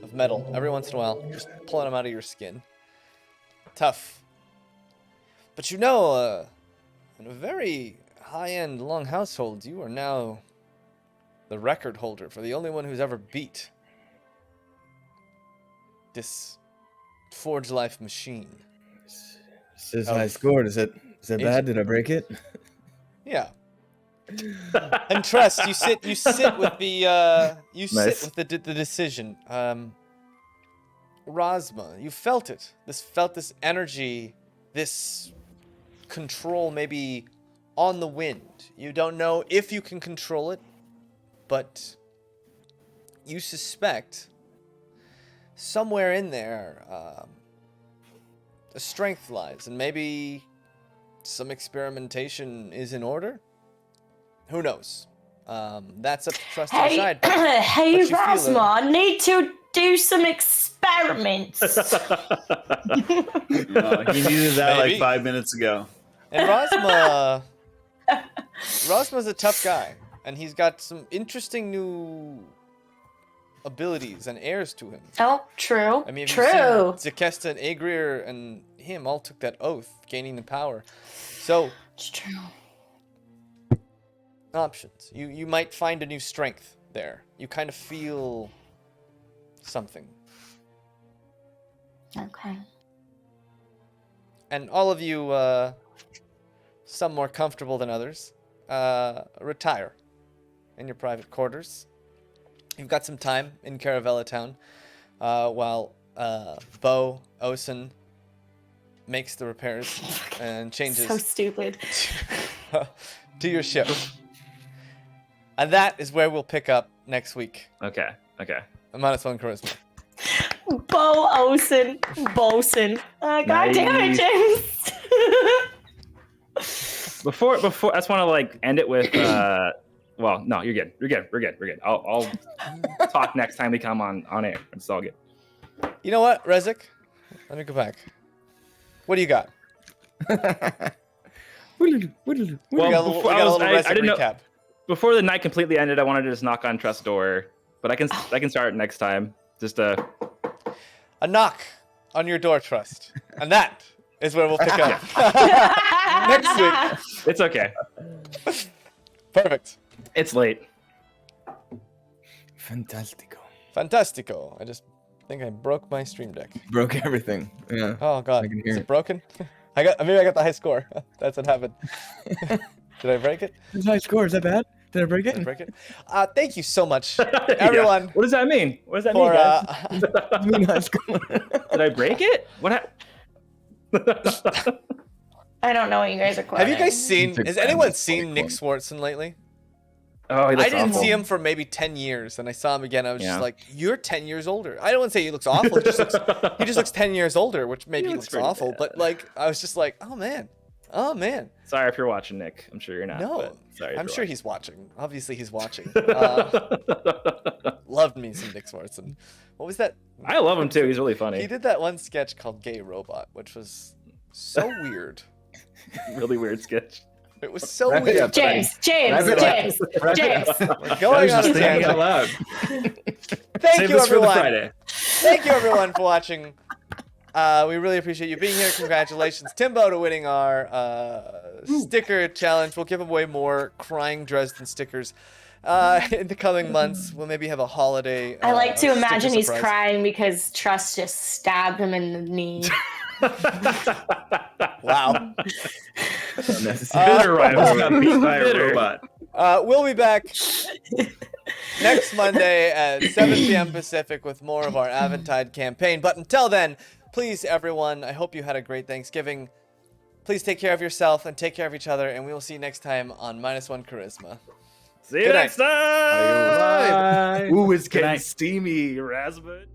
of metal every once in a while, just pulling them out of your skin. Tough. But in a very high-end long household, you are now the record holder for the only one who's ever beat this Forge Life machine. This is high score. Is it bad? Did I break it? Yeah. And Trust, you sit with the Nice. sit with the decision. Rosma, you felt it. Felt this energy, this control maybe on the wind. You don't know if you can control it, but you suspect somewhere in there a strength lies, and maybe some experimentation is in order. Who knows? That's up to Trust to decide. Hey, But you feel Rasma, I need to do some experiments. He needed that Maybe. like 5 minutes ago. And Rosma's a tough guy, and he's got some interesting new abilities and airs to him. Oh, true. I mean, True. Zakesta and Agrier and him all took that oath, gaining the power. So, It's true. options. You might find a new strength there. You kind of feel something. Okay. And all of you, some more comfortable than others, retire in your private quarters. You've got some time in Caravella Town while Bo Osen makes the repairs and changes So stupid. to your ship. And that is where we'll pick up next week. Okay. -1 charisma. Bo Olsen. Bosun. God damn it, Nice. James. Before, I just want to like end it with. Well, no, you're good. We're good. I'll talk next time we come on air. It's all good. You know what, Rezik? Let me go back. What do you got? We got a little Rezik I didn't know. recap. Before the night completely ended, I wanted to just knock on Trust's door, but I can start next time. Just A knock on your door, Trust. And that is where we'll pick up next week. it's okay. Perfect. It's late. Fantastico. I just think I broke my stream deck. Broke everything. Yeah. Oh god, I can is hear it it. broken? Maybe I got the high score. That's what happened. Did I break it? This high score. Is that bad? Did I break Did I it? break it? Thank you so much, everyone. Yeah. What does that mean? What does that mean, For guys? I mean, high score. Did I break it? What happened? I don't know what you guys are have quoting. you guys seen? It's a Has grand anyone point seen Nick one. Swartzen lately? Oh, he looks I didn't awful. see him for maybe 10 years, and I saw him again. I was Yeah. just like, "You're 10 years older." I don't want to say he looks awful. He just looks 10 years older, which maybe He he looks looks pretty awful. bad. But like, I was just like, "Oh man, Oh man. Sorry if you're watching, Nick. I'm sure you're not. No, but sorry. I'm if sure you're he's watching. Obviously, he's watching. watching. Loved me some Nick Swartzen. What was that? I love him too. He's really funny. He did that one sketch called Gay Robot, which was so weird. Really weird sketch. It was so Wrap it weird. up. James. We're going on a Just saying it tangent. out loud. Thank Save you, this for the everyone. Friday. Thank you, everyone, for watching. We really appreciate you being here. Congratulations, Timbo, to winning our sticker challenge. We'll give away more Crying Dresden stickers in the coming months. We'll maybe have a holiday. I like to sticker imagine he's surprise. crying because Trust just stabbed him in the knee. Wow. Bitter rivals got beat by a robot. We'll be back next Monday at 7 p.m. Pacific with more of our Aventide campaign. But until then, please, everyone, I hope you had a great Thanksgiving. Please take care of yourself and take care of each other, and we will see you next time on -1 Charisma. See you Good next time. Bye. Ooh, it's Good getting night. steamy, Rasmus.